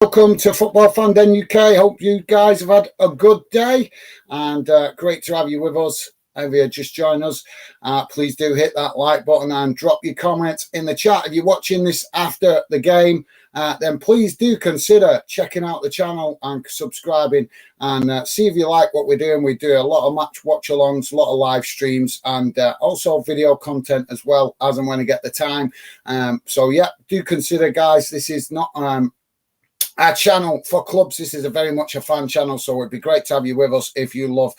Welcome to Football Fan Den UK. Hope you guys have had a good day and great to have you with us. If you just joined us, please do hit that like button and drop your comments in the chat. If you're watching this after the game, then please do consider checking out the channel and subscribing and see if you like what we're doing. We do a lot of match watch-alongs, a lot of live streams and also video content as well as and when I get the time. So yeah, do consider, guys, this is not our channel for clubs. This is very much a fan channel, so it'd be great to have you with us if you love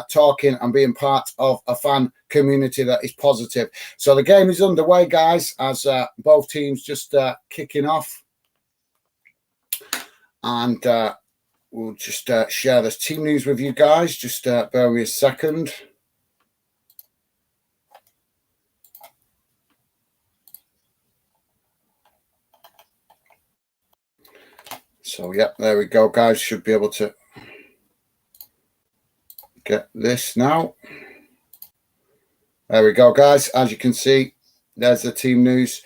talking and being part of a fan community that is positive. So the game is underway, guys, as both teams just kicking off. And we'll just share this team news with you guys. Just bear with me a second. So, yeah, there we go, guys. Should be able to get this now. There we go, guys. As you can see, there's the team news.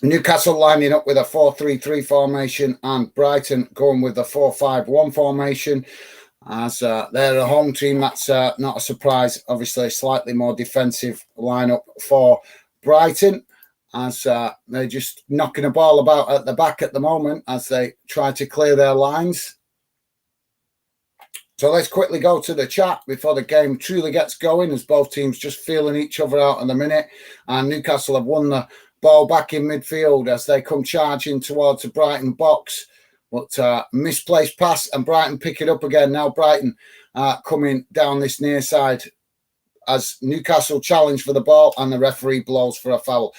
Newcastle lining up with a 4-3-3 formation and Brighton going with the 4-5-1 formation. As they're a home team, that's not a surprise. Obviously, a slightly more defensive lineup for Brighton, as they're just knocking a ball about at the back at the moment as they try to clear their lines. So let's quickly go to the chat before the game truly gets going, as both teams just feeling each other out in the minute. And Newcastle have won the ball back in midfield as they come charging towards the Brighton box. But misplaced pass and Brighton pick it up again. Now Brighton coming down this near side as Newcastle challenge for the ball and the referee blows for a foul.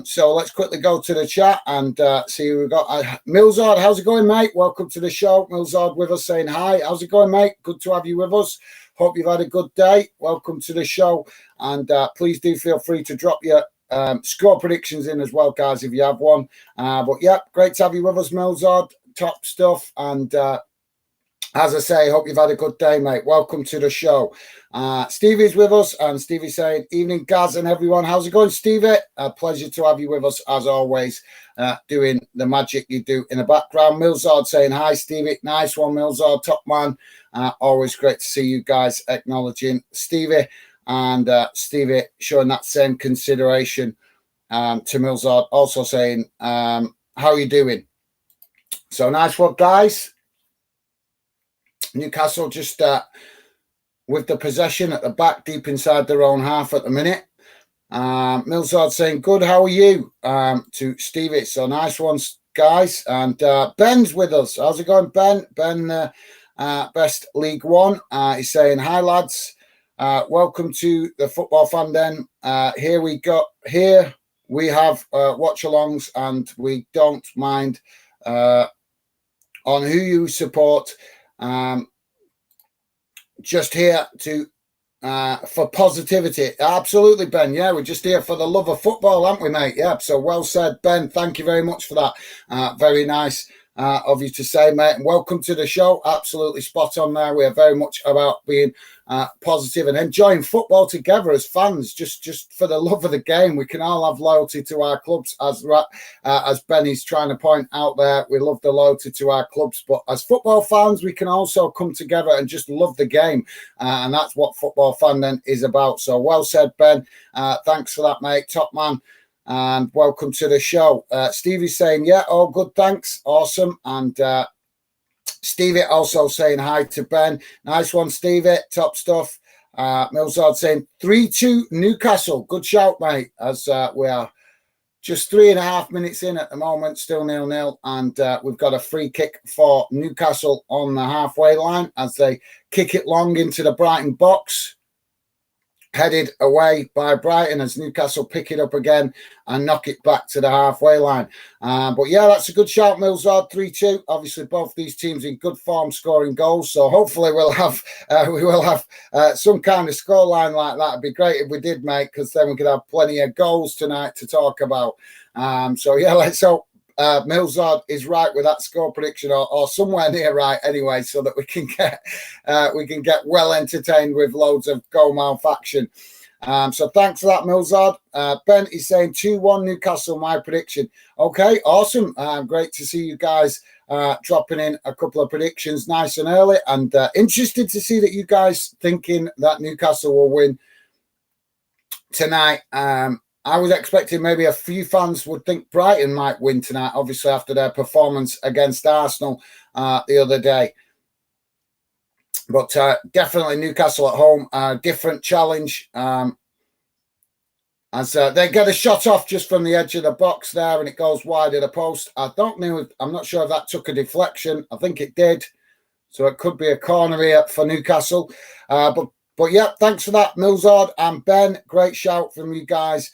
So let's quickly go to the chat and see who we've got. Milzard, how's it going, mate? Welcome to the show. Milzard with us saying hi. How's it going, mate? Good to have you with us. Hope you've had a good day. Welcome to the show. And please do feel free to drop your score predictions in as well, guys, if you have one. But yeah, great to have you with us, Milzard. Top stuff. And as I say, hope you've had a good day, mate. Welcome to the show. Stevie's with us, and Stevie's saying, evening, Gaz and everyone. How's it going, Stevie? A pleasure to have you with us, as always, doing the magic you do in the background. Milzard saying, hi, Stevie. Nice one, Milzard, top man. Always great to see you guys acknowledging Stevie, and Stevie showing that same consideration to Milzard, also saying, how are you doing? So nice one, guys. Newcastle just with the possession at the back, deep inside their own half at the minute. Milzard saying, good, how are you? To Stevie. So nice ones, guys. And Ben's with us. How's it going, Ben? Ben, Best League One. He's saying, hi, lads. Welcome to the Football Fan Den. Here we have watch-alongs, and we don't mind on who you support. Just here to for positivity. Absolutely, Ben. Yeah, we're just here for the love of football, aren't we, mate? Yeah, so well said, Ben. Thank you very much for that. Very nice of you to say, mate. And welcome to the show. Absolutely spot on there. We are very much about being positive and enjoying football together as fans, just for the love of the game. We can all have loyalty to our clubs, as Benny's trying to point out there. We love the loyalty to our clubs, but as football fans, we can also come together and just love the game, and that's what Football Fan Den is about. So well said, Ben. Thanks for that, mate. Top man. And welcome to the show. Stevie's saying, yeah, all good, thanks. Awesome. And Stevie also saying hi to Ben. Nice one, Stevie. Top stuff. Milzard saying 3-2 Newcastle. Good shout, mate. As we are just 3.5 minutes in at the moment, still 0-0. And we've got a free kick for Newcastle on the halfway line as they kick it long into the Brighton box. Headed away by Brighton as Newcastle pick it up again and knock it back to the halfway line. But yeah, that's a good shout, Milzard. 3-2. Obviously, both these teams in good form scoring goals. So hopefully we will have some kind of scoreline like that. It'd be great if we did, mate, because then we could have plenty of goals tonight to talk about. So yeah, let's hope Milzard is right with that score prediction, or somewhere near right anyway, so that we can get well entertained with loads of goal malfaction. So thanks for that, Milzard. Ben is saying 2-1 Newcastle, my prediction. Okay, awesome. Great to see you guys dropping in a couple of predictions nice and early, and interested to see that you guys thinking that Newcastle will win tonight. I was expecting maybe a few fans would think Brighton might win tonight, obviously after their performance against Arsenal the other day. But definitely Newcastle at home, different challenge. As they get a shot off just from the edge of the box there, and it goes wide of the post. I'm not sure if that took a deflection. I think it did. So it could be a corner here for Newcastle. But yeah, thanks for that, Milzard and Ben. Great shout from you guys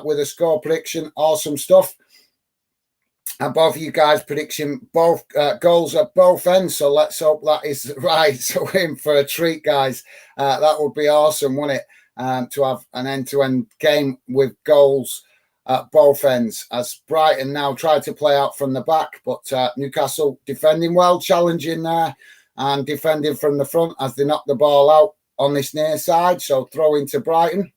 with a score prediction. Awesome stuff. And both of you guys prediction both goals at both ends. So let's hope that is right. So we're in for a treat, guys. That would be awesome, wouldn't it? To have an end-to-end game with goals at both ends. As Brighton now try to play out from the back, but Newcastle defending well, challenging there, and defending from the front as they knock the ball out on this near side. So throw into Brighton.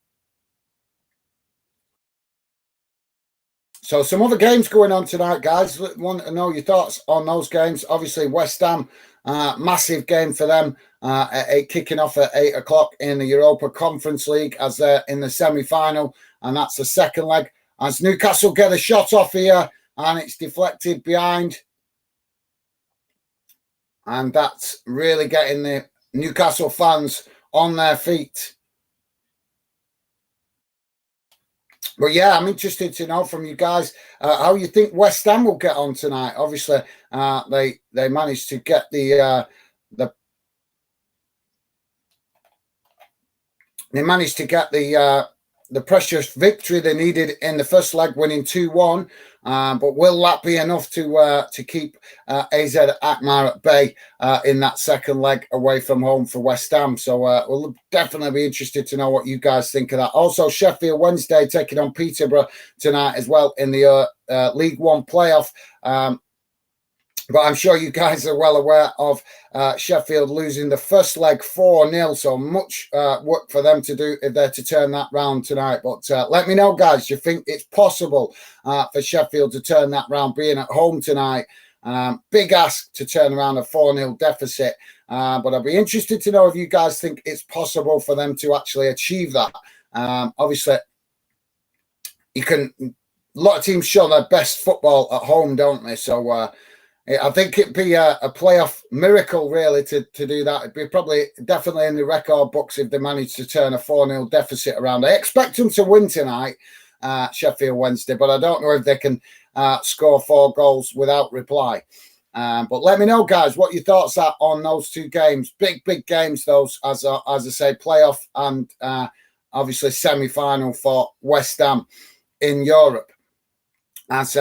So some other games going on tonight, guys. Want to know your thoughts on those games. Obviously, West Ham, massive game for them, kicking off at 8 o'clock in the Europa Conference League as they're in the semi-final, and that's the second leg. As Newcastle get a shot off here, and it's deflected behind. And that's really getting the Newcastle fans on their feet. But yeah, I'm interested to know from you guys how you think West Ham will get on tonight. Obviously, they managed to get the precious victory they needed in the first leg, winning 2-1. But will that be enough to keep AZ Alkmaar at bay in that second leg away from home for West Ham? So we'll definitely be interested to know what you guys think of that. Also, Sheffield Wednesday taking on Peterborough tonight as well in the League One playoff. But I'm sure you guys are well aware of Sheffield losing the first leg 4-0. So much work for them to do if they're to turn that round tonight. But let me know, guys, do you think it's possible for Sheffield to turn that round, being at home tonight? Big ask to turn around a 4-0 deficit. But I'd be interested to know if you guys think it's possible for them to actually achieve that. Obviously, a lot of teams show their best football at home, don't they? So I think it'd be a playoff miracle, really, to do that. It'd be definitely in the record books if they managed to turn a 4-0 deficit around. I expect them to win tonight, Sheffield Wednesday, but I don't know if they can score 4 goals without reply. But let me know, guys, what your thoughts are on those two games. Big games, those, as I say, playoff and obviously semi-final for West Ham in Europe. As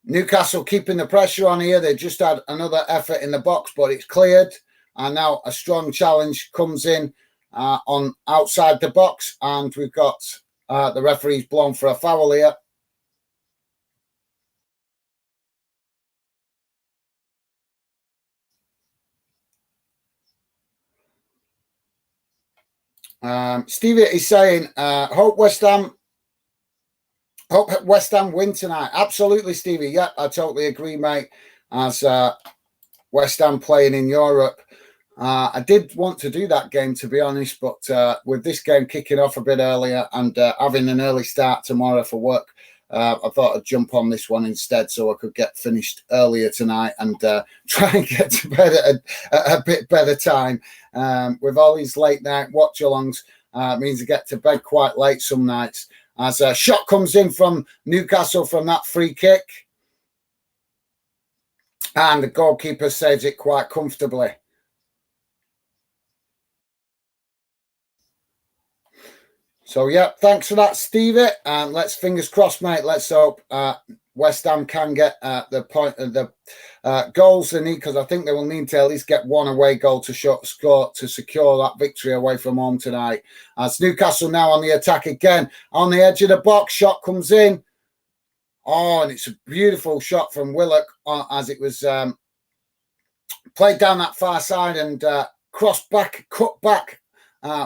Newcastle keeping the pressure on here. They just had another effort in the box, but it's cleared. And now a strong challenge comes in on outside the box. And we've got the referee's blown for a foul here. Stevie is saying, hope West Ham win tonight. Absolutely, Stevie. Yeah, I totally agree, mate. As West Ham playing in Europe, I did want to do that game, to be honest, but with this game kicking off a bit earlier and having an early start tomorrow for work, I thought I'd jump on this one instead so I could get finished earlier tonight and try and get to bed at a bit better time. With all these late night watch-alongs, means I get to bed quite late some nights. As a shot comes in from Newcastle from that free kick. And the goalkeeper saves it quite comfortably. So, yeah, thanks for that, Stevie. And let's fingers crossed, mate. Let's hope West Ham can get the point of the goals they need, because I think they will need to at least get one away goal to score to secure that victory away from home tonight. As Newcastle now on the attack again, on the edge of the box, shot comes in. Oh, and it's a beautiful shot from Willock as it was played down that far side and cut back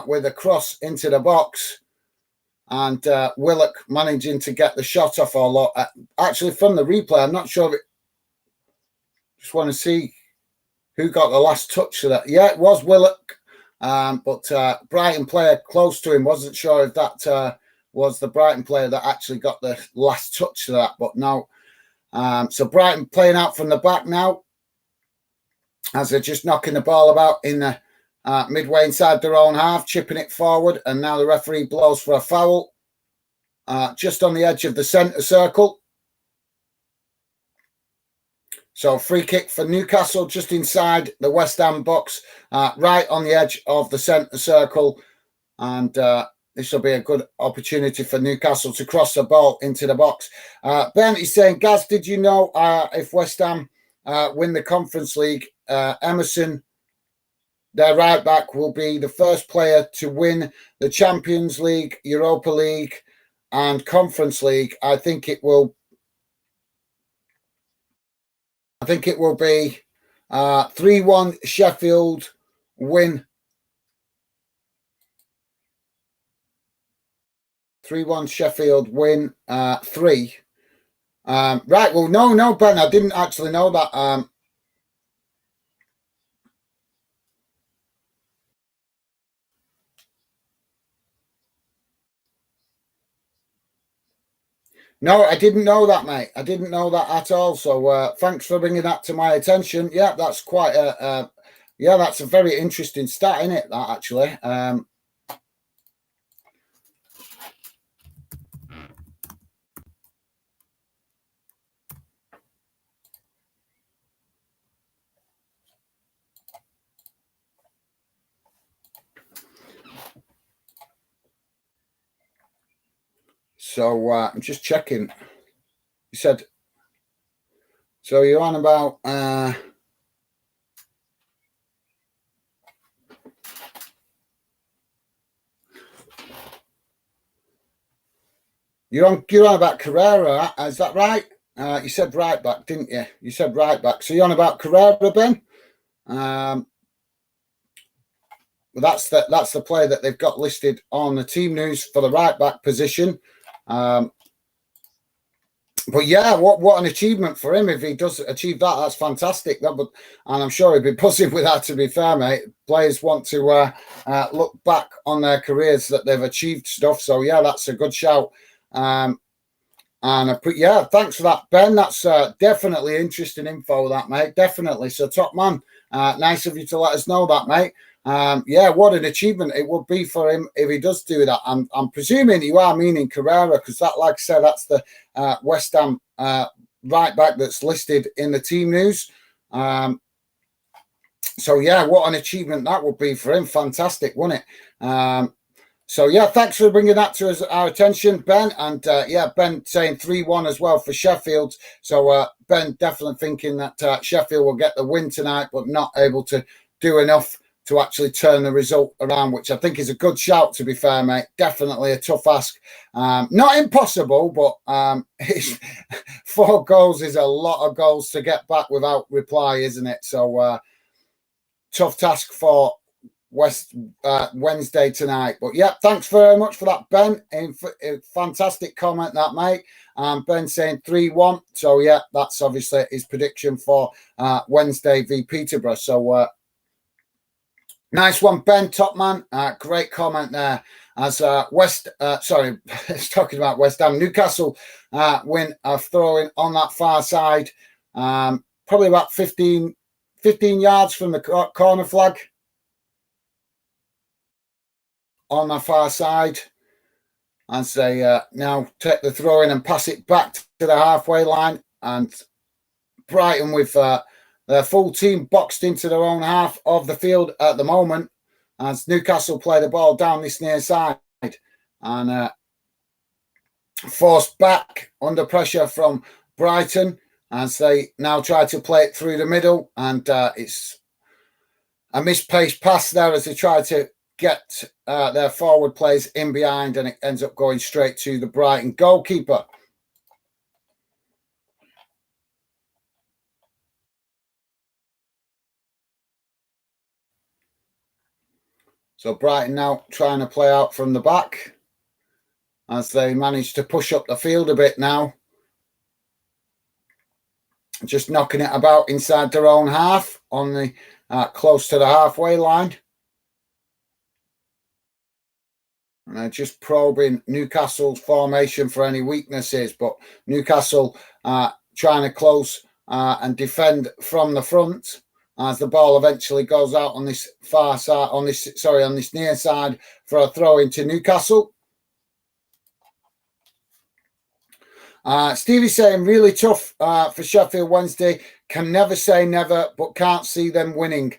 with a cross into the box. and Willock managing to get the shot off. Or actually, from the replay, I'm not sure if it. Just want to see who got the last touch of that. Yeah, it was Willock, but Brighton player close to him wasn't sure if that was the Brighton player that actually got the last touch of that. But no, so Brighton playing out from the back now, as they're just knocking the ball about in the midway inside their own half, chipping it forward, and now the referee blows for a foul just on the edge of the centre circle. So free kick for Newcastle just inside the West Ham box, right on the edge of the centre circle. And this will be a good opportunity for Newcastle to cross the ball into the box. Ben is saying, Gaz, did you know if West Ham win the Conference League, Emerson, their right back, will be the first player to win the Champions League, Europa League and Conference League? I think it will be 3-1 Sheffield win. 3-1 Sheffield win 3. Right, well, no, Ben, I didn't actually know that. No, I didn't know that, mate. I didn't know that at all. So thanks for bringing that to my attention. Yeah, that's quite that's a very interesting stat, isn't it, that actually? So I'm just checking. You said, so you're on about you're on about Carrera, is that right? You said right back, didn't you? You said right back. So you're on about Carrera, Ben? Well, that's the player that they've got listed on the team news for the right back position. But yeah, what an achievement for him if he does achieve that. That's fantastic. And I'm sure he'd be buzzing with that. To be fair, mate, players want to look back on their careers that they've achieved stuff. So yeah, that's a good shout. Yeah, thanks for that, Ben. That's definitely interesting info, that, mate. Definitely. So top man, nice of you to let us know that, mate. Yeah, what an achievement it would be for him if he does do that. I'm presuming you are meaning Carrera, because that, like I said, that's the West Ham right back that's listed in the team news. So yeah, what an achievement that would be for him. Fantastic, wouldn't it? So yeah, thanks for bringing that to our attention, Ben. And yeah, Ben saying 3-1 as well for Sheffield. So Ben definitely thinking that Sheffield will get the win tonight, but not able to do enough to actually turn the result around, which I think is a good shout, to be fair, mate. Definitely a tough ask. Not impossible, but 4 goals is a lot of goals to get back without reply, isn't it? So tough task for Wednesday tonight. But yeah, thanks very much for that, Ben. Fantastic comment, that, mate. Ben saying 3-1. So yeah, that's obviously his prediction for Wednesday v Peterborough. So nice one, Ben, top man. Great comment there. As it's talking about West Ham. Newcastle win a throw-in on that far side, probably about 15 yards from the corner flag on the far side. As they now take the throw-in and pass it back to the halfway line. And Brighton with their full team boxed into their own half of the field at the moment, as Newcastle play the ball down this near side and forced back under pressure from Brighton as they now try to play it through the middle. And it's a misplaced pass there as they try to get their forward players in behind, and it ends up going straight to the Brighton goalkeeper. So Brighton now trying to play out from the back. as they manage to push up the field a bit now. Just knocking it about inside their own half on the close to the halfway line. And they're just probing Newcastle's formation for any weaknesses, but Newcastle trying to close and defend from the front as the ball eventually goes out on this far side, on this near side for a throw into Newcastle. Stevie's saying really tough for Sheffield Wednesday. Can never say never, but can't see them winning.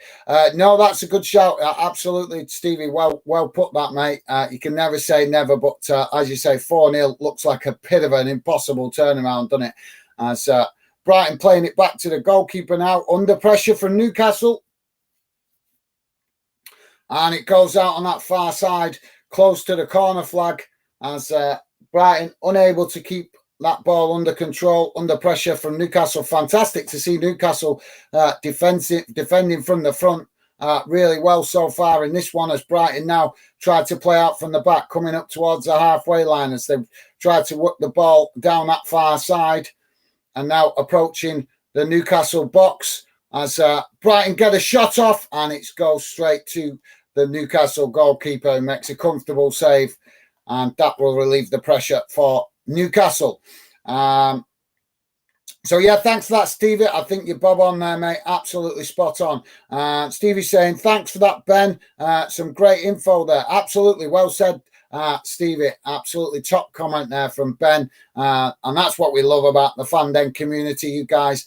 No, that's a good shout. Absolutely, Stevie. Well put that, mate. You can never say never, but as you say, 4-0 looks like a bit of an impossible turnaround, doesn't it? As Brighton playing it back to the goalkeeper now, under pressure from Newcastle. And it goes out on that far side, close to the corner flag, as Brighton unable to keep that ball under control, under pressure from Newcastle. Fantastic to see Newcastle defending from the front really well so far in this one, as Brighton now tried to play out from the back, coming up towards the halfway line as they've tried to work the ball down that far side, and now approaching the Newcastle box as Brighton get a shot off, and it goes straight to the Newcastle goalkeeper, who makes a comfortable save, and that will relieve the pressure for Newcastle. So yeah, thanks for that, Stevie. I think you're bob on there, mate. Absolutely spot on. Stevie's saying thanks for that, Ben. Some great info there. Absolutely well said, Stevie. Absolutely top comment there from Ben. And that's what we love about the Fan Den community. You guys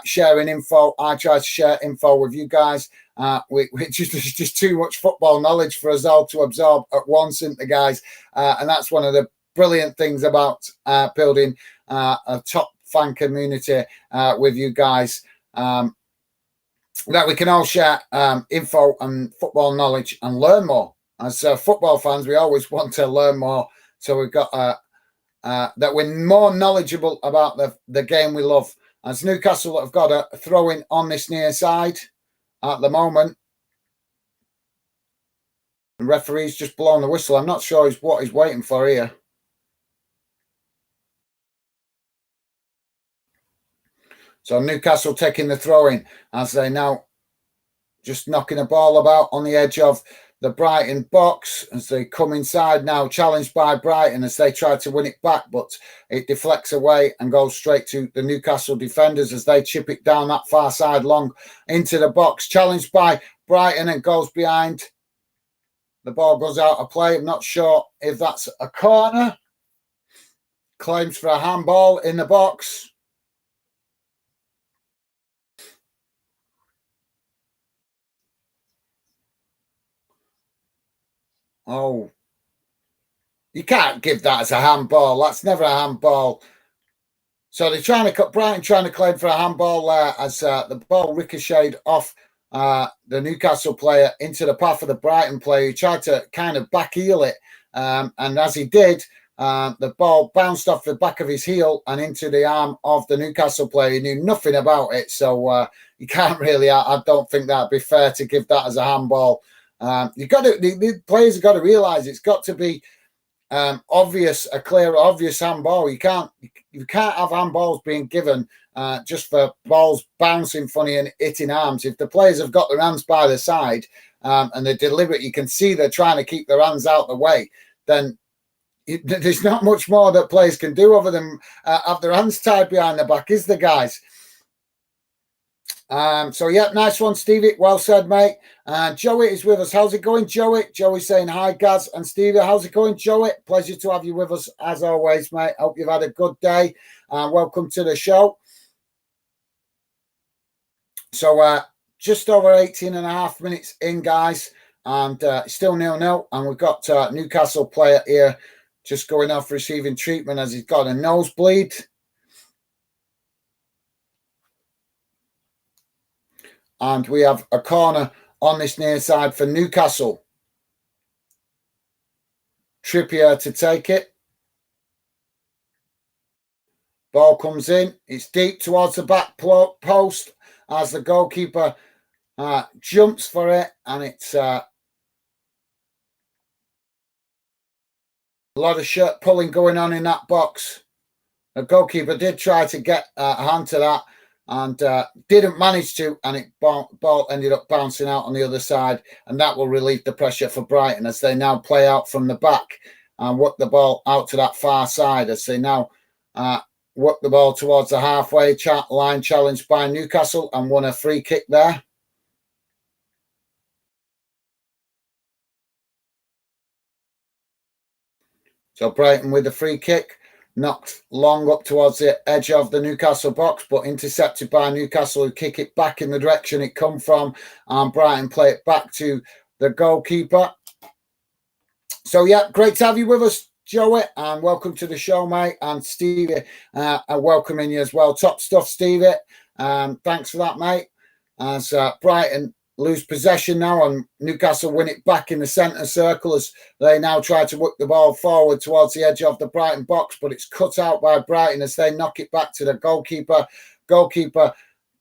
sharing info. I try to share info with you guys. It's just too much football knowledge for us all to absorb at once, isn't it, guys? And that's one of the brilliant things about building a top fan community with you guys, that we can all share info and football knowledge and learn more. As football fans, we always want to learn more, so we've got that we're more knowledgeable about the game we love. As Newcastle have got a throw in on this near side at the moment. The referee's just blown the whistle. I'm not sure what he's waiting for here. So Newcastle taking the throw in as they now just knocking a ball about on the edge of the Brighton box as they come inside now, challenged by Brighton as they try to win it back, but it deflects away and goes straight to the Newcastle defenders as they chip it down that far side long into the box. Challenged by Brighton and goes behind. The ball goes out of play. I'm not sure if that's a corner. Claims for a handball in the box. Oh, you can't give that as a handball. That's never a handball. So they're trying to cut Brighton, trying to claim for a handball there as the ball ricocheted off the Newcastle player into the path of the Brighton player, who tried to kind of back heel it. And as he did, the ball bounced off the back of his heel and into the arm of the Newcastle player. He knew nothing about it. So you can't really, I don't think that'd be fair to give that as a handball. You've got to, the players have got to realise it's got to be obvious, a clear, obvious handball. You can't have handballs being given just for balls bouncing funny and hitting arms. If the players have got their hands by the side and they're deliberate, you can see they're trying to keep their hands out the way, then there's not much more that players can do other than have their hands tied behind the back, is there, guys? So yeah, nice one, Stevie. Well said, mate. Joey is with us. How's it going, Joey? Joey saying hi, Gaz and Stevie. How's it going, Joey? Pleasure to have you with us as always, mate. Hope you've had a good day. Welcome to the show. So just over 18 and a half minutes in, guys, and still 0-0. And we've got Newcastle player here just going off receiving treatment as he's got a nosebleed. And we have a corner on this near side for Newcastle. Trippier to take it. Ball comes in. It's deep towards the back post as the goalkeeper jumps for it. And it's A lot of shirt pulling going on in that box. The goalkeeper did try to get a hand to that and didn't manage to, and it ball ended up bouncing out on the other side, and that will relieve the pressure for Brighton as they now play out from the back and work the ball out to that far side as they now work the ball towards the halfway line, challenged by Newcastle, and won a free kick there. So Brighton with the free kick, knocked long up towards the edge of the Newcastle box, but intercepted by Newcastle, who kick it back in the direction it come from, and Brighton play it back to the goalkeeper. So, yeah, great to have you with us, Joey, and welcome to the show, mate. And Stevie, I welcoming you as well. Top stuff, Stevie. Thanks for that, mate. As Brighton lose possession now, and Newcastle win it back in the centre circle as they now try to work the ball forward towards the edge of the Brighton box, but it's cut out by Brighton as they knock it back to the goalkeeper. Goalkeeper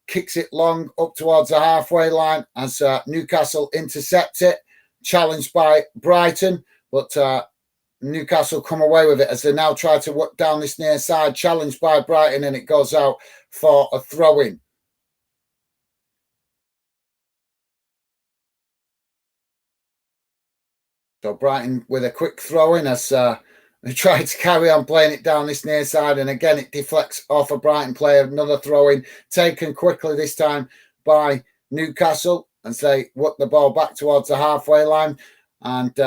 kicks it long up towards the halfway line as Newcastle intercept it, challenged by Brighton, but Newcastle come away with it as they now try to work down this near side, challenged by Brighton, and it goes out for a throw-in. So Brighton with a quick throw-in as they try to carry on playing it down this near side, and again it deflects off a Brighton player. Another throw-in taken quickly this time by Newcastle as they work the ball back towards the halfway line and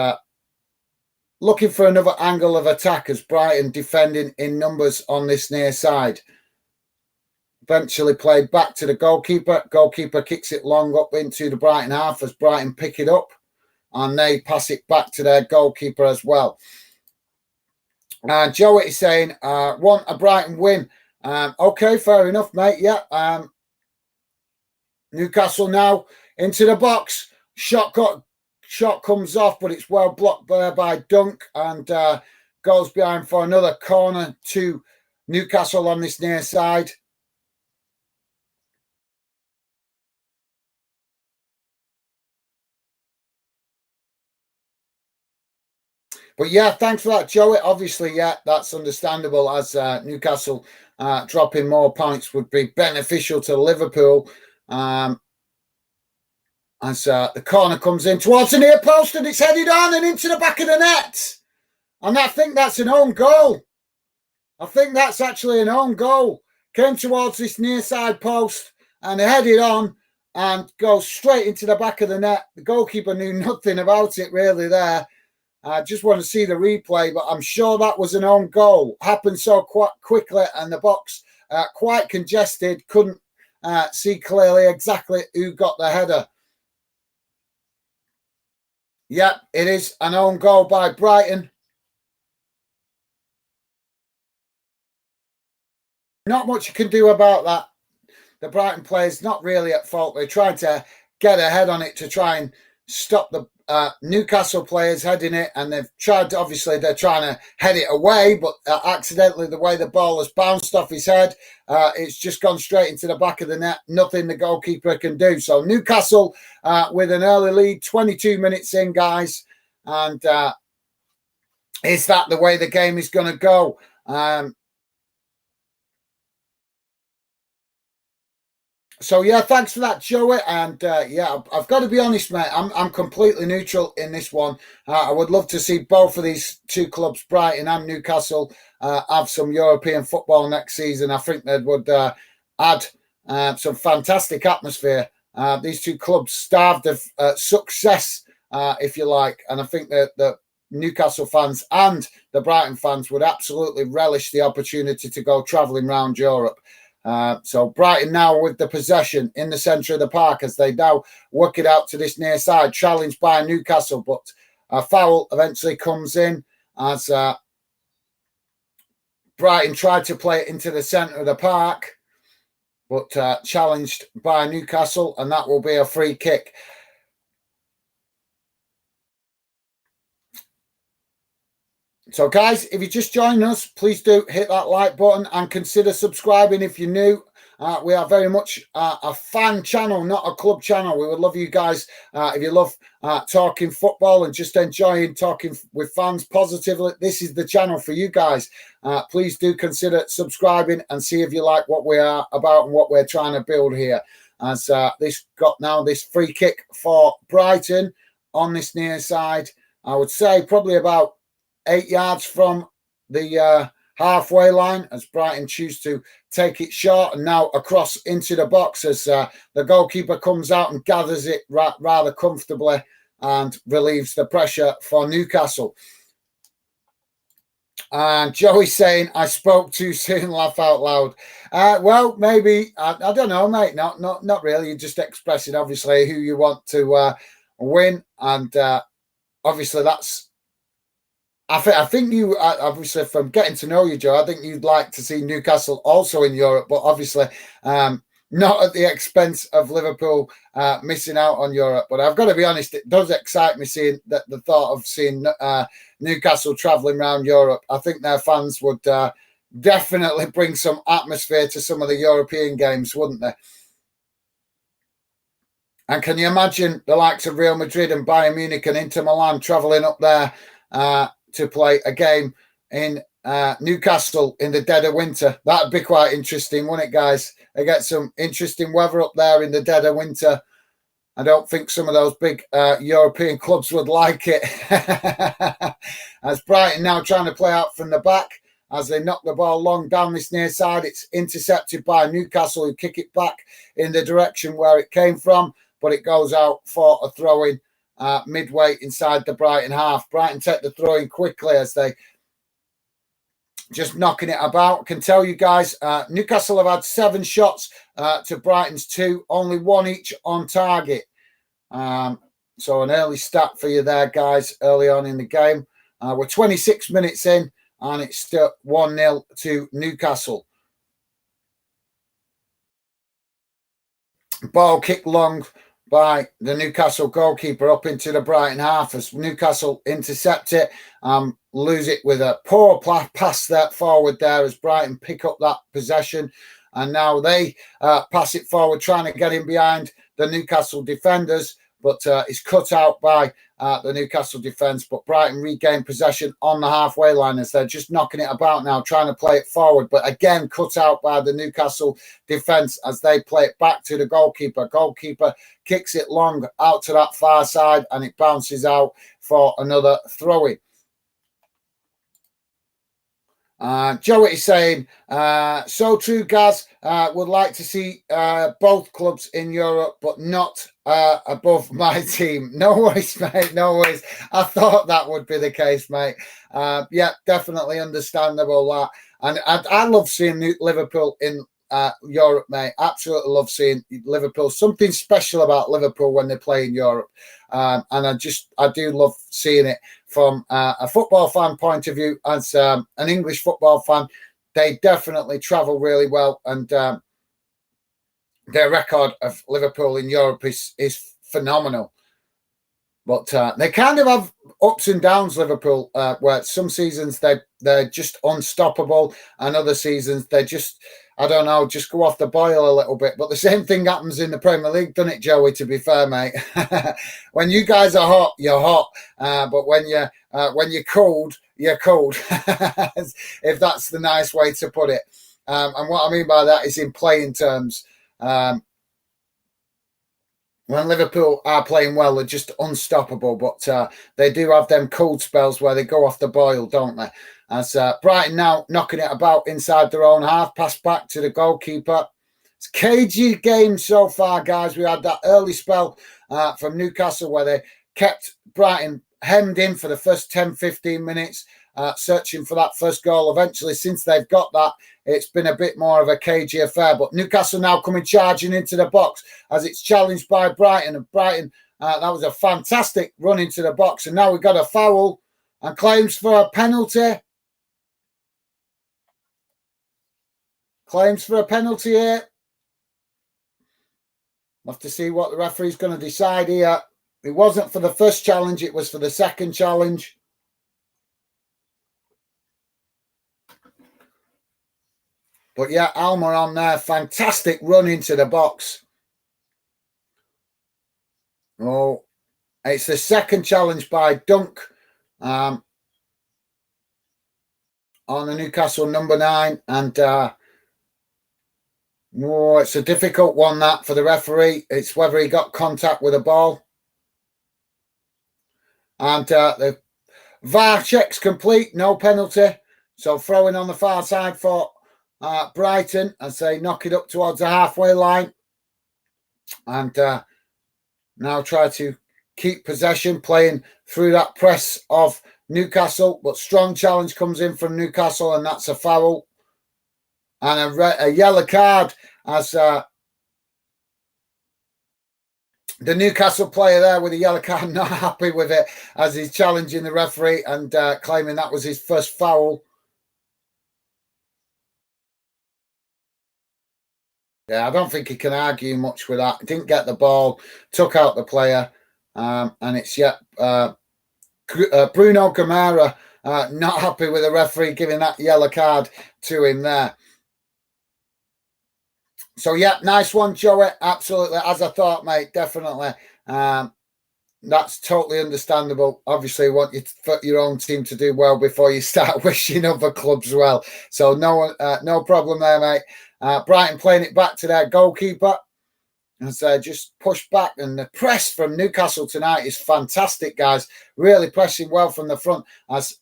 looking for another angle of attack as Brighton defending in numbers on this near side. Eventually played back to the goalkeeper. Goalkeeper kicks it long up into the Brighton half as Brighton pick it up, and they pass it back to their goalkeeper as well. Joey is saying, want a Brighton win. Okay, fair enough, mate. Yeah. Newcastle now into the box. Shot comes off, but it's well blocked there by Dunk and goes behind for another corner to Newcastle on this near side. But yeah, thanks for that, Joey. Obviously, yeah, that's understandable as Newcastle dropping more points would be beneficial to Liverpool. As the corner comes in towards the near post and it's headed on and into the back of the net. And I think that's an own goal. I think that's actually an own goal. Came towards this near side post and headed on and goes straight into the back of the net. The goalkeeper knew nothing about it really there. I just want to see the replay, but I'm sure that was an own goal. Happened so quite quickly, and the box quite congested. Couldn't see clearly exactly who got the header. Yeah, it is an own goal by Brighton. Not much you can do about that. The Brighton players not really at fault. They tried to get ahead on it to try and stop the Newcastle players heading it, and they've tried to, obviously they're trying to head it away, but accidentally the way the ball has bounced off his head, it's just gone straight into the back of the net. Nothing the goalkeeper can do. So Newcastle with an early lead, 22 minutes in, guys, and is that the way the game is going to go? So yeah, thanks for that, Joey. And yeah, I've got to be honest, mate. I'm completely neutral in this one. I would love to see both of these two clubs, Brighton and Newcastle, have some European football next season. I think that would add some fantastic atmosphere. These two clubs starved of success, if you like, and I think that the Newcastle fans and the Brighton fans would absolutely relish the opportunity to go travelling around Europe. So Brighton now with the possession in the centre of the park as they now work it out to this near side, challenged by Newcastle, but a foul eventually comes in as Brighton tried to play it into the centre of the park, but challenged by Newcastle, and that will be a free kick. So, guys, if you just joined us, please do hit that like button and consider subscribing if you're new. We are very much a fan channel, not a club channel. We would love you guys if you love talking football and just enjoying talking with fans positively. This is the channel for you guys. Please do consider subscribing and see if you like what we are about and what we're trying to build here. As this got now this free kick for Brighton on this near side, I would say probably about 8 yards from the halfway line, as Brighton choose to take it short and now across into the box as the goalkeeper comes out and gathers it rather comfortably and relieves the pressure for Newcastle. And Joey saying, I spoke too soon, laugh out loud. Well, maybe, I don't know, mate. Not really. You're just expressing, obviously, who you want to win. And obviously, that's... I think you, obviously, from getting to know you, Joe, I think you'd like to see Newcastle also in Europe, but obviously not at the expense of Liverpool missing out on Europe. But I've got to be honest, it does excite me seeing that the thought of seeing Newcastle travelling around Europe. I think their fans would definitely bring some atmosphere to some of the European games, wouldn't they? And can you imagine the likes of Real Madrid and Bayern Munich and Inter Milan travelling up there to play a game in Newcastle in the dead of winter? That'd be quite interesting, wouldn't it, guys? They get some interesting weather up there in the dead of winter. I don't think some of those big European clubs would like it. As Brighton now trying to play out from the back as they knock the ball long down this near side. It's intercepted by Newcastle, who kick it back in the direction where it came from, but it goes out for a throw-in midway inside the Brighton half. Brighton take the throw-in quickly as they just knocking it about. Can tell you guys, Newcastle have had 7 shots to Brighton's 2, only 1 each on target. So an early stat for you there, guys, early on in the game. We're 26 minutes in, and it's still 1-0 to Newcastle. Ball kicked long by the Newcastle goalkeeper up into the Brighton half as Newcastle intercept it, lose it with a poor pass there forward there as Brighton pick up that possession, and now they pass it forward trying to get in behind the Newcastle defenders, but it's cut out by the Newcastle defence. But Brighton regain possession on the halfway line as they're just knocking it about now, trying to play it forward, but again cut out by the Newcastle defence as they play it back to the goalkeeper. Goalkeeper kicks it long out to that far side and it bounces out for another throw-in. Joey is saying, so true, Gaz. Would like to see both clubs in Europe, but not above my team. No worries, mate. No worries. I thought that would be the case, mate. Yeah, definitely understandable that. And I love seeing Liverpool in Europe, mate. Absolutely love seeing Liverpool. Something special about Liverpool when they play in Europe. And I do love seeing it from a football fan point of view. As an English football fan, they definitely travel really well, and their record of Liverpool in Europe is phenomenal. But they kind of have ups and downs, Liverpool, where some seasons they're just unstoppable, and other seasons they just, I don't know, just go off the boil a little bit. But the same thing happens in the Premier League, doesn't it, Joey, to be fair, mate? When you guys are hot, you're hot. But when you're cold, you're cold, if that's the nice way to put it. And what I mean by that is in playing terms. When Liverpool are playing well, they're just unstoppable. But they do have them cold spells where they go off the boil, don't they? As Brighton now knocking it about inside their own half, pass back to the goalkeeper. It's a cagey game so far, guys. We had that early spell from Newcastle where they kept Brighton hemmed in for the first 10-15 minutes, searching for that first goal. Eventually, since they've got that, it's been a bit more of a cagey affair. But Newcastle now coming charging into the box as it's challenged by Brighton. And Brighton, that was a fantastic run into the box. And now we've got a foul and claims for a penalty. Claims for a penalty here. We'll have to see what the referee's going to decide here. It wasn't for the first challenge, it was for the second challenge. But yeah, Alma on there. Fantastic run into the box. Oh, it's the second challenge by Dunk on the Newcastle number 9. And it's a difficult one, that, for the referee. It's whether he got contact with the ball. And the VAR check's complete. No penalty. So throwing on the far side for Brighton as they knock it up towards the halfway line. And now try to keep possession, playing through that press of Newcastle. But strong challenge comes in from Newcastle, and that's a foul. And a yellow card as the Newcastle player there with a yellow card, not happy with it as he's challenging the referee and claiming that was his first foul. Yeah, I don't think he can argue much with that. He didn't get the ball, took out the player, and it's Bruno Camara not happy with the referee giving that yellow card to him there. So, yeah, nice one, Joey. Absolutely. As I thought, mate, definitely. That's totally understandable. Obviously, you want your own team to do well before you start wishing other clubs well. So, no problem there, mate. Brighton playing it back to their goalkeeper. As just pushed back. And the press from Newcastle tonight is fantastic, guys. Really pressing well from the front as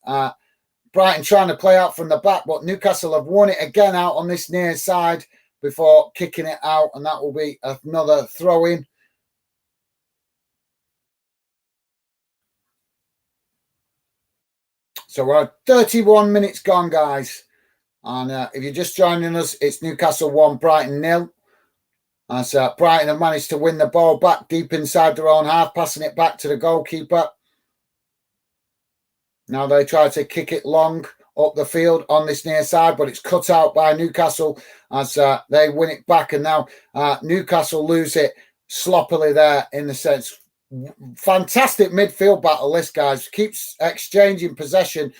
Brighton trying to play out from the back. But Newcastle have won it again out on this near side before kicking it out. And that will be another throw-in. So we're 31 minutes gone, guys. And if you're just joining us, it's Newcastle 1, Brighton 0. As Brighton have managed to win the ball back deep inside their own half, passing it back to the goalkeeper. Now they try to kick it long up the field on this near side, but it's cut out by Newcastle as they win it back. And now Newcastle lose it sloppily there in the sense. Fantastic midfield battle, this, guys. Keeps exchanging possession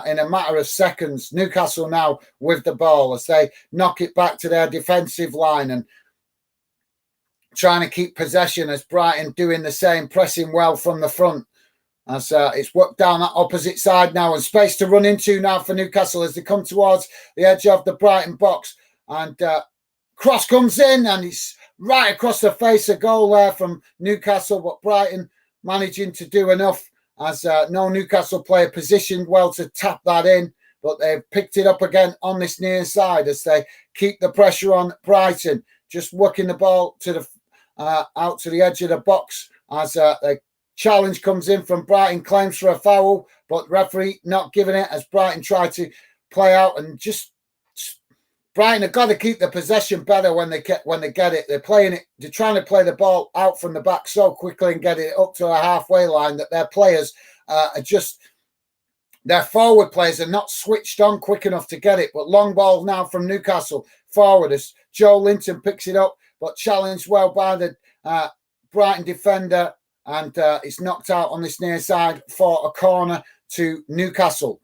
in a matter of seconds. Newcastle now with the ball as they knock it back to their defensive line and trying to keep possession as Brighton doing the same, pressing well from the front. As it's worked down that opposite side now and space to run into now for Newcastle as they come towards the edge of the Brighton box. And cross comes in and it's right across the face, a goal there from Newcastle, but Brighton managing to do enough as no Newcastle player positioned well to tap that in, but they've picked it up again on this near side as they keep the pressure on Brighton, just working the ball to the out to the edge of the box as the challenge comes in from Brighton, claims for a foul, but referee not giving it as Brighton try to play out and just Brighton have got to keep the possession better when they get it. They're playing it. They're trying to play the ball out from the back so quickly and get it up to a halfway line that their players are just their forward players are not switched on quick enough to get it. But long ball now from Newcastle forward as Joe Linton picks it up, but challenged well by the Brighton defender, and it's knocked out on this near side for a corner to Newcastle.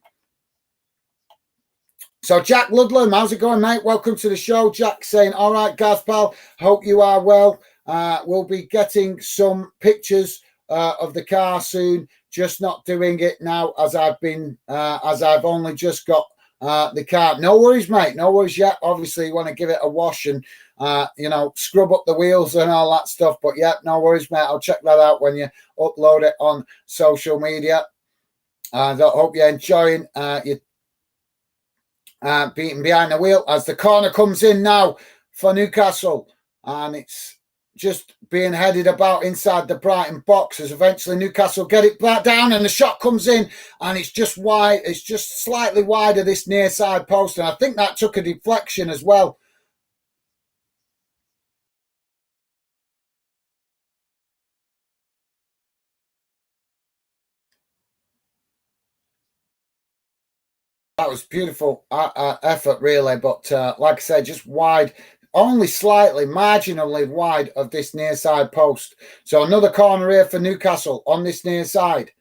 So Jack Ludlam, how's it going, mate? Welcome to the show. Jack saying, all right, Gav, pal, hope you are well. We'll be getting some pictures of the car soon, just not doing it now as I've only just got the car. No worries, mate. No worries yet. Obviously, you want to give it a wash and, scrub up the wheels and all that stuff. But yeah, no worries, mate. I'll check that out when you upload it on social media. And I hope you're enjoying your beating behind the wheel as the corner comes in now for Newcastle, and it's just being headed about inside the Brighton box as eventually Newcastle get it back down and the shot comes in and it's just wide. It's just slightly wide of this near side post, and I think that took a deflection as well. That was beautiful effort, really. But like I said, just wide, only slightly, marginally wide of this near side post. So another corner here for Newcastle on this near side.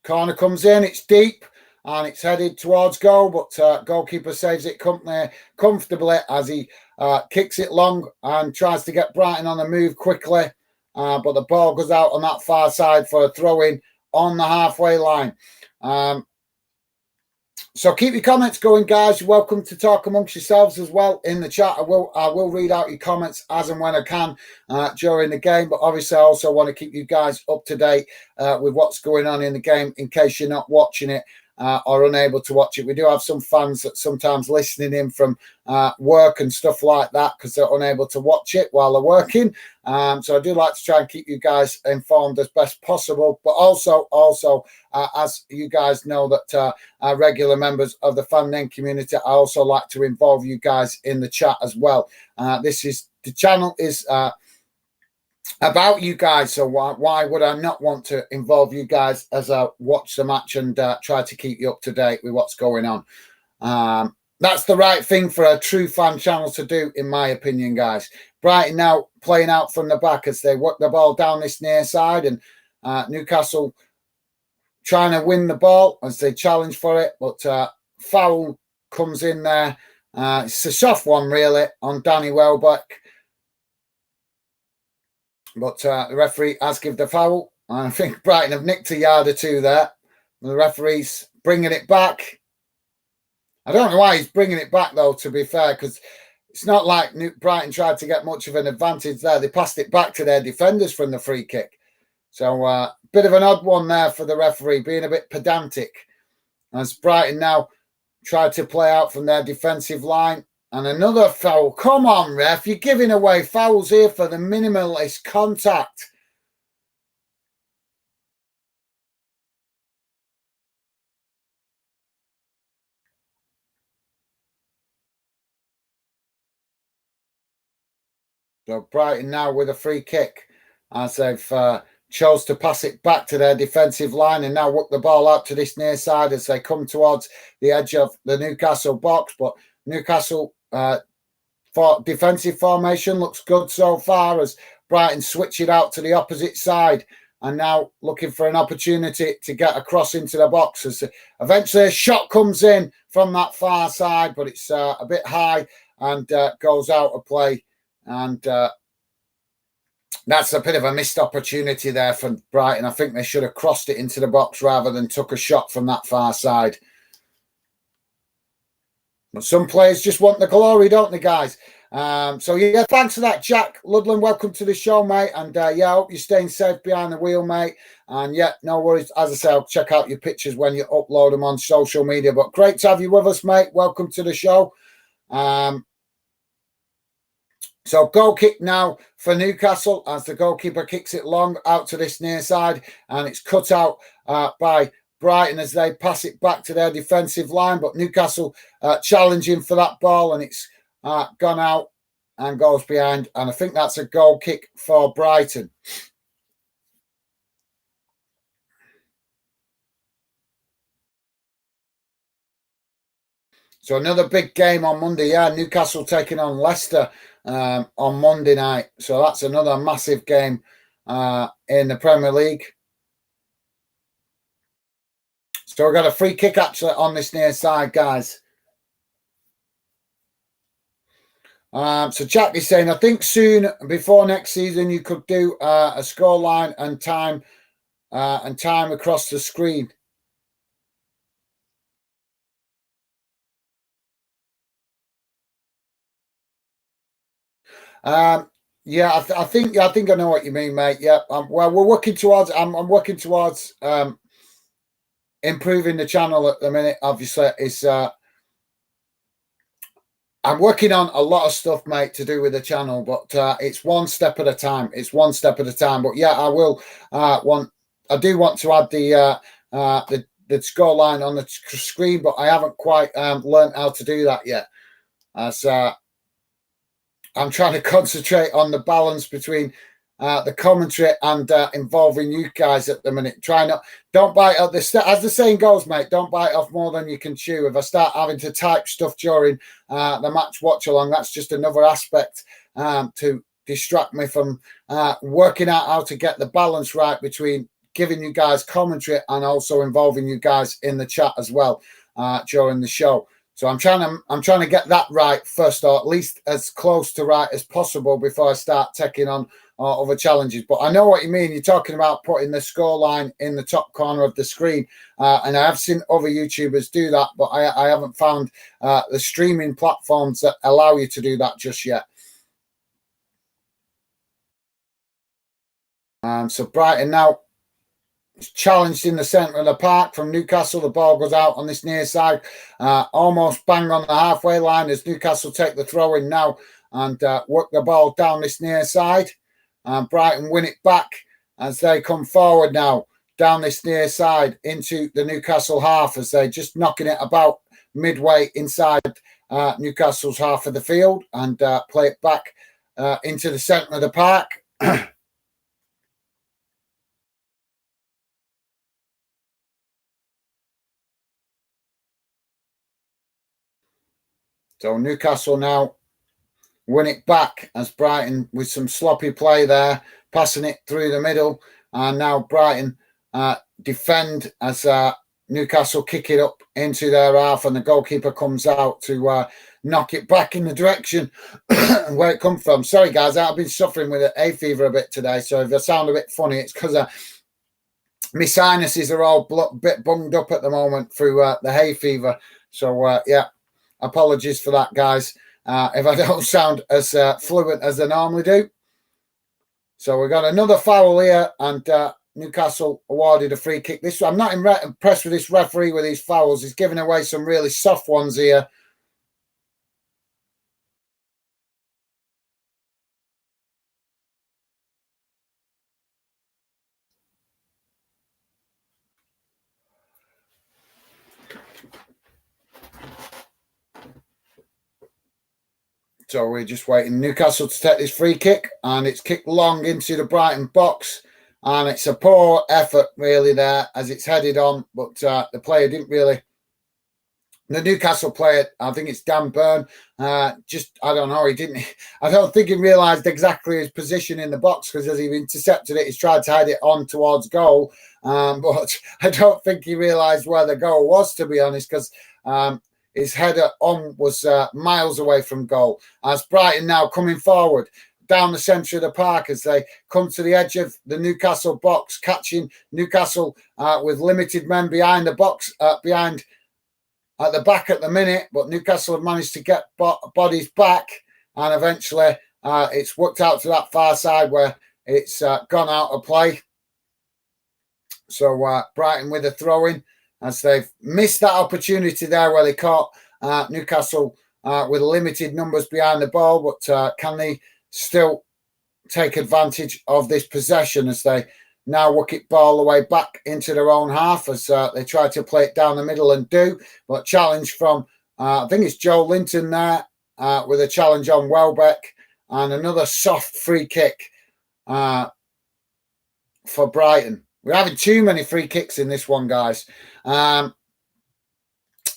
Corner comes in, it's deep, and it's headed towards goal, but goalkeeper saves it comfortably as he kicks it long and tries to get Brighton on the move quickly. But the ball goes out on that far side for a throw-in on the halfway line. So keep your comments going, guys. You're welcome to talk amongst yourselves as well in the chat. I will read out your comments as and when I can during the game. But obviously, I also want to keep you guys up to date with what's going on in the game in case you're not watching it or unable to watch it. We do have some fans that sometimes listening in from work and stuff like that because they're unable to watch it while they're working. So I do like to try and keep you guys informed as best possible. But also, as you guys know that are regular members of the Fan Name community, I also like to involve you guys in the chat as well. The channel is about you guys, so why would I not want to involve you guys as I watch the match and try to keep you up to date with what's going on? That's the right thing for a true fan channel to do, in my opinion, guys. Brighton now playing out from the back as they work the ball down this near side, and Newcastle trying to win the ball as they challenge for it, but foul comes in there. It's a soft one, really, on Danny Welbeck. But the referee has given the foul. I think Brighton have nicked a yard or two there. The referee's bringing it back. I don't know why he's bringing it back, though, to be fair, because it's not like Brighton tried to get much of an advantage there. They passed it back to their defenders from the free kick. So bit of an odd one there for the referee, being a bit pedantic. As Brighton now try to play out from their defensive line. And another foul. Come on, ref. You're giving away fouls here for the minimalist contact. So Brighton now with a free kick as they've chose to pass it back to their defensive line and now work the ball out to this near side as they come towards the edge of the Newcastle box. But Newcastle for defensive formation looks good so far as Brighton switch it out to the opposite side and now looking for an opportunity to get across into the box as eventually a shot comes in from that far side, but it's a bit high and goes out of play. And that's a bit of a missed opportunity there for Brighton. I think they should have crossed it into the box rather than took a shot from that far side. But some players just want the glory, don't they, guys? So, yeah, thanks for that, Jack Ludland. Welcome to the show, mate. And, yeah, I hope you're staying safe behind the wheel, mate. And, yeah, no worries. As I say, I'll check out your pictures when you upload them on social media. But great to have you with us, mate. Welcome to the show. So goal kick now for Newcastle as the goalkeeper kicks it long out to this near side. And it's cut out by Brighton as they pass it back to their defensive line, but Newcastle challenging for that ball, and it's gone out and goes behind. And I think that's a goal kick for Brighton. So another big game on Monday. Yeah, Newcastle taking on Leicester on Monday night. So that's another massive game in the Premier League. So we've got a free kick actually on this near side, guys. So Jack is saying, I think soon before next season you could do a scoreline and time across the screen. Yeah, I think I know what you mean, mate. Yeah, well, we're working towards. I'm working towards improving the channel at the minute. Obviously, it's I'm working on a lot of stuff, mate, to do with the channel, but it's one step at a time. It's one step at a time. But yeah, I will I do want to add the scoreline on the screen, but I haven't quite learned how to do that yet. As I'm trying to concentrate on the balance between the commentary and involving you guys at the minute. Don't bite off as the saying goes, mate. Don't bite off more than you can chew. If I start having to type stuff during the match watch along, that's just another aspect to distract me from working out how to get the balance right between giving you guys commentary and also involving you guys in the chat as well during the show. So I'm trying to get that right first, or at least as close to right as possible before I start taking on other challenges. But I know what you mean. You're talking about putting the scoreline in the top corner of the screen, and I have seen other YouTubers do that, but I haven't found the streaming platforms that allow you to do that just yet. So Brighton now challenged in the centre of the park from Newcastle. The ball goes out on this near side, almost bang on the halfway line as Newcastle take the throw in now and work the ball down this near side. Brighton win it back as they come forward now down this near side into the Newcastle half, as they're just knocking it about midway inside Newcastle's half of the field, and play it back into the centre of the park. So Newcastle now win it back as Brighton, with some sloppy play there, passing it through the middle. And now Brighton defend as Newcastle kick it up into their half, and the goalkeeper comes out to knock it back in the direction where it comes from. Sorry, guys, I've been suffering with hay fever a bit today, so if I sound a bit funny, it's because my sinuses are all a bit bunged up at the moment through the hay fever. So, yeah. Apologies for that, guys, if I don't sound as fluent as I normally do. So we've got another foul here, and Newcastle awarded a free kick. I'm not impressed with this referee with these fouls. He's giving away some really soft ones here. So we're just waiting Newcastle to take this free kick, and it's kicked long into the Brighton box, and it's a poor effort really there as it's headed on, but the player didn't really. The Newcastle player, I think it's Dan Burn, I don't know, I don't think he realised exactly his position in the box, because as he intercepted it, he's tried to head it on towards goal, but I don't think he realised where the goal was, to be honest, because his header on was miles away from goal. As Brighton now coming forward down the centre of the park as they come to the edge of the Newcastle box, catching Newcastle with limited men behind the box, behind at the back at the minute. But Newcastle have managed to get bodies back, and eventually it's worked out to that far side where it's gone out of play. So Brighton with a throw-in, as they've missed that opportunity there where they caught Newcastle with limited numbers behind the ball. But can they still take advantage of this possession as they now work it ball the way back into their own half, as they try to play it down the middle and do. But challenge from, I think it's Joe Linton there with a challenge on Welbeck, and another soft free kick for Brighton. We're having too many free kicks in this one, guys.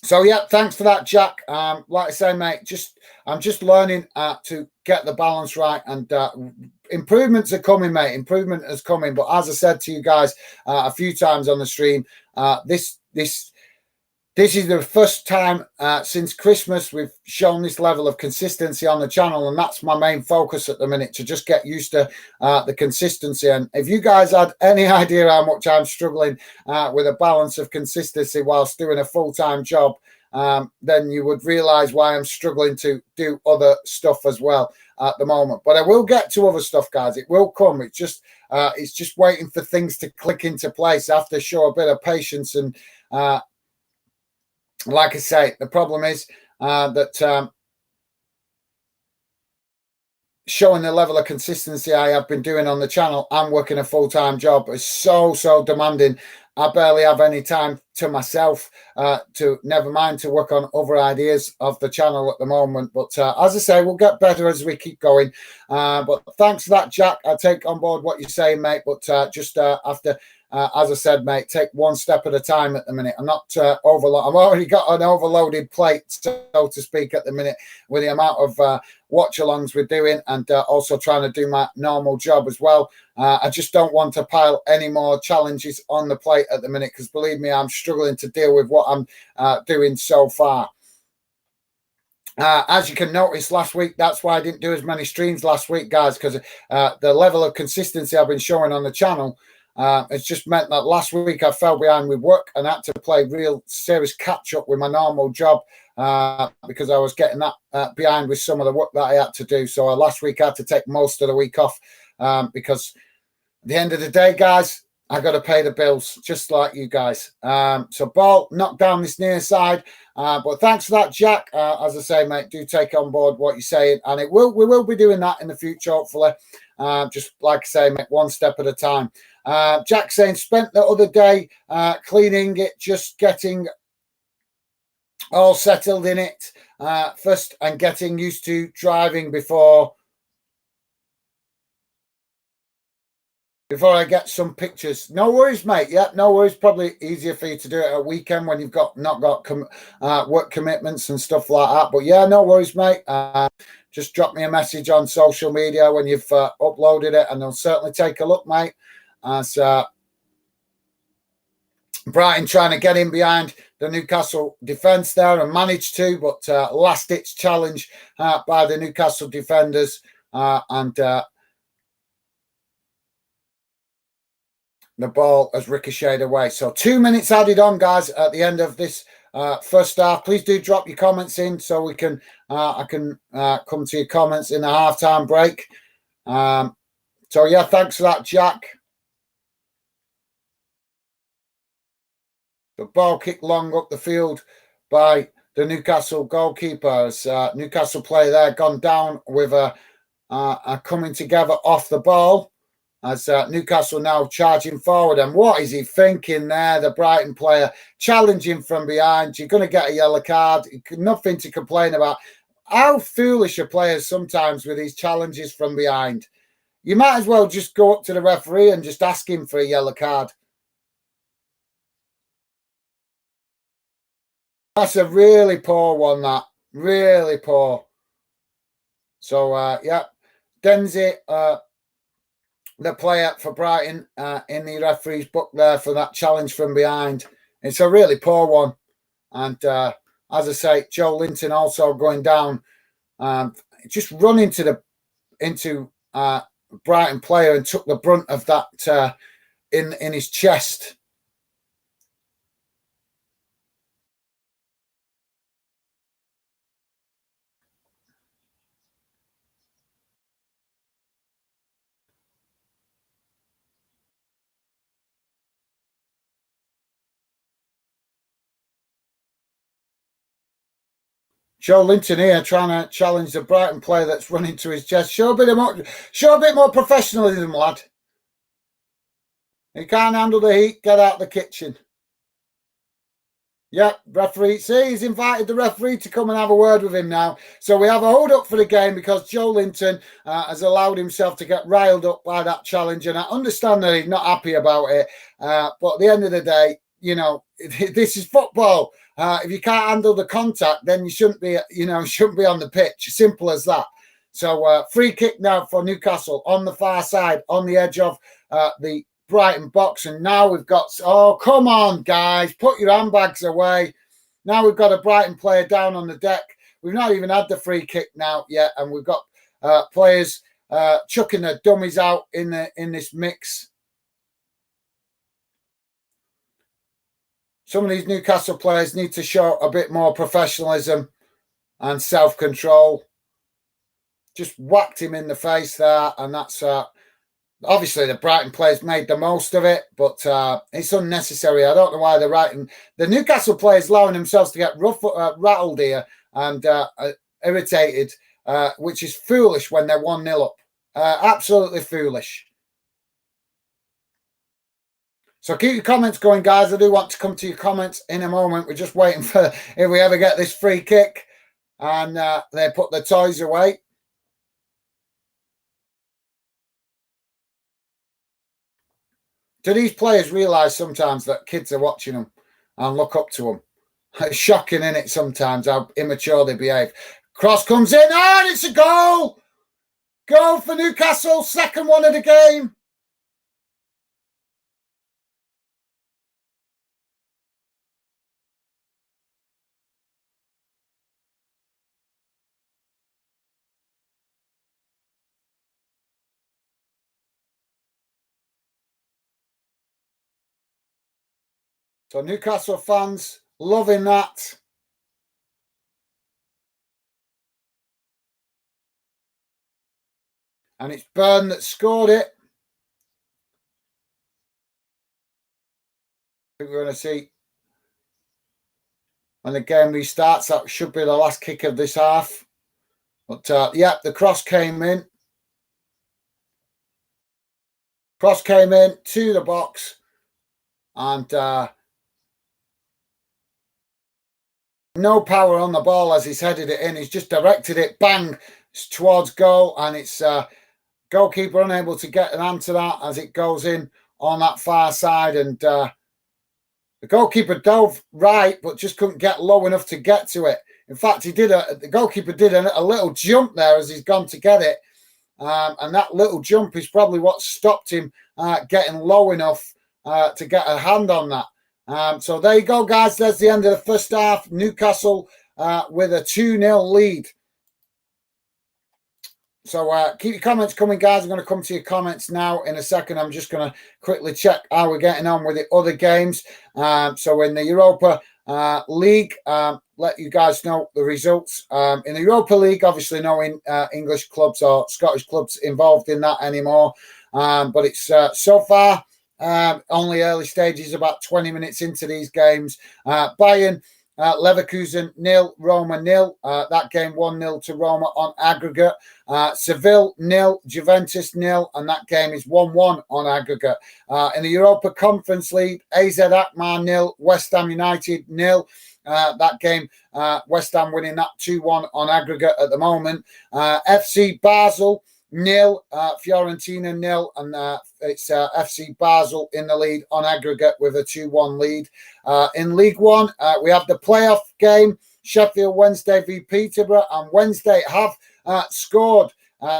So yeah, thanks for that, Jack. Like I say, mate, I'm just learning to get the balance right, and improvements are coming, mate. Improvement is coming. But as I said to you guys a few times on the stream, this is the first time since Christmas we've shown this level of consistency on the channel, and that's my main focus at the minute, to just get used to the consistency. And if you guys had any idea how much I'm struggling with a balance of consistency whilst doing a full-time job, then you would realise why I'm struggling to do other stuff as well at the moment. But I will get to other stuff, guys. It will come. It's just waiting for things to click into place. I have to show a bit of patience, and like I say, the problem is that showing the level of consistency I have been doing on the channel and working a full-time job is so demanding. I barely have any time to myself, to never mind to work on other ideas of the channel at the moment. But as I say, we'll get better as we keep going. But thanks for that, Jack. I take on board what you're saying, mate. But just after as I said, mate, take one step at a time at the minute. I'm not overload. I've already got an overloaded plate, so to speak, at the minute with the amount of watch-alongs we're doing, and also trying to do my normal job as well. I just don't want to pile any more challenges on the plate at the minute, because believe me, I'm struggling to deal with what I'm doing so far. As you can notice last week, that's why I didn't do as many streams last week, guys, because the level of consistency I've been showing on the channel, it's just meant that last week I fell behind with work and had to play real serious catch up with my normal job because I was getting that behind with some of the work that I had to do. So last week I had to take most of the week off because at the end of the day, guys, I got to pay the bills just like you guys. So ball knocked down this near side. But thanks for that, Jack. As I say, mate, do take on board what you're saying, and we will be doing that in the future, hopefully. Just like I say, mate, one step at a time. Jack saying, spent the other day cleaning it, just getting all settled in it first and getting used to driving before I get some pictures. No worries, mate. Yeah, no worries. Probably easier for you to do it at a weekend when you've not got work commitments and stuff like that. But yeah, no worries, mate. Just drop me a message on social media when you've uploaded it, and I'll certainly take a look, mate. As Brighton trying to get in behind the Newcastle defence there and managed to, but last-ditch challenge by the Newcastle defenders and the ball has ricocheted away. So 2 minutes added on, guys, at the end of this first half. Please do drop your comments in so we can I can come to your comments in the halftime break. So yeah, thanks for that, Jack. The ball kicked long up the field by the Newcastle goalkeeper. As Newcastle player there gone down with a coming together off the ball. As Newcastle now charging forward. And what is he thinking there? The Brighton player challenging from behind. You're going to get a yellow card. Nothing to complain about. How foolish are players sometimes with these challenges from behind? You might as well just go up to the referee and just ask him for a yellow card. That's a really poor one, that. Really poor. So, yeah. Denzi, the player for Brighton in the referee's book there for that challenge from behind. It's a really poor one. And as I say, Joe Linton also going down, just run into Brighton player and took the brunt of that in his chest. Joe Linton here trying to challenge the Brighton player that's running to his chest. Show a bit more professionalism, lad. He can't handle the heat. Get out of the kitchen. Yeah, referee. See, he's invited the referee to come and have a word with him now. So we have a hold up for the game because Joe Linton has allowed himself to get riled up by that challenge. And I understand that he's not happy about it. But at the end of the day, you know, this is football. If you can't handle the contact, then you shouldn't be on the pitch. Simple as that. So free kick now for Newcastle on the far side, on the edge of the Brighton box. And now we've got, oh, come on, guys, put your handbags away. Now we've got a Brighton player down on the deck. We've not even had the free kick now yet, and we've got players chucking their dummies out in this mix. Some of these Newcastle players need to show a bit more professionalism and self-control. Just whacked him in the face there, and that's obviously the Brighton players made the most of it, but it's unnecessary. I don't know why the Newcastle players allowing themselves to get rattled here and irritated, which is foolish when they're 1-0 up. Absolutely foolish. So keep your comments going, guys. I do want to come to your comments in a moment. We're just waiting for if we ever get this free kick and they put the toys away. Do these players realise sometimes that kids are watching them and look up to them? It's shocking, isn't it, sometimes, how immature they behave. Cross comes in, and it's a goal! Goal for Newcastle, second one of the game. So Newcastle fans loving that. And it's Burn that scored it. I think we're going to see when the game restarts. That should be the last kick of this half. But yeah, the cross came in. Cross came in to the box. And no power on the ball as he's headed it in. He's just directed it, bang, towards goal. And it's goalkeeper unable to get an hand to that as it goes in on that far side. And the goalkeeper dove right, but just couldn't get low enough to get to it. In fact, the goalkeeper did a little jump there as he's gone to get it. And that little jump is probably what stopped him getting low enough to get a hand on that. So there you go, guys. There's the end of the first half. Newcastle with a 2-0 lead. So keep your comments coming, guys. I'm going to come to your comments now in a second. I'm just going to quickly check how we're getting on with the other games. So in the Europa League, let you guys know the results. In the Europa League, obviously no English clubs or Scottish clubs involved in that anymore. But it's so far only early stages, about 20 minutes into these games. Bayern, Leverkusen 0, Roma 0. That game 1-0 to Roma on aggregate. Seville 0, Juventus 0, and that game is 1-1 on aggregate. In the Europa Conference League, AZ Alkmaar 0, West Ham United 0. That game, West Ham winning that 2-1 on aggregate at the moment. FC Basel 0, Fiorentina 0, and it's FC Basel in the lead on aggregate with a 2-1 lead. In League One, we have the playoff game, Sheffield Wednesday v Peterborough, and Wednesday have scored.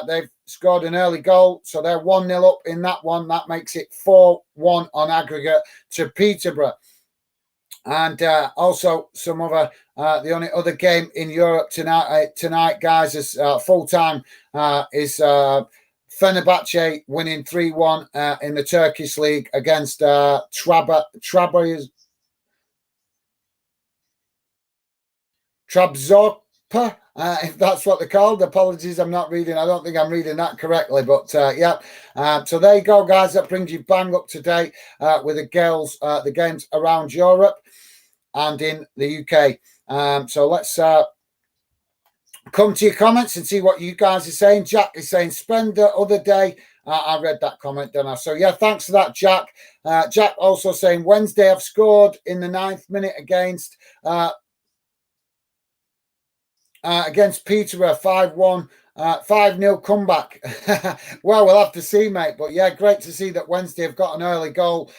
They've scored an early goal, so they're 1-0 up in that one. That makes it 4-1 on aggregate to Peterborough. And also some other, the only other game in Europe tonight, guys, is full-time is Fenerbahce winning 3-1 in the Turkish league against Trabzonspor. If that's what they're called. Apologies, I'm not reading. I don't think I'm reading that correctly, but yeah. So there you go, guys. That brings you bang up to date with the games around Europe and in the UK. So let's come to your comments and see what you guys are saying. Jack is saying spend the other day. I read that comment, didn't I? So yeah, thanks for that, Jack. Jack also saying Wednesday have scored in the 9th minute against Peterborough, 5-1, 5-0 comeback. Well, we'll have to see, mate. But yeah, great to see that Wednesday have got an early goal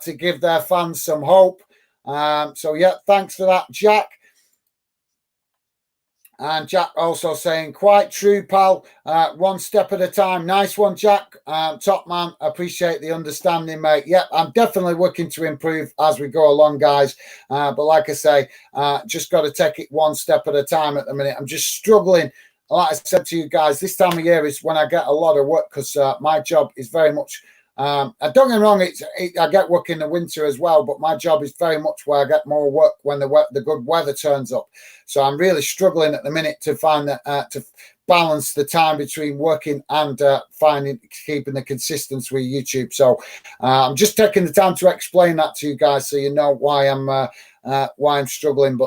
to give their fans some hope. So yeah, thanks for that, Jack. And Jack also saying, quite true, pal. One step at a time. Nice one, Jack. Top man. Appreciate the understanding, mate. Yep, I'm definitely working to improve as we go along, guys. But like I say, just got to take it one step at a time at the minute. I'm just struggling. Like I said to you guys, this time of year is when I get a lot of work because my job is very much don't get me wrong, I get work in the winter as well, but my job is very much where I get more work when the good weather turns up. So I'm really struggling at the minute to find that to balance the time between working and keeping the consistency with YouTube. So I'm just taking the time to explain that to you guys so you know why I'm struggling.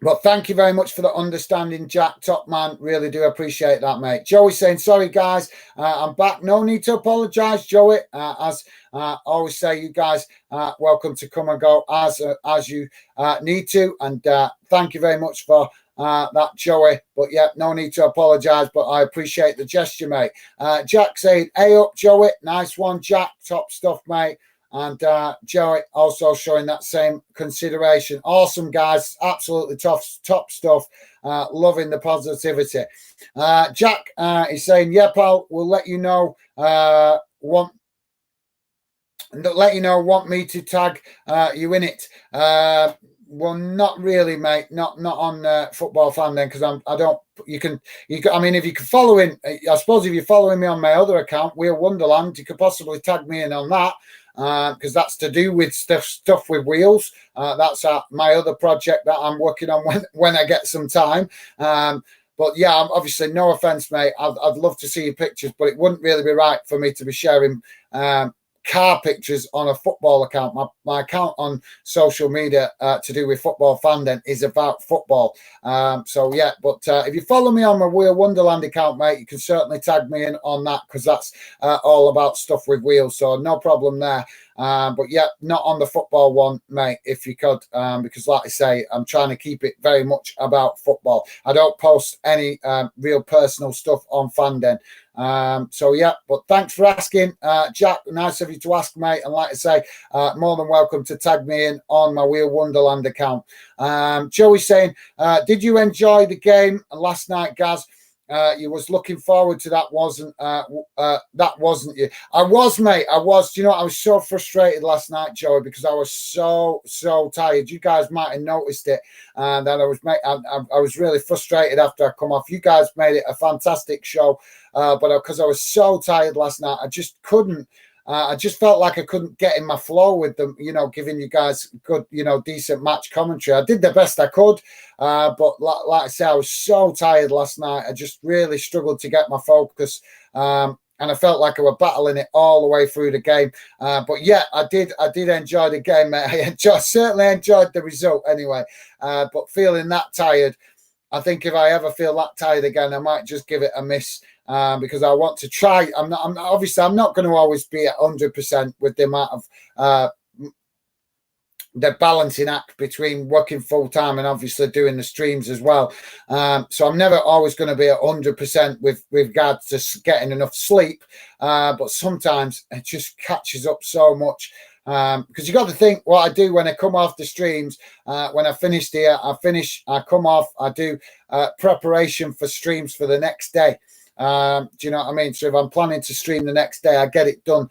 But thank you very much for the understanding, Jack. Top man. Really do appreciate that, mate. Joey saying, sorry, guys. I'm back. No need to apologise, Joey. As always say, you guys welcome to come and go as you need to. And thank you very much for that, Joey. But yeah, no need to apologise, but I appreciate the gesture, mate. Jack saying, hey up, Joey. Nice one, Jack. Top stuff, mate. And Joey also showing that same consideration. Awesome, guys. Absolutely top stuff. Loving the positivity. Jack is saying, yeah, pal, we'll let you know. Want me to tag you in it. Well, not really, mate. Not on Football Fan then, because I don't. I mean, if you can follow in, I suppose if you're following me on my other account, Wheel Wonderland, you could possibly tag me in on that. Because that's to do with stuff with wheels. That's my other project that I'm working on when I get some time. But yeah, obviously, no offense, mate. I'd love to see your pictures, but it wouldn't really be right for me to be sharing car pictures on a football account. My account on social media to do with Football Fan then is about football. So yeah, but if you follow me on my Wheel Wonderland account, mate, you can certainly tag me in on that, because that's all about stuff with wheels. So no problem there. But yeah, not on the football one, mate, if you could, because like I say, I'm trying to keep it very much about football. I don't post any real personal stuff on Fanden. So yeah, but thanks for asking, Jack. Nice of you to ask, mate. And like I say, more than welcome to tag me in on my Wheel Wonderland account. Joey saying, did you enjoy the game last night, Gaz? You was looking forward to that, wasn't you? I was, mate. I was. Do you know, I was so frustrated last night, Joey, because I was so tired. You guys might have noticed it, that I was really frustrated after I come off. You guys made it a fantastic show, but because I was so tired last night, I just couldn't. I just felt like I couldn't get in my flow with them, you know, giving you guys good, you know, decent match commentary. I did the best I could, but like I said, I was so tired last night. I just really struggled to get my focus, and I felt like I was battling it all the way through the game. But yeah, I did enjoy the game, mate. Certainly enjoyed the result anyway. But feeling that tired, I think if I ever feel that tired again, I might just give it a miss. Because I want to try. I'm not going to always be at 100% with the amount of the balancing act between working full time and obviously doing the streams as well. So I'm never always going to be at 100% with regards to getting enough sleep. But sometimes it just catches up so much. Because you got to think what I do when I come off the streams. When I finished here, I come off, I do preparation for streams for the next day. Do you know what I mean? So if I'm planning to stream the next day, I get it done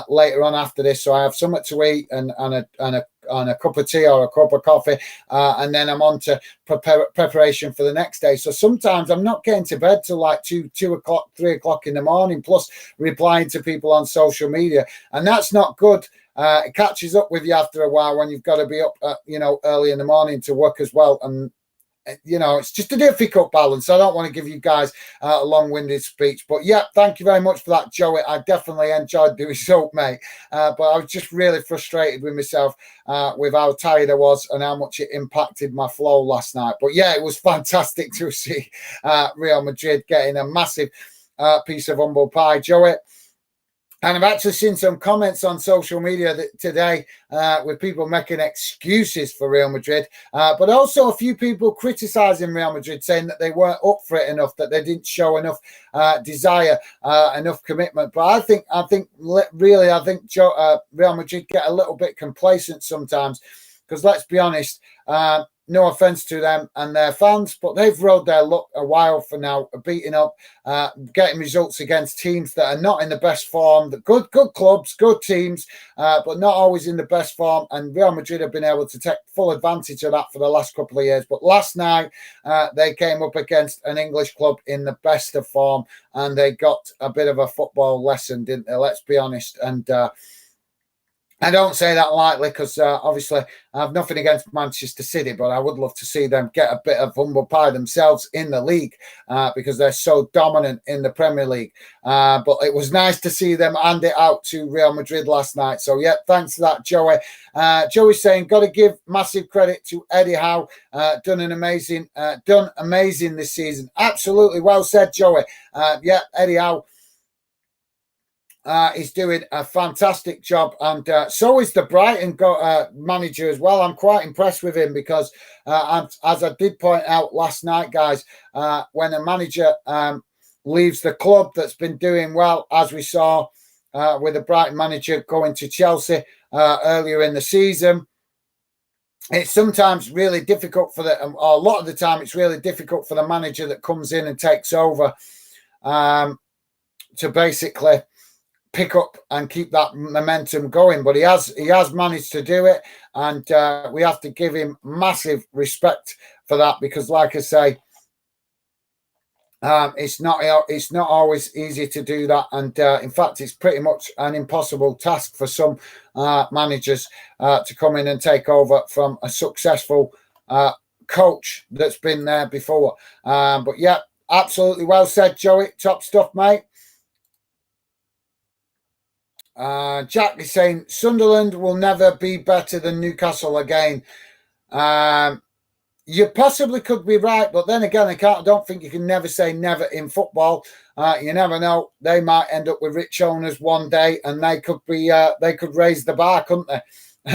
later on after this. So I have something to eat and a cup of tea or a cup of coffee, and then I'm on to preparation for the next day. So sometimes I'm not getting to bed till like 2 o'clock, 3 o'clock in the morning, plus replying to people on social media, and that's not good. It catches up with you after a while when you've got to be up, early in the morning to work as well, and you know, it's just a difficult balance. I don't want to give you guys a long-winded speech, but yeah, thank you very much for that, Joey. I definitely enjoyed the result, mate. But I was just really frustrated with myself with how tired I was and how much it impacted my flow last night. But yeah, it was fantastic to see Real Madrid getting a massive piece of humble pie, Joey. And I've actually seen some comments on social media today with people making excuses for Real Madrid, but also a few people criticising Real Madrid, saying that they weren't up for it enough, that they didn't show enough desire, enough commitment. But I think Real Madrid get a little bit complacent sometimes, because let's be honest, no offense to them and their fans, but they've rode their luck a while for now, beating up, getting results against teams that are not in the best form. The good clubs, good teams, but not always in the best form. And Real Madrid have been able to take full advantage of that for the last couple of years. But last night, they came up against an English club in the best of form, and they got a bit of a football lesson, didn't they? Let's be honest. And I don't say that lightly, because obviously I have nothing against Manchester City, but I would love to see them get a bit of humble pie themselves in the league, because they're so dominant in the Premier League. But it was nice to see them hand it out to Real Madrid last night. So yeah, thanks for that, Joey. Joey's saying, got to give massive credit to Eddie Howe. Done amazing this season. Absolutely, well said, Joey. Yeah, Eddie Howe. is doing a fantastic job, and so is the Brighton manager as well. I'm quite impressed with him because, as I did point out last night, guys, when a manager leaves the club that's been doing well, as we saw with the Brighton manager going to Chelsea earlier in the season, it's sometimes really difficult or a lot of the time, it's really difficult for the manager that comes in and takes over to basically pick up and keep that momentum going. But he has managed to do it, and we have to give him massive respect for that because, like I say, it's not always easy to do that, and in fact, it's pretty much an impossible task for some managers to come in and take over from a successful coach that's been there before. But yeah, absolutely well said, Joey. Top stuff, mate. Jack is saying Sunderland will never be better than Newcastle again. You possibly could be right, but then again, I don't think you can never say never in football. You never know; they might end up with rich owners one day, and they could raise the bar, couldn't they?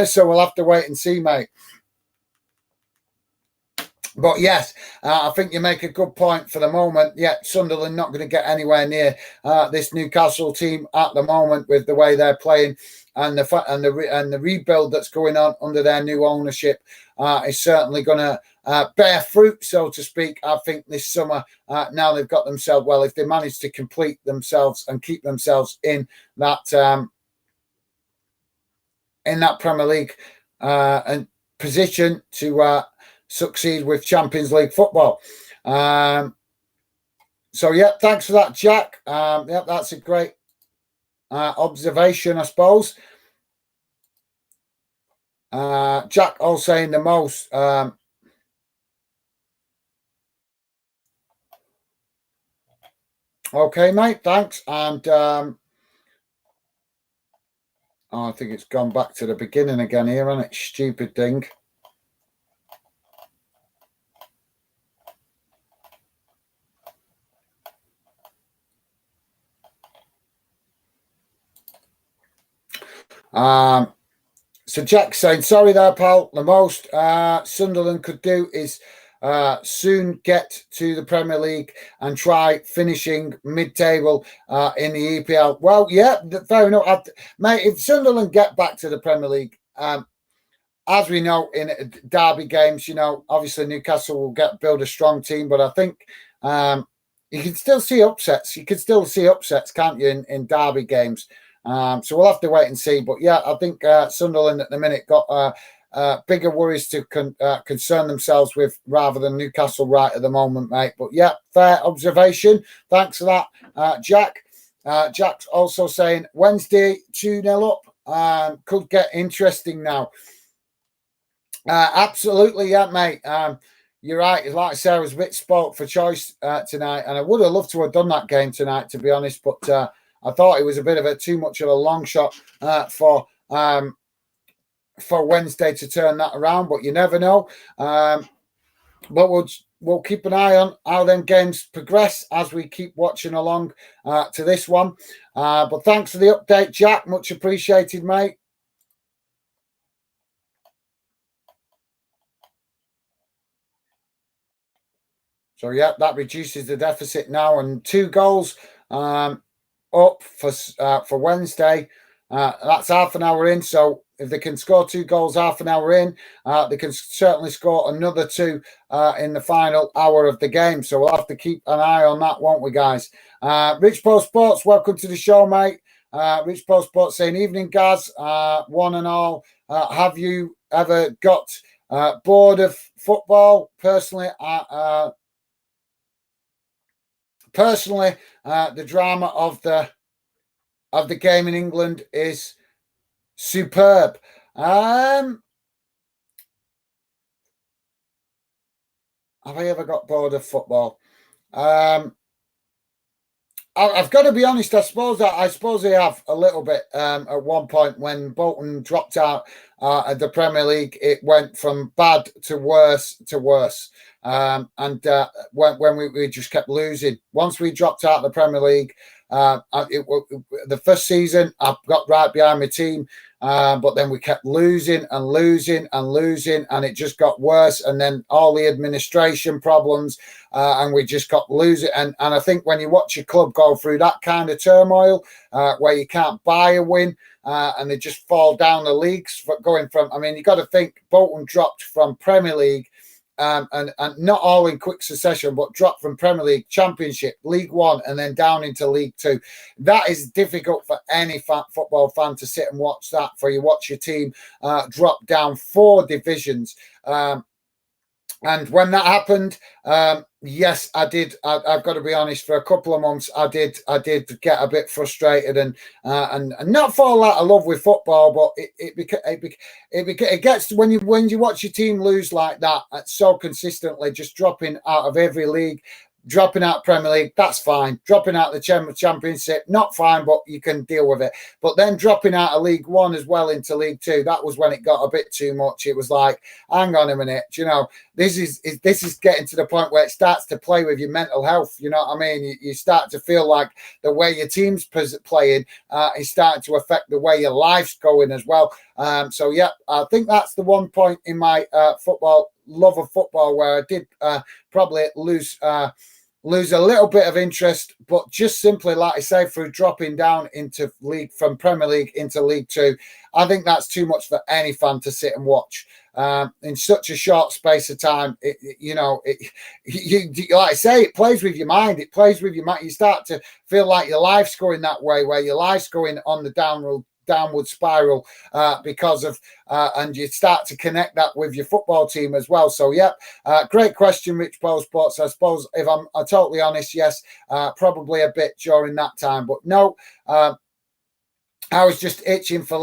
So we'll have to wait and see, mate. But yes, I think you make a good point for the moment. Yeah, Sunderland not going to get anywhere near this Newcastle team at the moment with the way they're playing and the rebuild that's going on under their new ownership is certainly going to bear fruit, so to speak. I think this summer now they've got themselves well. If they manage to complete themselves and keep themselves in that Premier League and position to succeed with Champions League football. So yeah, thanks for that, Jack. Yeah, that's a great observation, I suppose. Jack all saying the most. Okay, mate, thanks. And I think it's gone back to the beginning again here, hasn't it? Stupid thing. So Jack's saying, sorry there, pal. The most Sunderland could do is soon get to the Premier League and try finishing mid-table in the EPL. Well, yeah, fair enough. Mate, if Sunderland get back to the Premier League, as we know in derby games, obviously Newcastle will build a strong team, but I think you can still see upsets. You can still see upsets, can't you, in derby games? So we'll have to wait and see. But yeah, I think Sunderland at the minute got bigger worries to concern themselves with rather than Newcastle right at the moment, mate. But yeah, fair observation. Thanks for that, Jack. Jack's also saying Wednesday 2-0 up. Could get interesting now. Absolutely, yeah, mate. You're right. Like I said, I was a bit spoilt for choice tonight, and I would have loved to have done that game tonight, to be honest. But I thought it was a bit of too much of a long shot for Wednesday to turn that around, but you never know. But we'll keep an eye on how them games progress as we keep watching along to this one. But thanks for the update, Jack. Much appreciated, mate. So yeah, that reduces the deficit now, and 2 goals up for Wednesday. That's half an hour in, so if they can score 2 goals half an hour in, they can certainly score another 2 in the final hour of the game. So we'll have to keep an eye on that, won't we, guys? Rich Post Sports, welcome to the show, mate. Rich Post Sports saying, evening, guys, one and all. Have you ever got bored of football? Personally, the drama of the game in England is superb. Have I ever got bored of football? I've got to be honest. I suppose I have a little bit. At one point, when Bolton dropped out of the Premier League, it went from bad to worse to worse. And when we just kept losing. Once we dropped out of the Premier League, The first season, I got right behind my team, but then we kept losing and losing and losing, and it just got worse. And then all the administration problems, and we just got losing. And I think when you watch your club go through that kind of turmoil, where you can't buy a win, and they just fall down the leagues, going from, I mean, you got to think Bolton dropped from Premier League, and not all in quick succession, but dropped from Premier League, Championship, League One, and then down into League Two. That is difficult for any football fan to sit and watch that. For you watch your team drop down 4 divisions. And when that happened, yes, I did. I've got to be honest. For a couple of months, I did get a bit frustrated and not fall out of love with football. But it gets when you watch your team lose like that so consistently, just dropping out of every league. Dropping out Premier League, that's fine. Dropping out the Championship, not fine, but you can deal with it. But then dropping out of League One as well into League Two, that was when it got a bit too much. It was like, hang on a minute, this is getting to the point where it starts to play with your mental health. You know what I mean? You start to feel like the way your team's playing is starting to affect the way your life's going as well. So yeah, I think that's the one point in my love of football where I did probably lose a little bit of interest, but just simply, like I say, through dropping down into league from Premier League into League Two, I think that's too much for any fan to sit and watch in such a short space of time. Like I say, it plays with your mind. It plays with your mind. You start to feel like your life's going that way, where your life's going on the downward spiral because of and you start to connect that with your football team as well. So great question, Rich Paul Sports. I suppose if I'm totally honest, yes, probably a bit during that time, but no, I was just itching for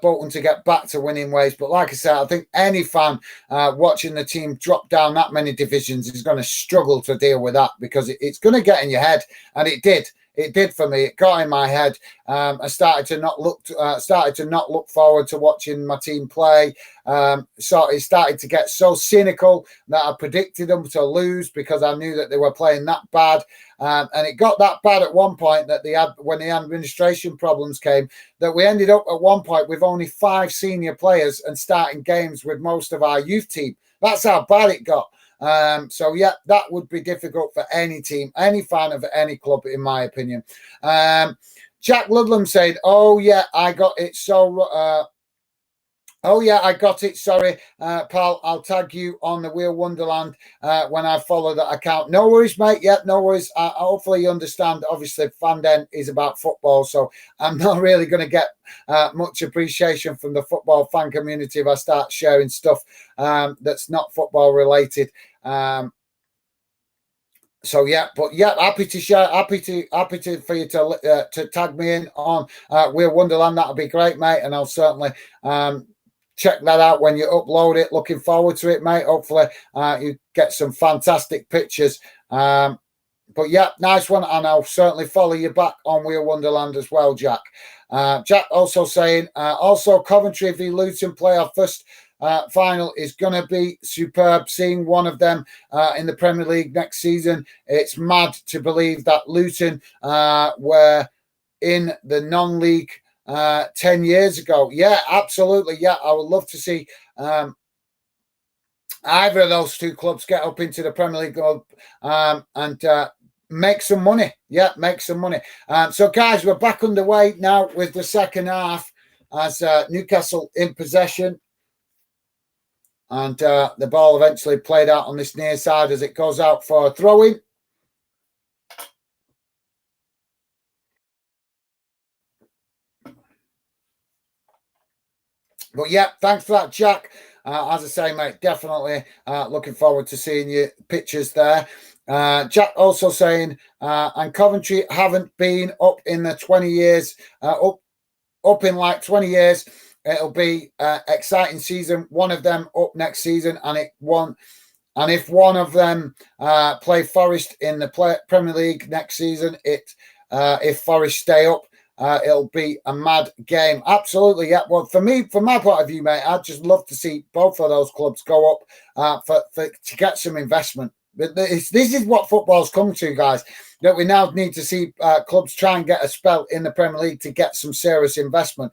Bolton to get back to winning ways. But like I said, I think any fan watching the team drop down that many divisions is going to struggle to deal with that, because it's going to get in your head, and it did. It did for me. It got in my head. I started to not look forward to watching my team play. So it started to get so cynical that I predicted them to lose because I knew that they were playing that bad. And it got that bad at one point that when the administration problems came, that we ended up at one point with only 5 senior players and starting games with most of our youth team. That's how bad it got. So that would be difficult for any team, any fan of any club, in my opinion. Jack Ludlam said, "Oh yeah, I got it." So, I got it. Sorry, pal. I'll tag you on the Wheel Wonderland when I follow that account. No worries, mate. Yeah, no worries. Hopefully you understand. Obviously, Fanden is about football, so I'm not really going to get much appreciation from the football fan community if I start sharing stuff that's not football related. Happy to share. Happy to for you to tag me in on Wheel Wonderland. That'll be great, mate, and I'll certainly check that out when you upload it. Looking forward to it, mate. Hopefully you get some fantastic pictures. But yeah, nice one, and I'll certainly follow you back on Wheel Wonderland as well, Jack. Jack also saying, also Coventry v Luton play our first final is going to be superb. Seeing one of them in the Premier League next season, it's mad to believe that Luton were in the non-league 10 years ago. Yeah, absolutely. Yeah, I would love to see either of those two clubs get up into the Premier League and make some money. Yeah, make some money. So, guys, we're back underway now with the second half as Newcastle in possession. And the ball eventually played out on this near side as it goes out for a throw-in. But yeah, thanks for that, Jack. As I say, mate, definitely looking forward to seeing your pictures there. Jack also saying, and Coventry haven't been up in the 20 years, up in like 20 years. It'll be exciting season. One of them up next season, and if one of them play Forest in the Premier League next season, if Forest stay up, it'll be a mad game. Absolutely, yeah. Well, from my point of view, mate, I'd just love to see both of those clubs go up to get some investment. But this is what football's come to, guys. That we now need to see clubs try and get a spell in the Premier League to get some serious investment.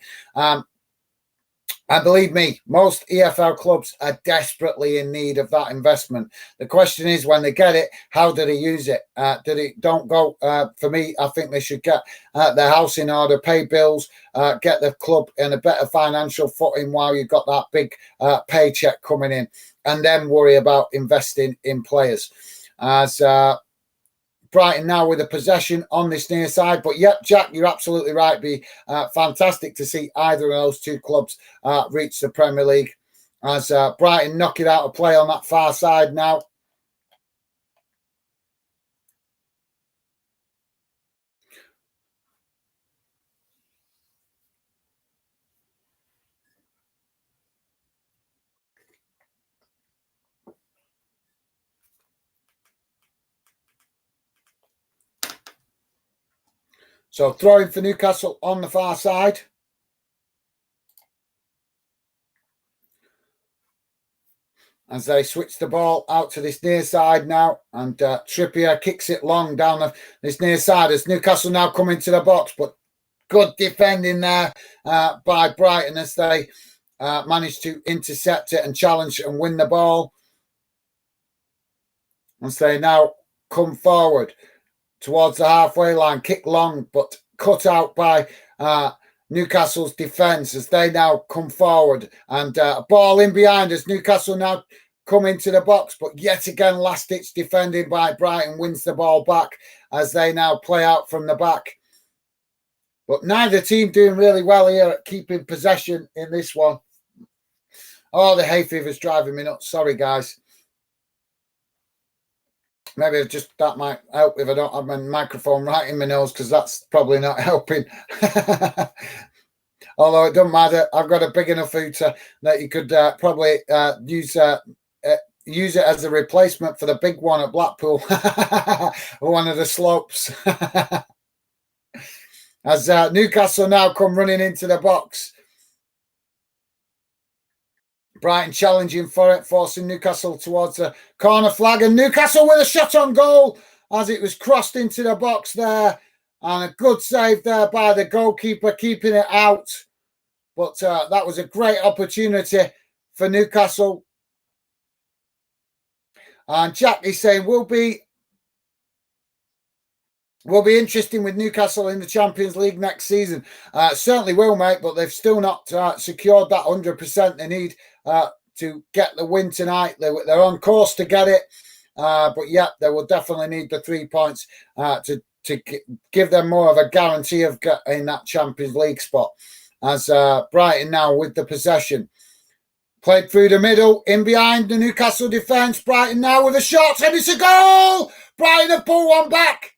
And believe me, most EFL clubs are desperately in need of that investment. The question is, when they get it, how do they use it? Don't go, for me, I think they should get their house in order, pay bills, get the club in a better financial footing while you've got that big paycheck coming in, and then worry about investing in players. As Brighton now with a possession on this near side. But yep, Jack, you're absolutely right. Be fantastic to see either of those two clubs reach the Premier League. As Brighton knock it out of play on that far side now. So throwing for Newcastle on the far side. As they switch the ball out to this near side now. And Trippier kicks it long down this near side as Newcastle now come into the box. But good defending there by Brighton as they manage to intercept it and challenge and win the ball. As they now come forward towards the halfway line, kick long, but cut out by Newcastle's defence as they now come forward. And a ball in behind as Newcastle now come into the box. But yet again, last-ditch defending by Brighton wins the ball back as they now play out from the back. But neither team doing really well here at keeping possession in this one. Oh, the hay fever's driving me nuts. Sorry, guys. Maybe that might help if I don't have my microphone right in my nose, because that's probably not helping. Although it doesn't matter. I've got a big enough hooter that you could probably use it as a replacement for the big one at Blackpool. One of the slopes. As Newcastle now come running into the box. Brighton challenging for it, forcing Newcastle towards the corner flag. And Newcastle with a shot on goal as it was crossed into the box there. And a good save there by the goalkeeper, keeping it out. But that was a great opportunity for Newcastle. And Jack is saying, will be interesting with Newcastle in the Champions League next season. Certainly will, mate, but they've still not secured that 100% they need to get the win tonight. They're on course to get it, but yeah, they will definitely need the 3 points to give them more of a guarantee of getting that Champions League spot. As Brighton now with the possession. Played through the middle, in behind the Newcastle defence. Brighton now with a shot, and it's a goal! Brighton have pulled one back.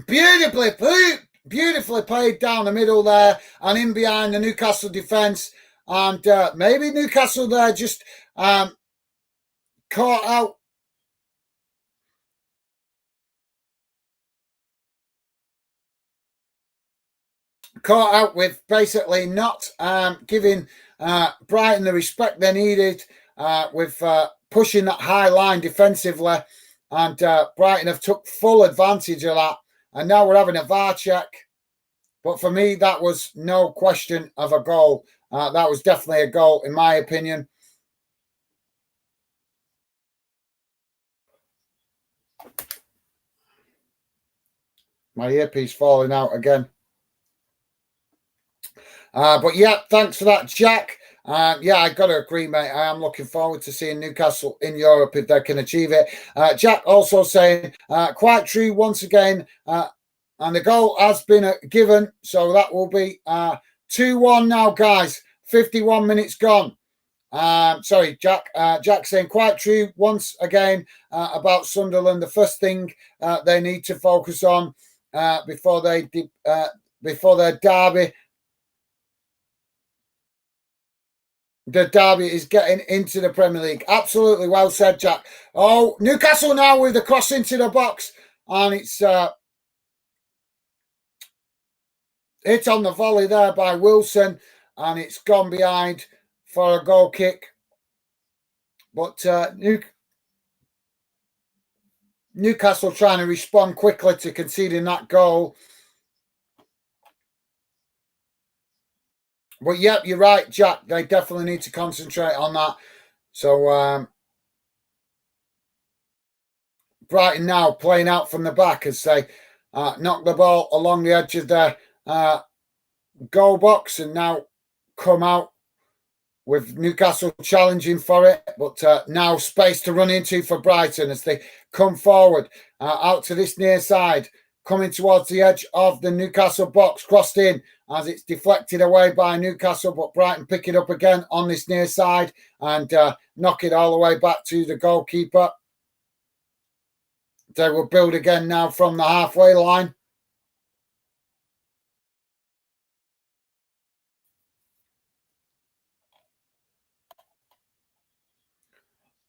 Beautifully played down the middle there and in behind the Newcastle defence. And maybe Newcastle there just caught out. Caught out with basically not giving Brighton the respect they needed with pushing that high line defensively. And Brighton have took full advantage of that. And now we're having a VAR check. But for me, that was no question of a goal. That was definitely a goal, in my opinion. My earpiece falling out again. But yeah, thanks for that, Jack. Yeah, I got to agree, mate. I am looking forward to seeing Newcastle in Europe if they can achieve it. Jack also saying, quite true once again, and the goal has been given, so that will be 2-1 now, guys. 51 minutes gone. Sorry, Jack. Jack saying, quite true once again about Sunderland. The first thing they need to focus on before their derby. The derby is getting into the Premier League. Absolutely well said, Jack. Oh, Newcastle now with the cross into the box. And it's hit on the volley there by Wilson. And it's gone behind for a goal kick. But Newcastle trying to respond quickly to conceding that goal. But yep, you're right, Jack. They definitely need to concentrate on that. So Brighton now playing out from the back as they knock the ball along the edge of their goal box and now come out with Newcastle challenging for it, but now space to run into for Brighton as they come forward out to this near side, coming towards the edge of the Newcastle box, crossed in as it's deflected away by Newcastle, but Brighton pick it up again on this near side and knock it all the way back to the goalkeeper. They will build again now from the halfway line.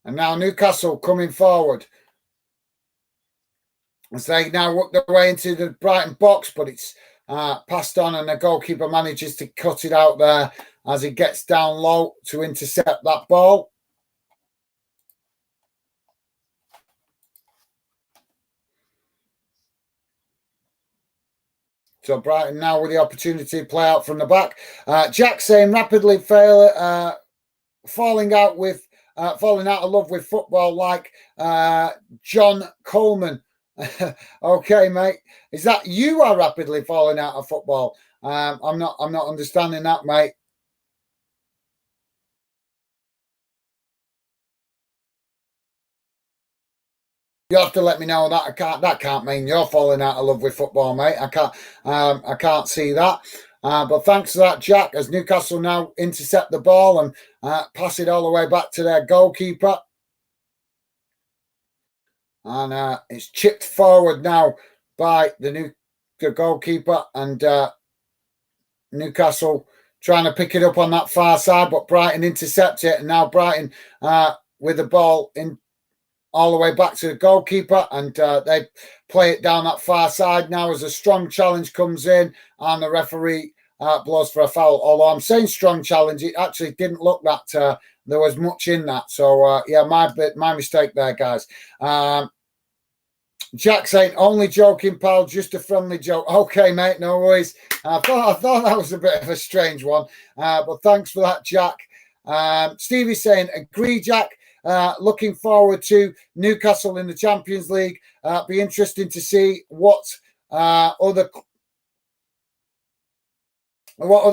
And now Newcastle coming forward as they now work their way into the Brighton box, but it's passed on and the goalkeeper manages to cut it out there as he gets down low to intercept that ball. So Brighton now with the opportunity to play out from the back. Jack saying rapidly falling out of love with football like John Coleman. Okay, mate. Is that you are rapidly falling out of football? I'm not understanding that, mate. You have to let me know that. That can't mean you're falling out of love with football, mate. I can't see that. But thanks for that, Jack, as Newcastle now intercept the ball and pass it all the way back to their goalkeeper. And it's chipped forward now by the goalkeeper, and Newcastle trying to pick it up on that far side, but Brighton intercept it, and now Brighton with the ball in all the way back to the goalkeeper, and they play it down that far side now as a strong challenge comes in, and the referee blows for a foul. Although I'm saying strong challenge, it actually didn't look that there was much in that. So yeah, my mistake there, guys. Jack saying, only joking, pal, just a friendly joke. Okay, mate, no worries. I thought that was a bit of a strange one, but thanks for that, Jack. Stevie's saying, agree, Jack. Looking forward to Newcastle in the Champions League. Be interesting to see what other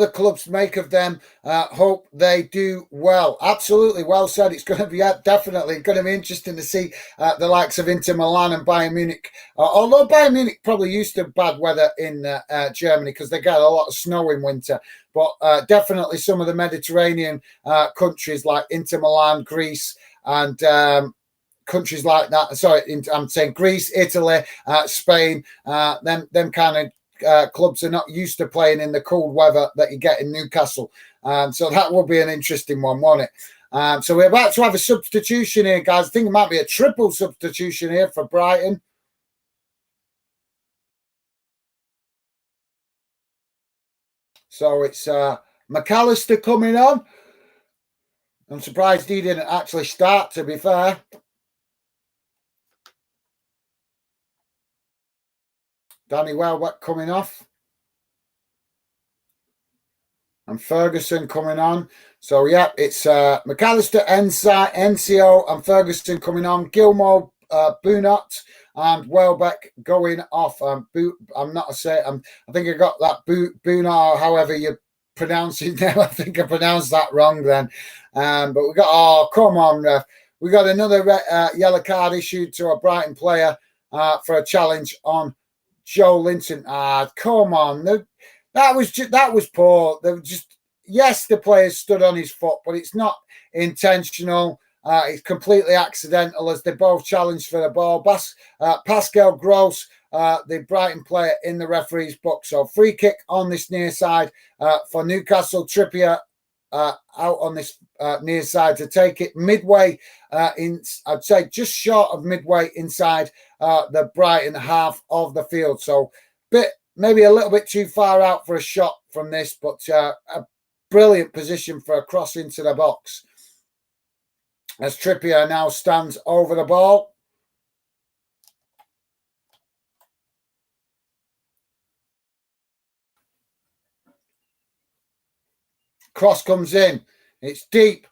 clubs make of them. Hope they do well. Absolutely, well said. It's going to be definitely going to be interesting to see the likes of Inter Milan and Bayern Munich. Although Bayern Munich probably used to bad weather in Germany because they get a lot of snow in winter. But definitely some of the Mediterranean countries like Inter Milan, Greece, and countries like that. Sorry, I'm saying Greece, Italy, Spain. Them kind of clubs are not used to playing in the cold weather that you get in Newcastle. So that will be an interesting one, won't it? So we're about to have a substitution here, guys. I think it might be a triple substitution here for Brighton. So it's McAllister coming on. I'm surprised he didn't actually start, to be fair. Danny Welbeck coming off. And Ferguson coming on. So, yeah, it's McAllister, NCO, and Ferguson coming on. Gilmore, Bunot, and Welbeck going off. I'm not saying. I think I got that Bunot, however you pronounce it now. I think I pronounced that wrong then. But we got. Oh, come on, ref. We got another yellow card issued to a Brighton player for a challenge on Joe Linton. Come on. That was poor. They were just, yes, the player stood on his foot, but it's not intentional. It's completely accidental as they both challenged for the ball. Pascal Gross, the Brighton player, in the referee's box. So free kick on this near side for Newcastle. Trippier out on this near side to take it midway I'd say just short of midway inside the Brighton half of the field. So maybe a little bit too far out for a shot from this, but a brilliant position for a cross into the box. as Trippier now stands over the ball. Cross comes in. It's deep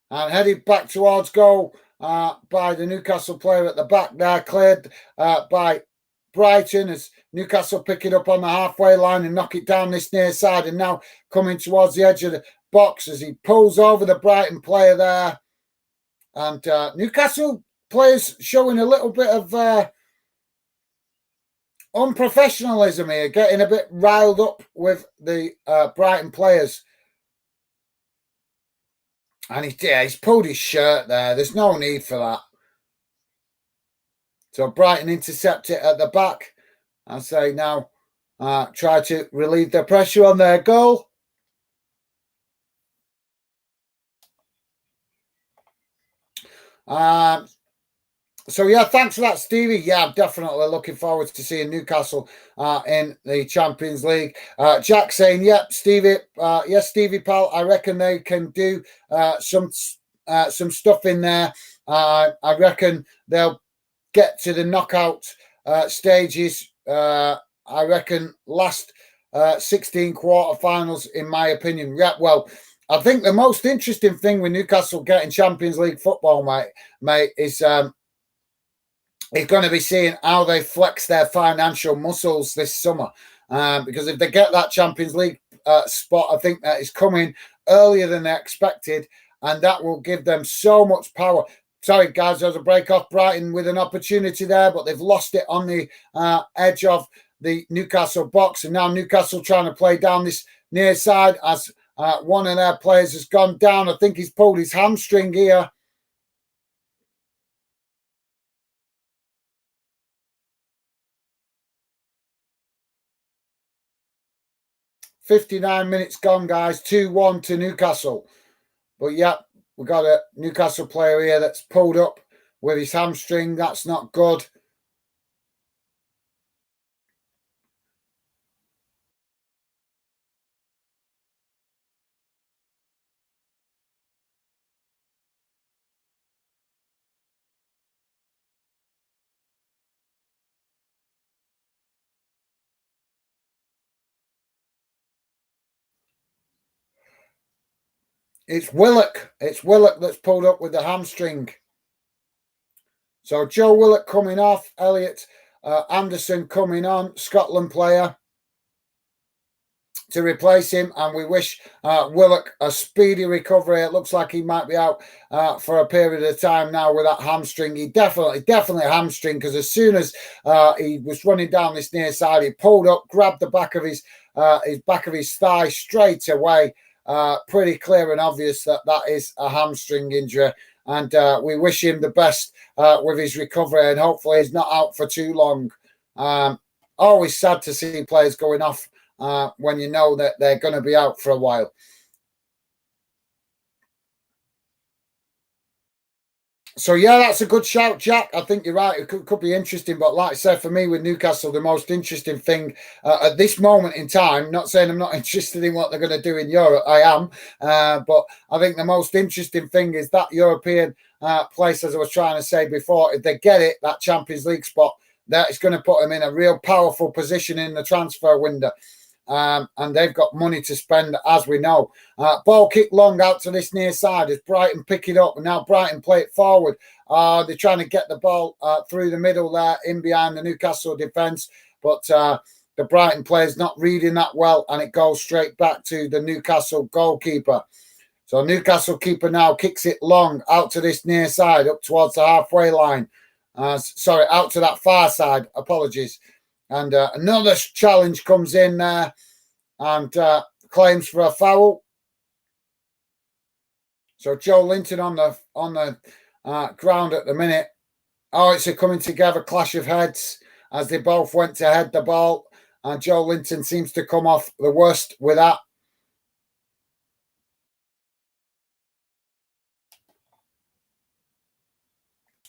and headed back towards goal by the Newcastle player at the back there, cleared by Brighton as Newcastle pick it up on the halfway line and knock it down this near side, and now coming towards the edge of the box as he pulls over the Brighton player there. And Newcastle players showing a little bit of unprofessionalism here, getting a bit riled up with the Brighton players. And he's pulled his shirt there. There's no need for that. So Brighton intercept it at the back. I say now try to relieve the pressure on their goal. So, yeah, thanks for that, Stevie. Yeah, I'm definitely looking forward to seeing Newcastle in the Champions League. Jack saying, yep, Stevie, yes, Stevie, pal, I reckon they can do some stuff in there. I reckon they'll get to the knockout stages. I reckon last 16 quarterfinals, in my opinion. Yeah, well, I think the most interesting thing with Newcastle getting Champions League football, mate, is going to be seeing how they flex their financial muscles this summer. Because if they get that Champions League spot, I think that is coming earlier than they expected, and that will give them so much power. Sorry, guys, there's a break off Brighton with an opportunity there, but they've lost it on the edge of the Newcastle box, and now Newcastle trying to play down this near side as one of their players has gone down. I think he's pulled his hamstring here. "59 minutes gone, guys. 2-1 to Newcastle." But yeah, we've got a Newcastle player here that's pulled up with his hamstring. That's not good. It's Willock. It's Willock that's pulled up with the hamstring. So Joe Willock coming off, Elliot Anderson coming on, Scotland player to replace him, and we wish Willock a speedy recovery. It looks like he might be out for a period of time now with that hamstring. He definitely a hamstring, because as soon as he was running down this near side, he pulled up, grabbed the back of his thigh straight away. Pretty clear and obvious that is a hamstring injury, and we wish him the best with his recovery, and hopefully he's not out for too long. Always sad to see players going off when you know that they're going to be out for a while. So, yeah, that's a good shout, Jack. I think you're right. It could be interesting. But like I said, for me with Newcastle, the most interesting thing at this moment in time, not saying I'm not interested in what they're going to do in Europe, I am. But I think the most interesting thing is that European place, as I was trying to say before, if they get it, that Champions League spot, that is going to put them in a real powerful position in the transfer window. And they've got money to spend, as we know. Ball kick long out to this near side as Brighton pick it up, and now Brighton play it forward. They're trying to get the ball through the middle there, in behind the Newcastle defence, but the Brighton player's not reading that well, and it goes straight back to the Newcastle goalkeeper. So Newcastle keeper now kicks it long out to this near side, up towards the halfway line. Out to that far side, apologies. And another challenge comes in there and claims for a foul. So Joe Linton on the ground at the minute. Oh, it's a coming together clash of heads as they both went to head the ball. And Joe Linton seems to come off the worst with that.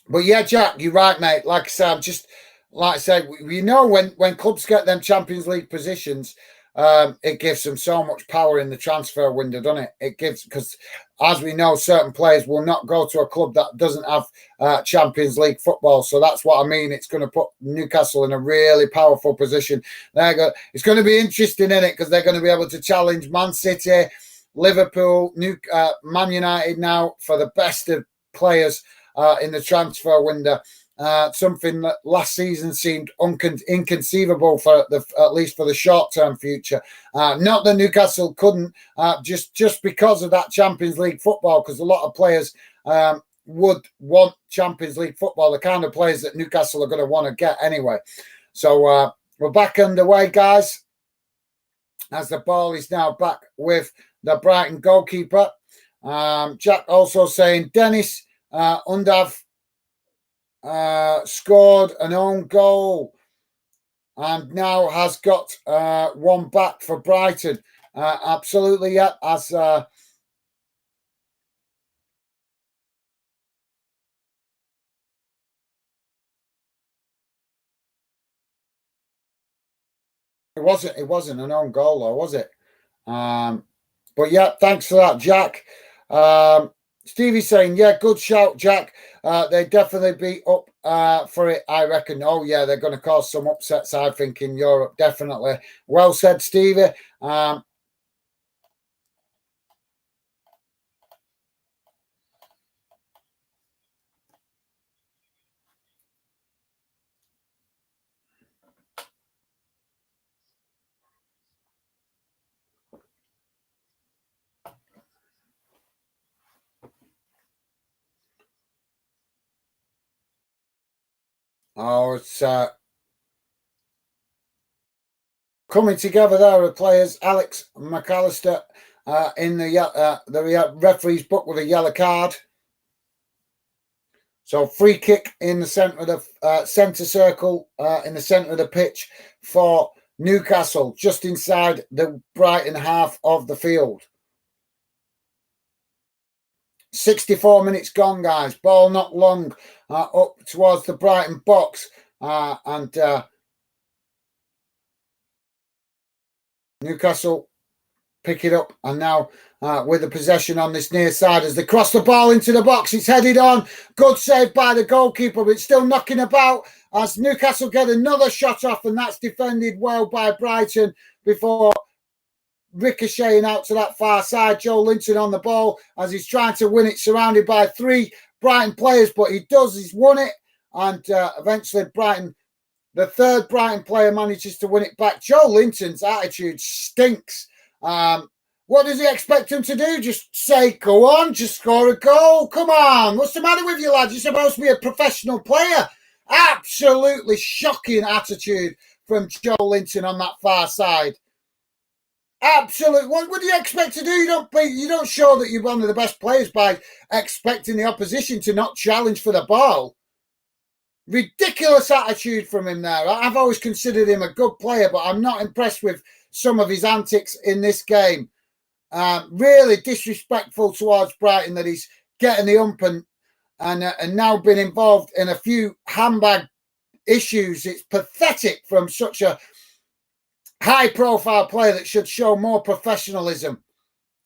But yeah, Jack, you're right, mate. Like I said, we know when clubs get them Champions League positions, it gives them so much power in the transfer window, doesn't it? It gives, because as we know, certain players will not go to a club that doesn't have Champions League football. So that's what I mean. It's going to put Newcastle in a really powerful position. It's going to be interesting in it because they're going to be able to challenge Man City, Liverpool, Man United now for the best of players in the transfer window. Something that last season seemed inconceivable for at least for the short-term future. Not that Newcastle couldn't, just because of that Champions League football, because a lot of players would want Champions League football, the kind of players that Newcastle are going to want to get anyway. So we're back underway, guys, as the ball is now back with the Brighton goalkeeper. Jack also saying Dennis Undav scored an own goal and now has got one back for Brighton. Absolutely, yeah. As it wasn't an own goal, though, was it? But yeah, thanks for that, Jack. Stevie's saying, yeah, good shout, Jack. They'd definitely be up for it, I reckon. Oh, yeah, they're going to cause some upsets, I think, in Europe, definitely. Well said, Stevie. It's coming together there with players. Alex McAllister in the referee's book with a yellow card. So free kick in the centre of the centre circle, in the centre of the pitch for Newcastle, just inside the Brighton half of the field. 64 minutes gone, guys. Ball not long up towards the Brighton box. And Newcastle pick it up. And now with the possession on this near side as they cross the ball into the box. It's headed on. Good save by the goalkeeper, but it's still knocking about as Newcastle get another shot off. And that's defended well by Brighton before ricocheting out to that far side. Joe Linton on the ball as he's trying to win it, surrounded by three Brighton players, but he's won it, and eventually Brighton, the third Brighton player, manages to win it back. Joe Linton's attitude stinks. What does he expect him to do? Just say, go on, just score a goal. Come on, what's the matter with you, lad? You're supposed to be a professional player. Absolutely shocking attitude from Joe Linton on that far side. Absolutely. What do you expect to do? You don't show that you're one of the best players by expecting the opposition to not challenge for the ball. Ridiculous attitude from him there. I've always considered him a good player, but I'm not impressed with some of his antics in this game. Really disrespectful towards Brighton that he's getting the ump and now been involved in a few handbag issues. It's pathetic from such a high-profile player that should show more professionalism.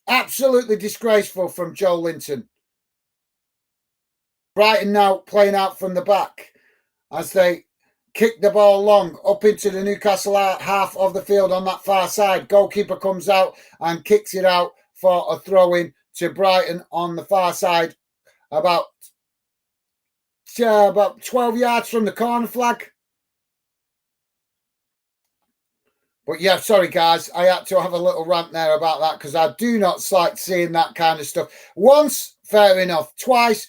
Absolutely disgraceful from Joe Linton. Brighton now playing out from the back as they kick the ball long up into the Newcastle half of the field on that far side. Goalkeeper comes out and kicks it out for a throw-in to Brighton on the far side, about 12 yards from the corner flag. But yeah, sorry, guys. I had to have a little rant there about that because I do not like seeing that kind of stuff. Once, fair enough. Twice,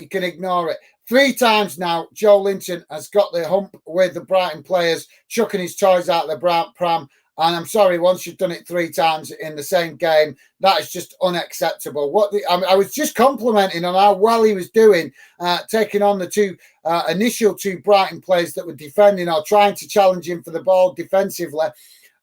you can ignore it. 3 times now, Joe Linton has got the hump with the Brighton players, chucking his toys out the pram. And I'm sorry, once you've done it 3 times in the same game, that is just unacceptable. I was just complimenting on how well he was doing, taking on the initial two Brighton players that were defending or trying to challenge him for the ball defensively.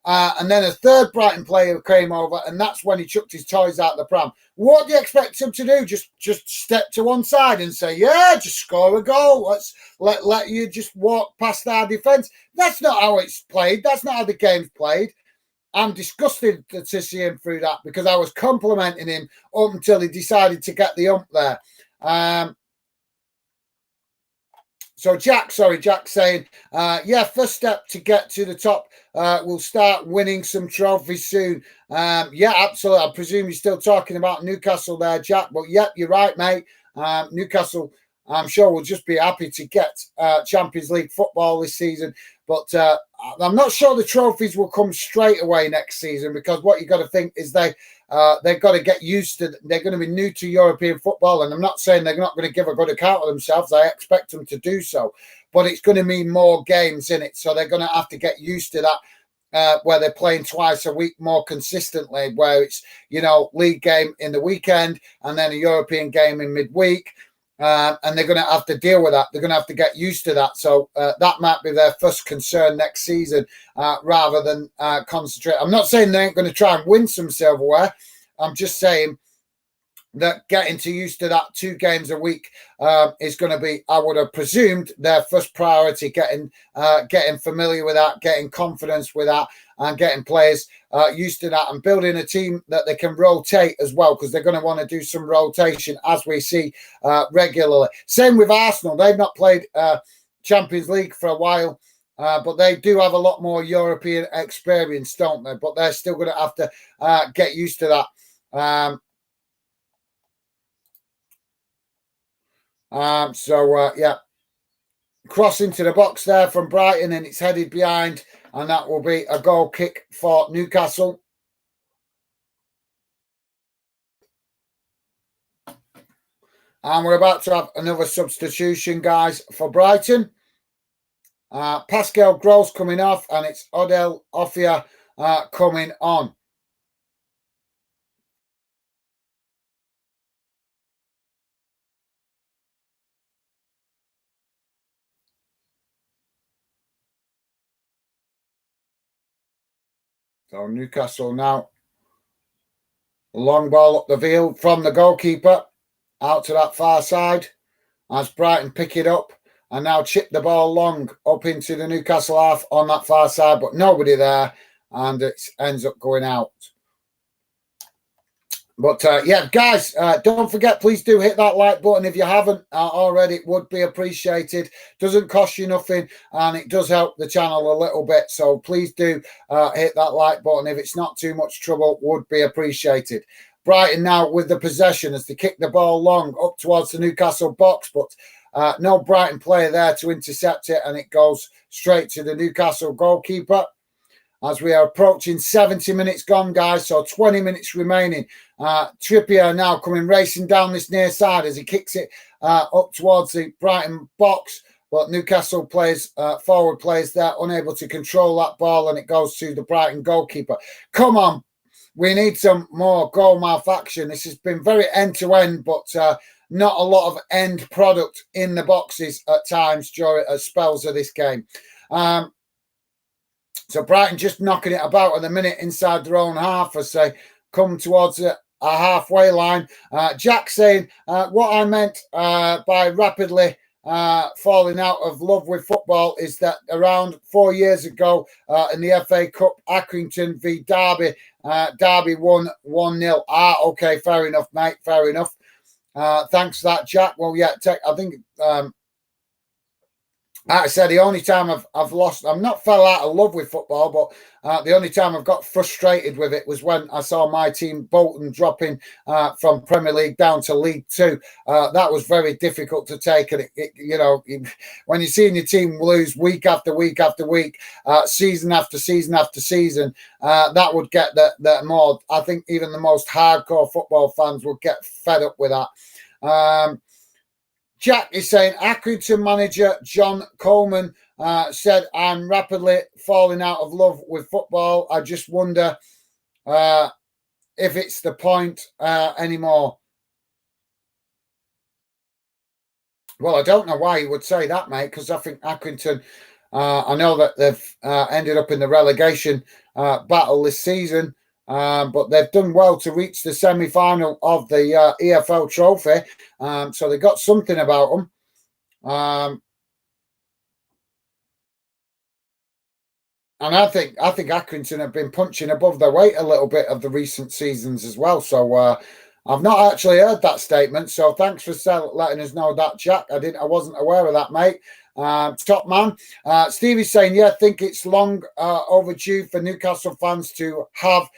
And then a third Brighton player came over, and that's when he chucked his toys out the pram. What do you expect him to do? Just step to one side and say, yeah, just score a goal. Let's let you just walk past our defence. That's not how it's played. That's not how the game's played. I'm disgusted to see him through that, because I was complimenting him up until he decided to get the ump there. So Jack's saying, yeah, first step to get to the top. We'll start winning some trophies soon. Yeah, absolutely. I presume you're still talking about Newcastle there, Jack. But yep, you're right, mate. Newcastle, I'm sure, will just be happy to get Champions League football this season. But I'm not sure the trophies will come straight away next season, because what you've got to think is they've got to get used to. They're going to be new to European football, and I'm not saying they're not going to give a good account of themselves. I expect them to do so, but it's going to mean more games in it, so they're going to have to get used to that. Where they're playing twice a week more consistently, where it's, league game in the weekend and then a European game in midweek. And they're going to have to deal with that. They're going to have to get used to that. So that might be their first concern next season, rather than concentrate. I'm not saying they ain't going to try and win some silverware. I'm just saying that getting used to that 2 games a week is going to be, I would have presumed, their first priority. Getting familiar with that, getting confidence with that, and getting players used to that, and building a team that they can rotate as well, because they're going to want to do some rotation, as we see regularly. Same with Arsenal. They've not played Champions League for a while, but they do have a lot more European experience, don't they? But they're still going to have to get used to that. Yeah, cross into the box there from Brighton, and it's headed behind, and that will be a goal kick for Newcastle. And we're about to have another substitution, guys, for Brighton. Pascal Gross coming off, and it's Odell Offia coming on. So Newcastle now. Long ball up the field from the goalkeeper out to that far side, as Brighton pick it up and now chip the ball long up into the Newcastle half on that far side, but nobody there, and it ends up going out. But yeah, guys, don't forget, please do hit that like button if you haven't already. It would be appreciated. Doesn't cost you nothing, and it does help the channel a little bit. So please do hit that like button. If it's not too much trouble, would be appreciated. Brighton now with the possession as they kick the ball long up towards the Newcastle box, but no Brighton player there to intercept it, and it goes straight to the Newcastle goalkeeper. As we are approaching 70 minutes gone, guys, so 20 minutes remaining. Trippier now coming racing down this near side as he kicks it up towards the Brighton box. But Newcastle players, forward players there, unable to control that ball, and it goes to the Brighton goalkeeper. Come on, we need some more goal mouth action. This has been very end-to-end, but not a lot of end product in the boxes at times during spells of this game. So Brighton just knocking it about at the minute inside their own half as they come towards a halfway line. Jack saying, what I meant by rapidly falling out of love with football is that around 4 years ago in the FA Cup, Accrington v Derby, Derby won 1-0. Okay, fair enough, mate, fair enough. Thanks for that, Jack. Well, yeah, I think... like I said, the only time I've lost, I'm not fell out of love with football, but the only time I've got frustrated with it was when I saw my team Bolton dropping from Premier League down to League Two. That was very difficult to take, and when you're seeing your team lose week after week after week, season after season after season, that would get the more. I think even the most hardcore football fans would get fed up with that. Jack is saying, Accrington manager John Coleman said, I'm rapidly falling out of love with football. I just wonder if it's the point anymore. Well, I don't know why you would say that, mate, because I think Accrington, I know that they've ended up in the relegation battle this season. But they've done well to reach the semi-final of the EFL Trophy. So they got something about them. And I think Accrington have been punching above their weight a little bit of the recent seasons as well. So I've not actually heard that statement. So thanks for letting us know that, Jack. I wasn't aware of that, mate. Top man. Stevie's saying, yeah, I think it's long overdue for Newcastle fans to have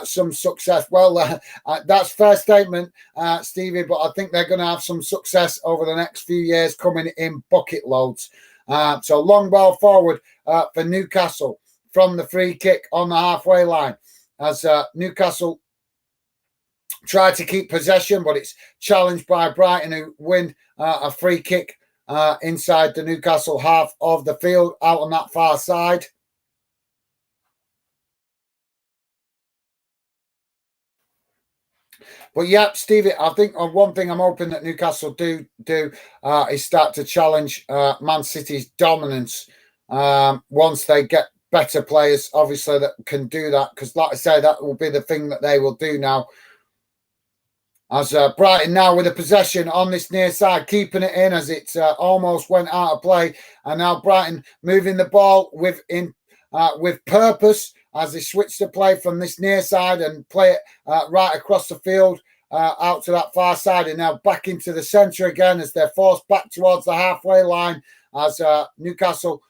some success. Well, that's fair statement, Stevie, but I think they're going to have some success over the next few years coming in bucket loads. So long ball forward for Newcastle from the free kick on the halfway line as Newcastle try to keep possession, but it's challenged by Brighton, who win a free kick inside the Newcastle half of the field out on that far side. But yeah, Stevie, I think one thing I'm hoping that Newcastle do is start to challenge Man City's dominance once they get better players, obviously, that can do that. Because like I say, that will be the thing that they will do now. As Brighton now with a possession on this near side, keeping it in as it almost went out of play. And now Brighton moving the ball with purpose as they switch the play from this near side and play it right across the field out to that far side. And now back into the centre again as they're forced back towards the halfway line as Newcastle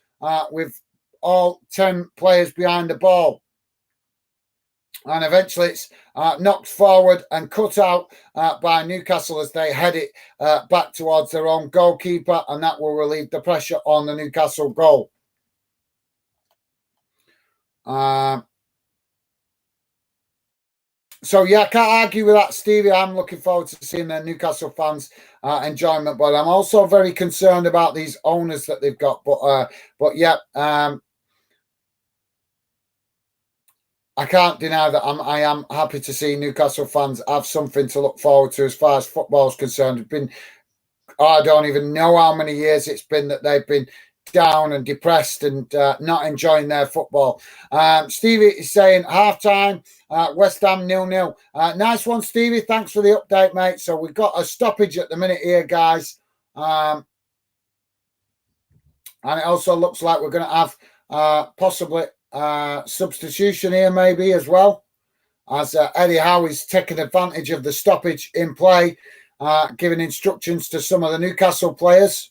with all 10 players behind the ball. And eventually it's knocked forward and cut out by Newcastle as they head it back towards their own goalkeeper, and that will relieve the pressure on the Newcastle goal. So, yeah, I can't argue with that, Stevie. I'm looking forward to seeing the Newcastle fans' enjoyment, but I'm also very concerned about these owners that they've got. But yeah, I can't deny that I am happy to see Newcastle fans have something to look forward to as far as football is concerned. It's been, I don't even know how many years it's been that they've been down and depressed and not enjoying their football. Stevie is saying half-time, West Ham 0-0. Nice one, Stevie. Thanks for the update, mate. So we've got a stoppage at the minute here, guys. And it also looks like we're going to have possibly substitution here maybe as well, as Eddie Howe is taking advantage of the stoppage in play, giving instructions to some of the Newcastle players.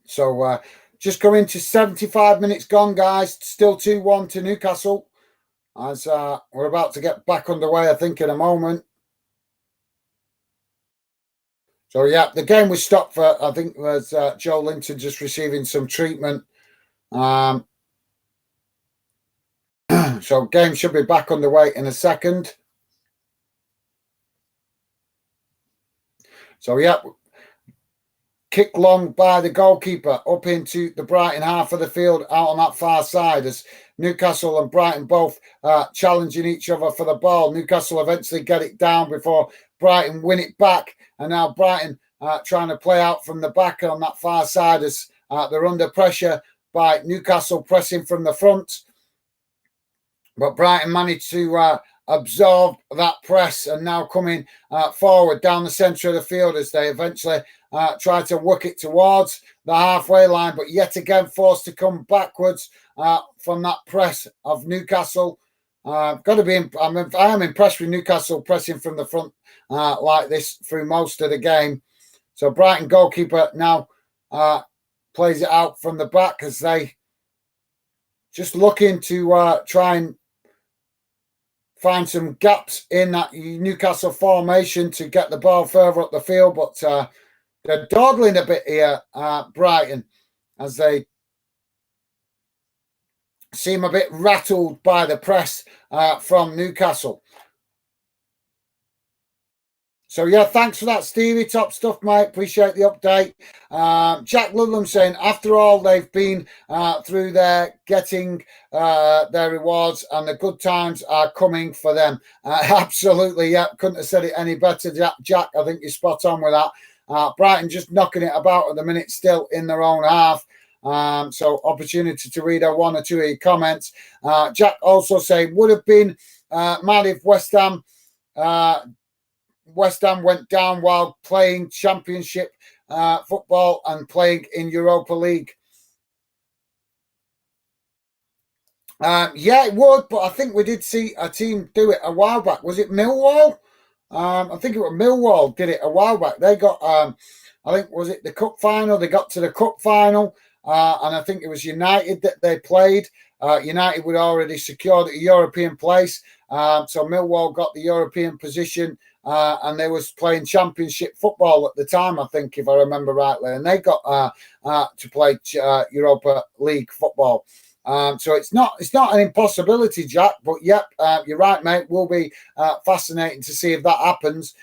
So just going to 75 minutes gone, guys. Still 2-1 to Newcastle. As we're about to get back underway, I think, in a moment. So, yeah, the game was stopped for, I think, was Joe Linton just receiving some treatment. So, game should be back underway in a second. So, yeah, kick long by the goalkeeper up into the Brighton half of the field out on that far side as Newcastle and Brighton both challenging each other for the ball. Newcastle eventually get it down before Brighton win it back. And now Brighton trying to play out from the back on that far side as they're under pressure by Newcastle pressing from the front. But Brighton managed to absorb that press and now coming forward down the centre of the field as they eventually try to work it towards the halfway line, but yet again forced to come backwards from that press of Newcastle. I am impressed with Newcastle pressing from the front like this through most of the game. So Brighton goalkeeper now plays it out from the back as they just looking to try and find some gaps in that Newcastle formation to get the ball further up the field, but they're dawdling a bit here, Brighton, as they seem a bit rattled by the press from Newcastle. So, yeah, thanks for that, Stevie. Top stuff, mate. Appreciate the update. Jack Ludlam saying, after all, they've been through there getting their rewards and the good times are coming for them. Absolutely, yeah. Couldn't have said it any better, Jack. I think you're spot on with that. Brighton just knocking it about at the minute, still in their own half. So opportunity to read out one or two of your comments. Jack also saying, would have been mad if West Ham went down while playing Championship football and playing in Europa League. Yeah, it would, but I think we did see a team do it a while back. Was it Millwall? I think it was Millwall did it a while back. They got, I think, was it the cup final? They got to the cup final, and I think it was United that they played. United would already secured a European place, so Millwall got the European position, and they was playing Championship football at the time, I think, if I remember rightly, and they got to play Europa League football. So it's not an impossibility, Jack. But yep, you're right, mate. Will be fascinating to see if that happens.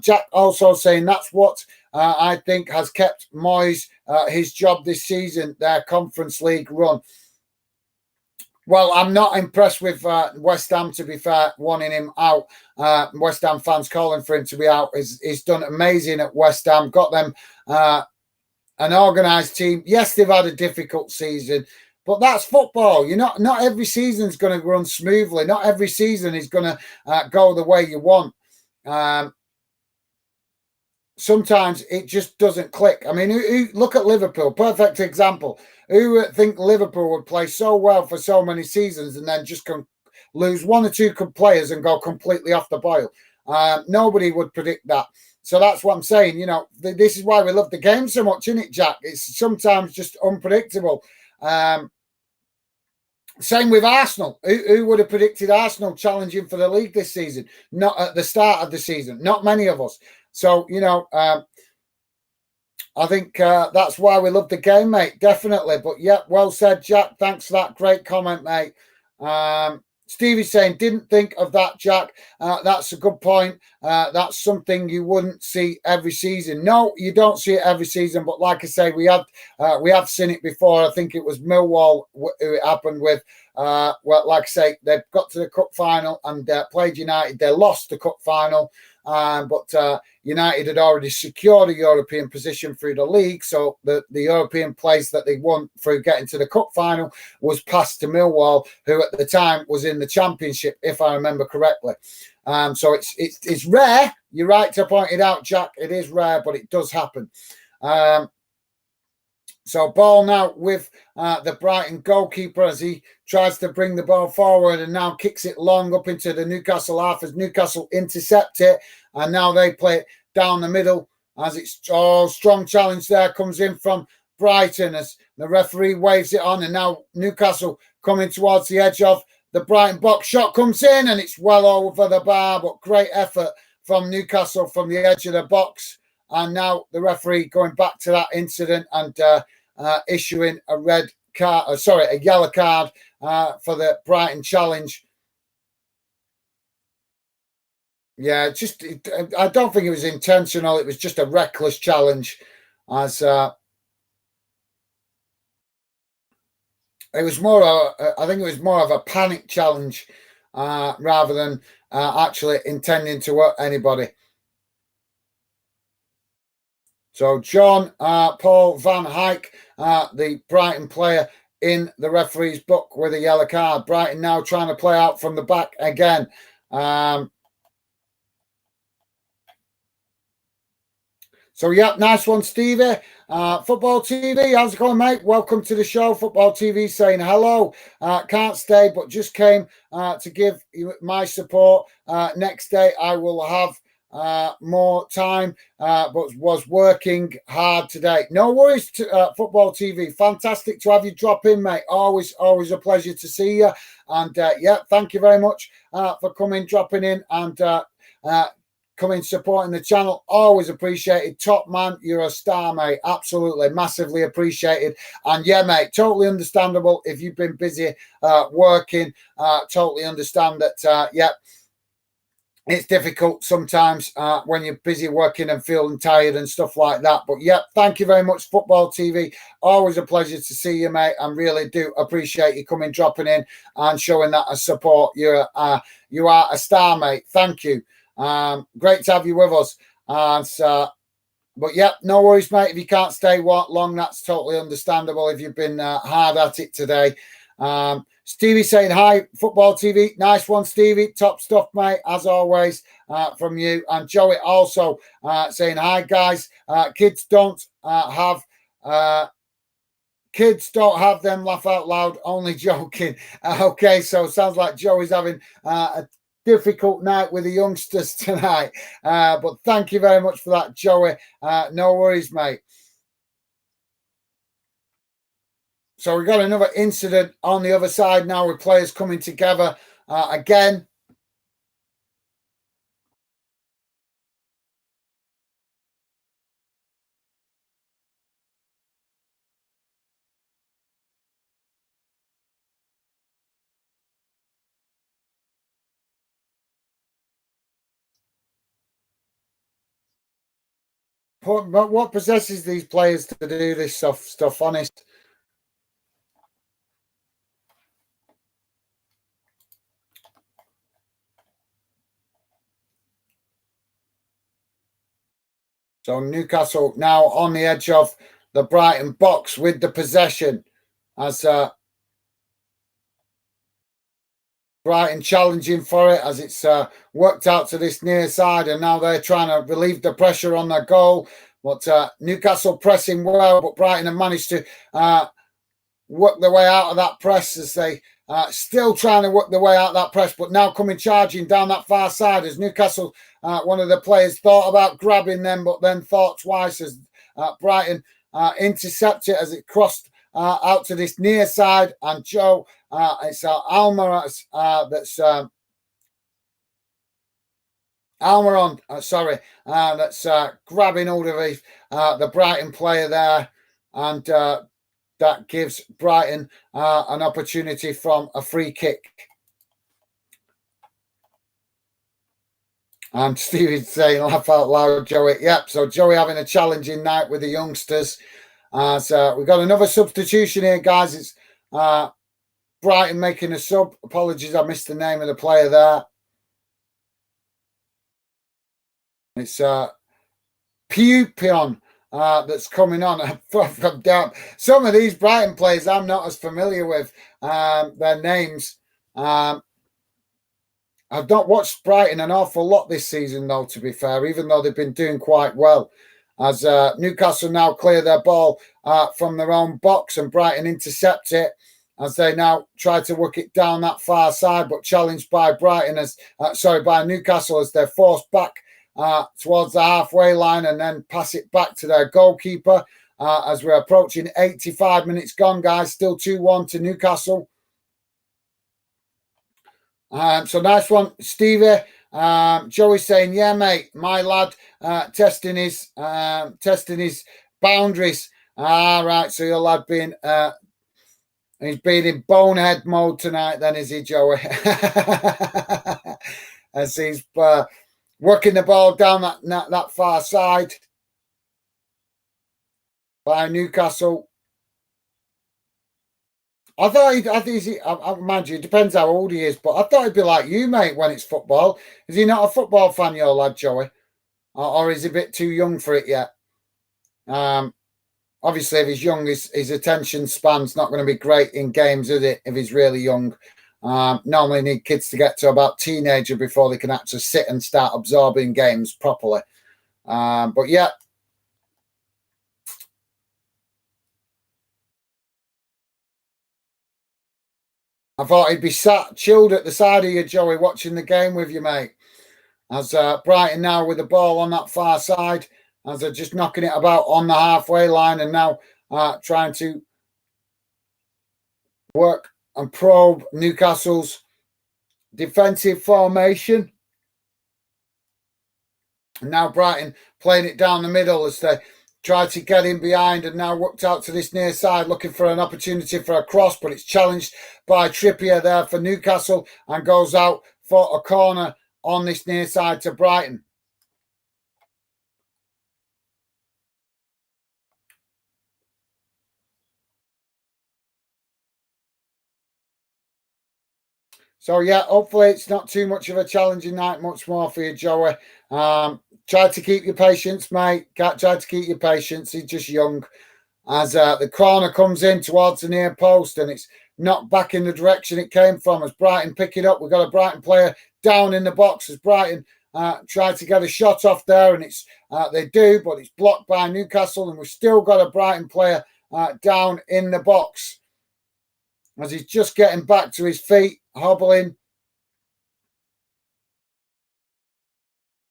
Jack also saying that's what I think has kept Moyes his job this season, their Conference League run. Well, I'm not impressed with West Ham, to be fair, wanting him out. West Ham fans calling for him to be out. He's done amazing at West Ham, got them an organised team. Yes, they've had a difficult season, but that's football. Not every season's going to run smoothly. Not every season is going to go the way you want. Sometimes it just doesn't click. I mean, look at Liverpool, perfect example. Who would think Liverpool would play so well for so many seasons and then just lose one or two players and go completely off the boil? Nobody would predict that. So that's what I'm saying. This is why we love the game so much, isn't it, Jack? It's sometimes just unpredictable. Same with Arsenal. Who would have predicted Arsenal challenging for the league this season? Not at the start of the season. Not many of us. So, I think that's why we love the game, mate. Definitely. But, yeah, well said, Jack. Thanks for that great comment, mate. Stevie's saying, didn't think of that, Jack. That's a good point. That's something you wouldn't see every season. No, you don't see it every season. But like I say, we have seen it before. I think it was Millwall who it happened with. Well, like I say, they've got to the cup final and played United. They lost the cup final. But United had already secured a European position through the league, so the European place that they won through getting to the cup final was passed to Millwall, who at the time was in the Championship, if I remember correctly. So it's rare. You're right to point it out, Jack. It is rare, but it does happen. So ball now with the Brighton goalkeeper as he tries to bring the ball forward and now kicks it long up into the Newcastle half as Newcastle intercept it. And now they play it down the middle as it's strong challenge there comes in from Brighton as the referee waves it on. And now Newcastle coming towards the edge of the Brighton box. Shot comes in and it's well over the bar, but great effort from Newcastle from the edge of the box. And now the referee going back to that incident and issuing a yellow card for the Brighton challenge. Yeah, I don't think it was intentional. It was just a reckless challenge. As it was I think it was more of a panic challenge rather than actually intending to hurt anybody. So John Paul Van Eyck, the Brighton player in the referee's book with a yellow card. Brighton now trying to play out from the back again. So, yeah, nice one, Stevie. Football TV, how's it going, mate? Welcome to the show. Football TV saying hello. Can't stay, but just came to give you my support. Next day, I will have more time, but was working hard today. No worries, Football TV. Fantastic to have you drop in, mate. Always a pleasure to see you. And, yeah, thank you very much for dropping in, and coming supporting the channel. Always appreciated. Top man, you're a star, mate. Absolutely, massively appreciated. And yeah, mate, totally understandable if you've been busy working. Totally understand that. Yeah, it's difficult sometimes when you're busy working and feeling tired and stuff like that. But yeah, thank you very much, Football TV. Always a pleasure to see you, mate. And really do appreciate you dropping in and showing that as support. You are a star, mate. Thank you. Great to have you with us. And But yeah, no worries, mate. If you can't stay long, that's totally understandable if you've been hard at it today. Stevie saying hi, Football TV. Nice one, Stevie. Top stuff, mate, as always, from you. And Joey also saying hi, guys. Kids don't have them laugh out loud, only joking. Okay, so sounds like Joey's having a difficult night with the youngsters tonight. But thank you very much for that, Joey. No worries, mate. So we've got another incident on the other side now with players coming together again. But what possesses these players to do this stuff, honest? So Newcastle now on the edge of the Brighton box with the possession as Brighton challenging for it as it's worked out to this near side, and now they're trying to relieve the pressure on their goal. But Newcastle pressing well, but Brighton have managed to work their way out of that press as they still trying to work their way out of that press, but now coming charging down that far side as Newcastle, one of the players thought about grabbing them, but then thought twice as Brighton intercepted it as it crossed out to this near side. And Joe, it's Almiron that's Almiron, that's grabbing hold of the Brighton player there, and that gives Brighton an opportunity from a free kick. And Stevie's saying, laugh out loud, Joey. Yep, so Joey having a challenging night with the youngsters. So we've got another substitution here, guys. It's Brighton making a sub. Apologies, I missed the name of the player there. It's Pupion that's coming on from down. Some of these Brighton players I'm not as familiar with their names. I've not watched Brighton an awful lot this season, though, to be fair, even though they've been doing quite well. As Newcastle now clear their ball from their own box and Brighton intercept it as they now try to work it down that far side, but challenged by by Newcastle as they're forced back towards the halfway line and then pass it back to their goalkeeper as we're approaching 85 minutes gone, guys. Still 2-1 to Newcastle. So nice one, Stevie. Joey saying, yeah, mate, my lad testing his boundaries. Right, so your lad he's been in bonehead mode tonight then, is he, Joey? As he's working the ball down that far side by Newcastle. I mind you, it depends how old he is, but I thought he'd be like you, mate, when it's football. Is he not a football fan, your lad, Joey? Or is he a bit too young for it yet? Obviously, if he's young, his attention span's not going to be great in games, is it, if he's really young? Normally need kids to get to about teenager before they can actually sit and start absorbing games properly. But yeah. I thought he'd be sat chilled at the side of you, Joey, watching the game with you, mate. As Brighton now with the ball on that far side, as they're just knocking it about on the halfway line and now trying to work and probe Newcastle's defensive formation. And now Brighton playing it down the middle as they tried to get in behind and now worked out to this near side looking for an opportunity for a cross, but it's challenged by Trippier there for Newcastle and goes out for a corner on this near side to Brighton. So, yeah, hopefully it's not too much of a challenging night, much more for you, Joey. try to keep your patience, mate. Try to keep your patience. He's just young. As the corner comes in towards the near post and it's knocked back in the direction it came from. As Brighton pick it up, we've got a Brighton player down in the box as Brighton try to get a shot off there, and it's they do, but it's blocked by Newcastle, and we've still got a Brighton player down in the box as he's just getting back to his feet, hobbling.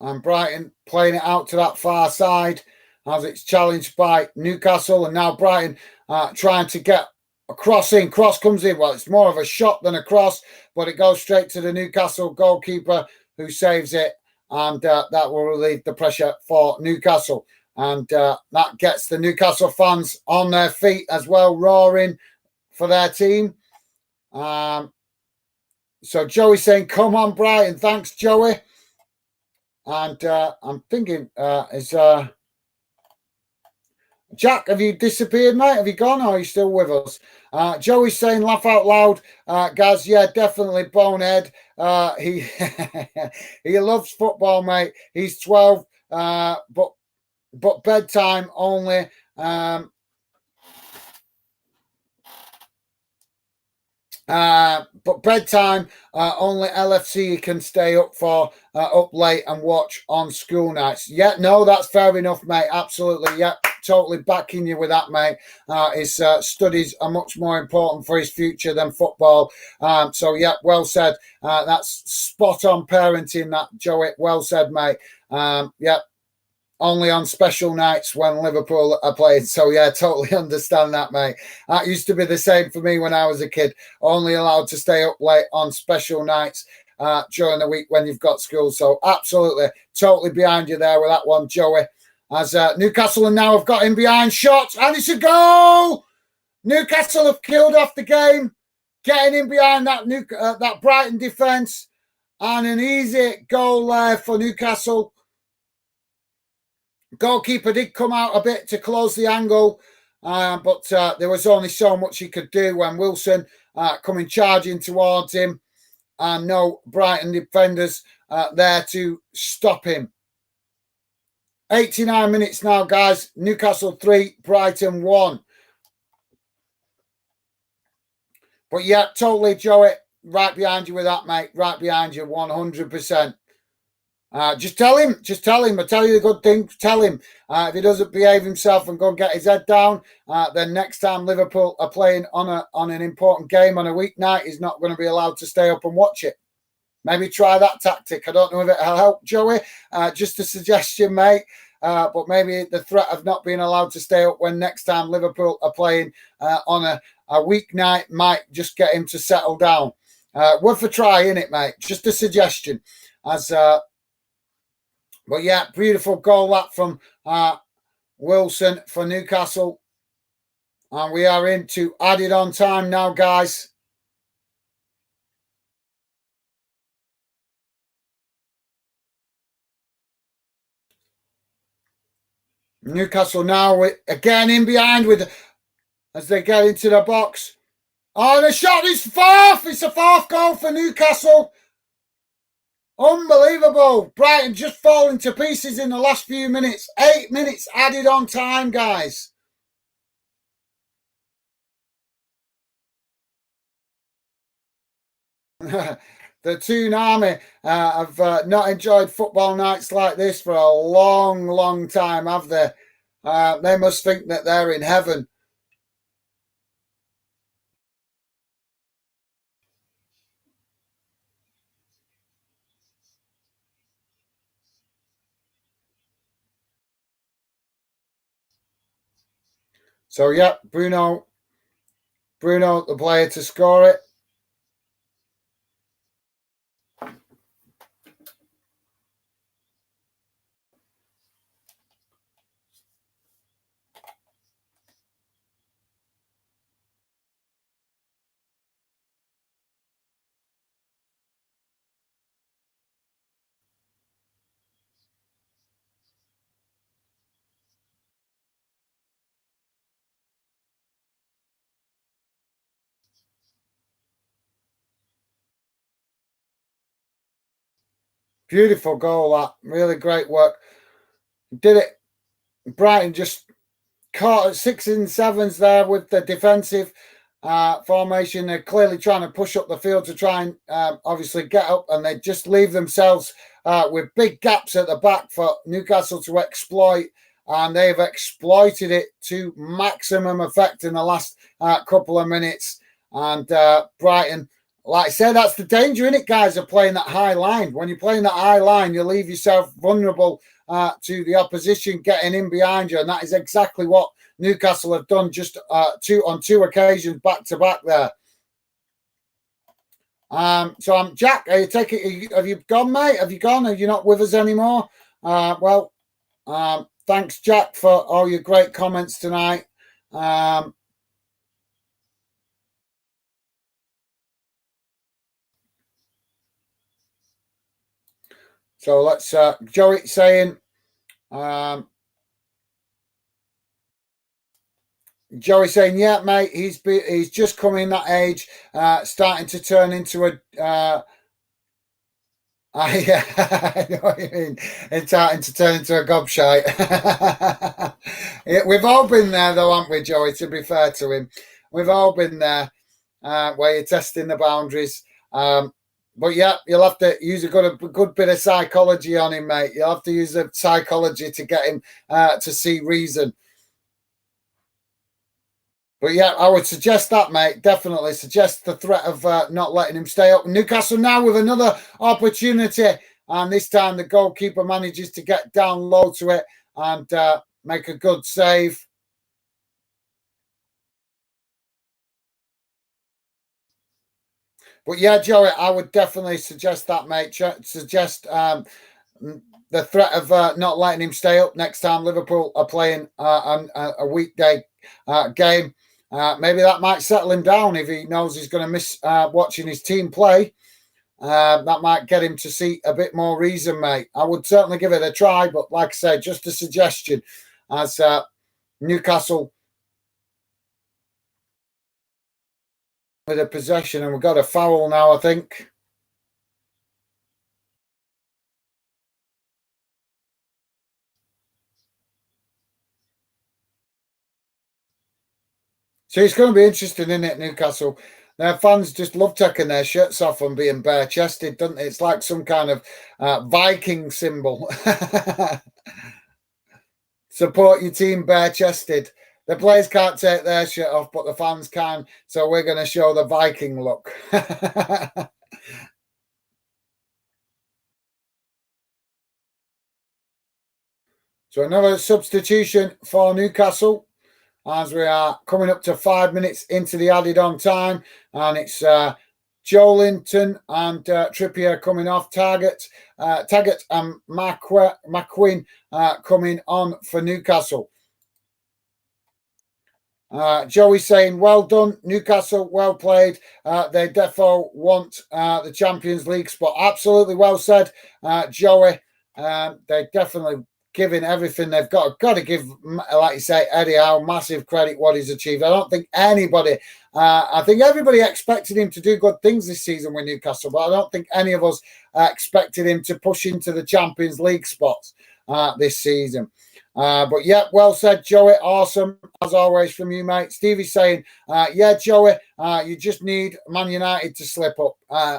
And Brighton playing it out to that far side as it's challenged by Newcastle, and now Brighton trying to get a cross in. Cross comes in. Well, it's more of a shot than a cross, but it goes straight to the Newcastle goalkeeper who saves it, and that will relieve the pressure for Newcastle. And that gets the Newcastle fans on their feet as well, roaring for their team. So Joey saying, come on, Brighton. Thanks, Joey. And I'm thinking, is Jack, have you disappeared, mate? Have you gone, or are you still with us? Joey's saying, laugh out loud. Gaz, yeah, definitely bonehead. He he loves football, mate. He's 12, but bedtime only. But bedtime only LFC can stay up for up late and watch on school nights. Yeah, no, that's fair enough, mate. Absolutely, yeah, totally backing you with that, mate. His studies are much more important for his future than football. So yeah, well said. That's spot on parenting, that, Joey. Well said, mate. Yeah. Only on special nights when Liverpool are playing. So, yeah, totally understand that, mate. That used to be the same for me when I was a kid. Only allowed to stay up late on special nights during the week when you've got school. So, absolutely, totally behind you there with that one, Joey. As Newcastle and now have got him behind shots, and it's a goal! Newcastle have killed off the game, getting in behind that Brighton defence, and an easy goal there for Newcastle. Goalkeeper did come out a bit to close the angle, but there was only so much he could do when Wilson coming charging towards him, and no Brighton defenders there to stop him. 89 minutes now, guys. Newcastle 3, Brighton 1. But yeah, totally, Joey, right behind you with that, mate. Right behind you, 100%. Just tell him. I tell you the good thing. Tell him if he doesn't behave himself and go and get his head down, then next time Liverpool are playing on an important game on a weeknight, he's not going to be allowed to stay up and watch it. Maybe try that tactic. I don't know if it'll help, Joey. Just a suggestion, mate. But maybe the threat of not being allowed to stay up when next time Liverpool are playing on a weeknight might just get him to settle down. Worth a try, innit, mate? Just a suggestion. But yeah, beautiful goal that from Wilson for Newcastle. And we are into added on time now, guys. Newcastle now again in behind as they get into the box. Oh, the shot is fourth. It's a fourth goal for Newcastle. Unbelievable. Brighton just falling to pieces in the last few minutes. 8 minutes added on time, guys. The Toon Army have not enjoyed football nights like this for a long, long time, have they? They must think that they're in heaven. So, yeah, Bruno, the player to score it. Beautiful goal, that. Really great work did it. Brighton just caught at 6s and 7s there with the defensive formation. They're clearly trying to push up the field to try and obviously get up, and they just leave themselves with big gaps at the back for Newcastle to exploit, and they've exploited it to maximum effect in the last couple of minutes. And Brighton, like I said, that's the danger in it, guys, of playing that high line. When you're playing that high line, you leave yourself vulnerable to the opposition getting in behind you, and that is exactly what Newcastle have done just on two occasions back to back there. So I'm Jack. Are you taking? Have you gone, mate? Have you gone? Are you not with us anymore? Thanks, Jack, for all your great comments tonight. So let's Joey saying. Joey saying, yeah, mate, he's just coming that age, starting to turn into a yeah, I know what you mean. It's starting to turn into a gobshite. We've all been there, though, haven't we, Joey? To be fair to him, we've all been there where you're testing the boundaries. But yeah, you'll have to use a good bit of psychology on him, mate. You'll have to use the psychology to get him to see reason. But yeah, I would suggest that, mate. Definitely suggest the threat of not letting him stay up. Newcastle now with another opportunity, and this time the goalkeeper manages to get down low to it and make a good save. But yeah, Joey, I would definitely suggest that, mate. Suggest the threat of not letting him stay up next time Liverpool are playing a weekday game. Maybe that might settle him down if he knows he's going to miss watching his team play. That might get him to see a bit more reason, mate. I would certainly give it a try, but like I said, just a suggestion as Newcastle with a possession, and we've got a foul now, I think. So it's going to be interesting, isn't it, Newcastle? Their fans just love taking their shirts off and being bare-chested, don't they? It's like some kind of Viking symbol. Support your team bare-chested. The players can't take their shirt off, but the fans can. So we're going to show the Viking look. So another substitution for Newcastle, as we are coming up to 5 minutes into the added-on time, and it's Joelinton and Trippier coming off. Taggart and McQuinn coming on for Newcastle. Joey saying, well done, Newcastle, well played. They defo want the Champions League spot. Absolutely well said, Joey. They're definitely giving everything they've got. Got to give, like you say, Eddie Howe massive credit what he's achieved. I don't think anybody, I think everybody expected him to do good things this season with Newcastle, but I don't think any of us expected him to push into the Champions League spots this season. But yeah, well said, Joey. Awesome, as always, from you, mate. Stevie's saying, yeah, Joey, you just need Man United to slip up.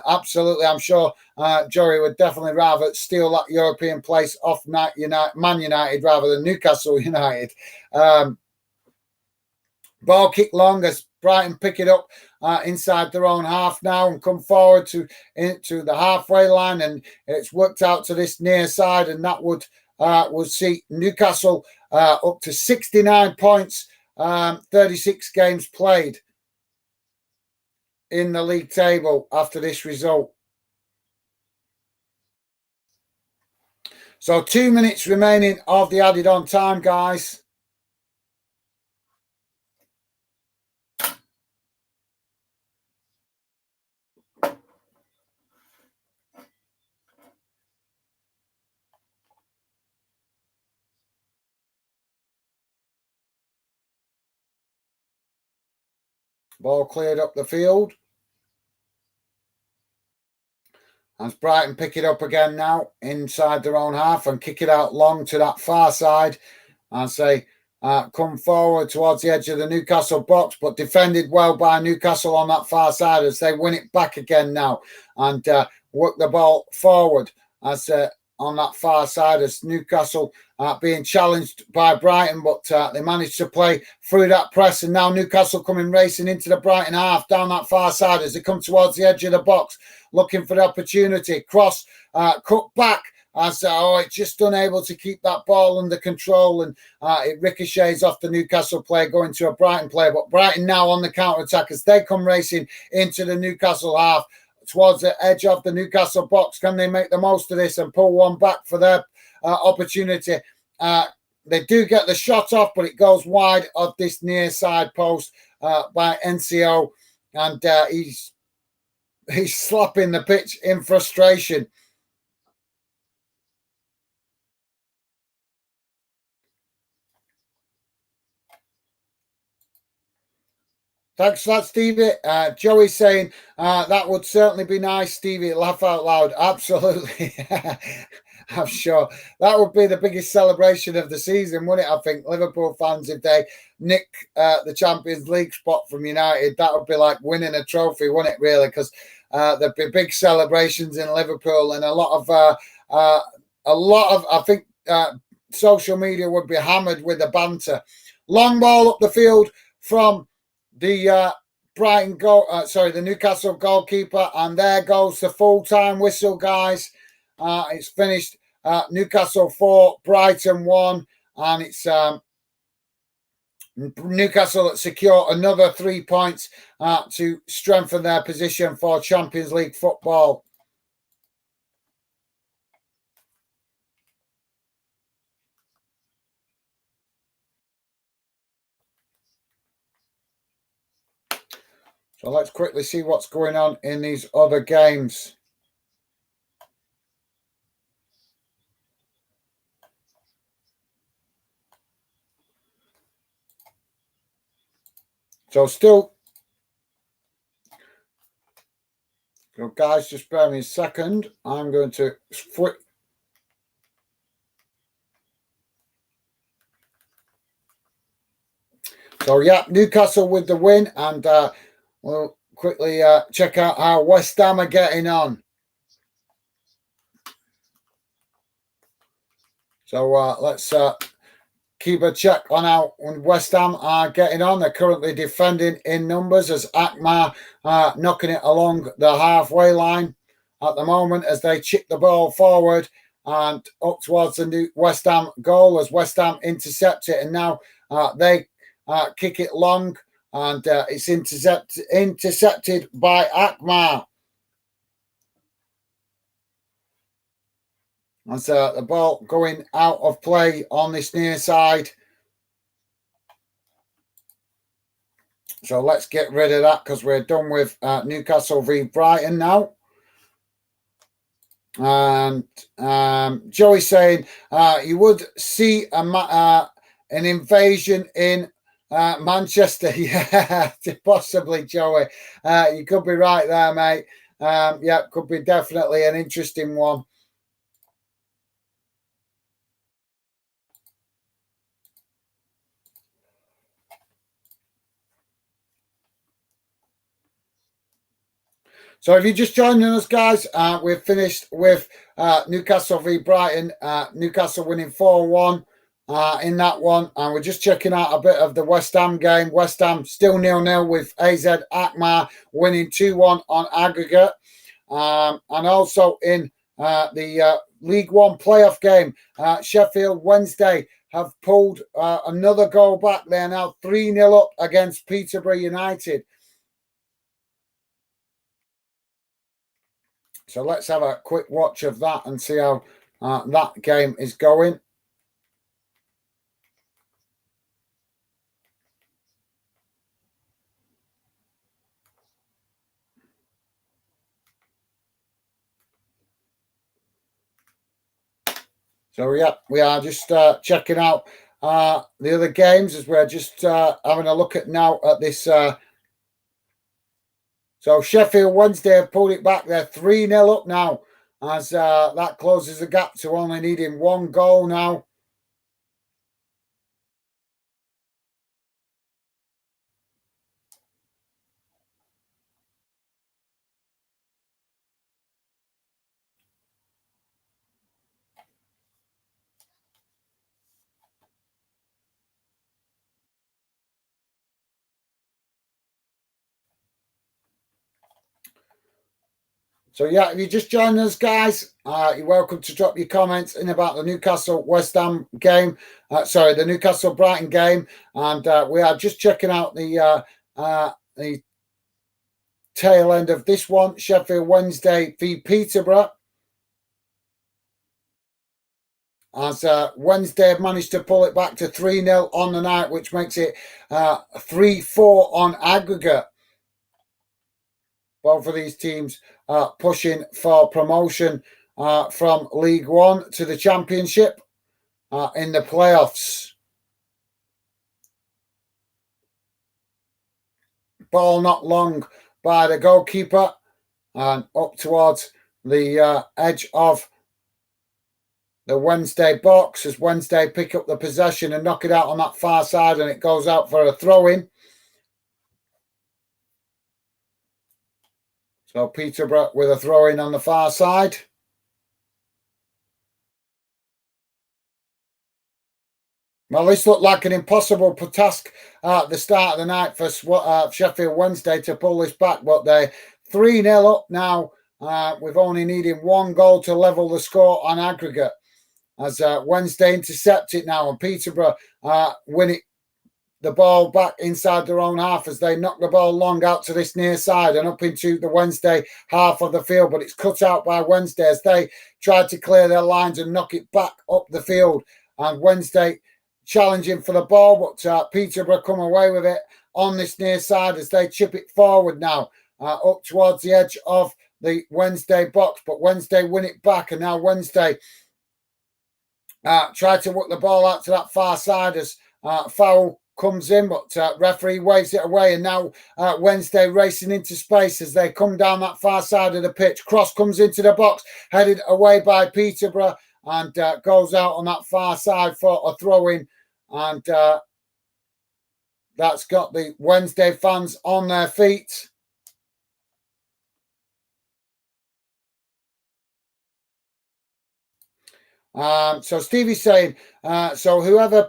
Absolutely, I'm sure Joey would definitely rather steal that European place off Man United rather than Newcastle United. Ball kick long as Brighton pick it up inside their own half now and come forward into the halfway line, and it's worked out to this near side, and that would see Newcastle up to 69 points, 36 games played in the league table after this result. So 2 minutes remaining of the added on time, guys. Ball cleared up the field. As Brighton pick it up again now inside their own half and kick it out long to that far side as they come forward towards the edge of the Newcastle box, but defended well by Newcastle on that far side as they win it back again now and work the ball forward as on that far side as Newcastle being challenged by Brighton, but they managed to play through that press, and now Newcastle coming racing into the Brighton half down that far side as they come towards the edge of the box, looking for the opportunity. Cross, cut back as it's just unable to keep that ball under control, and it ricochets off the Newcastle player going to a Brighton player, but Brighton now on the counter-attack as they come racing into the Newcastle half towards the edge of the Newcastle box. Can they make the most of this and pull one back for their opportunity? They do get the shot off, but it goes wide of this near side post by NCO, and he's slapping the pitch in frustration. Thanks for that, Stevie. Joey saying that would certainly be nice, Stevie. Laugh out loud. Absolutely. I'm sure that would be the biggest celebration of the season, wouldn't it? I think Liverpool fans, if they nick the Champions League spot from United, that would be like winning a trophy, wouldn't it? Really, because there'd be big celebrations in Liverpool, and a lot of I think social media would be hammered with the banter. Long ball up the field from the the Newcastle goalkeeper, and there goes the full-time whistle, guys. It's finished. Newcastle 4, Brighton 1, and it's Newcastle that secure another 3 points to strengthen their position for Champions League football. So let's quickly see what's going on in these other games. So still, so guys, just bear me a second. I'm going to flip. So yeah, Newcastle with the win, and we'll quickly check out how West Ham are getting on. So let's keep a check on how West Ham are getting on. They're currently defending in numbers as Akma knocking it along the halfway line at the moment as they chip the ball forward and up towards the new West Ham goal as West Ham intercept it, and now they kick it long, and it's intercepted by Akma. And so the ball going out of play on this near side. So let's get rid of that because we're done with Newcastle v Brighton now. And Joey saying you would see an invasion in Manchester. Yeah, possibly, Joey. You could be right there, mate. Yeah, could be definitely an interesting one. So if you're just joining us, guys, we've finished with Newcastle v Brighton. Newcastle winning 4-1 in that one. And we're just checking out a bit of the West Ham game. West Ham still 0-0 with AZ Akma winning 2-1 on aggregate. And also in the League One playoff game, Sheffield Wednesday have pulled another goal back. They're now 3-0 up against Peterborough United. So let's have a quick watch of that and see how that game is going. So yeah, we are just checking out the other games as we're just having a look at now at this. So Sheffield Wednesday have pulled it back. They're 3-0 up now as that closes the gap to only needing 1 goal now. So yeah, if you just joined us, guys, you're welcome to drop your comments in about the Newcastle West Ham game. The Newcastle Brighton game, and we are just checking out the tail end of this one, Sheffield Wednesday v Peterborough. As Wednesday have managed to pull it back to 3-0 on the night, which makes it 3-4 on aggregate. Both of these teams pushing for promotion from League One to the Championship in the playoffs. Ball not long by the goalkeeper and up towards the edge of the Wednesday box as Wednesday pick up the possession and knock it out on that far side, and it goes out for a throw-in. So Peterborough with a throw-in on the far side. Well, this looked like an impossible task at the start of the night for Sheffield Wednesday to pull this back, but they're 3-0 up now with only needing 1 goal to level the score on aggregate. As Wednesday intercept it now, and Peterborough win it, the ball back inside their own half as they knock the ball long out to this near side and up into the Wednesday half of the field, but it's cut out by Wednesday as they tried to clear their lines and knock it back up the field. And Wednesday challenging for the ball, but Peterborough come away with it on this near side as they chip it forward now up towards the edge of the Wednesday box, but Wednesday win it back, and now Wednesday try to work the ball out to that far side as foul comes in, but referee waves it away, and now Wednesday racing into space as they come down that far side of the pitch. Cross comes into the box, headed away by Peterborough, and goes out on that far side for a throw-in, and that's got the Wednesday fans on their feet. So Stevie's saying, so whoever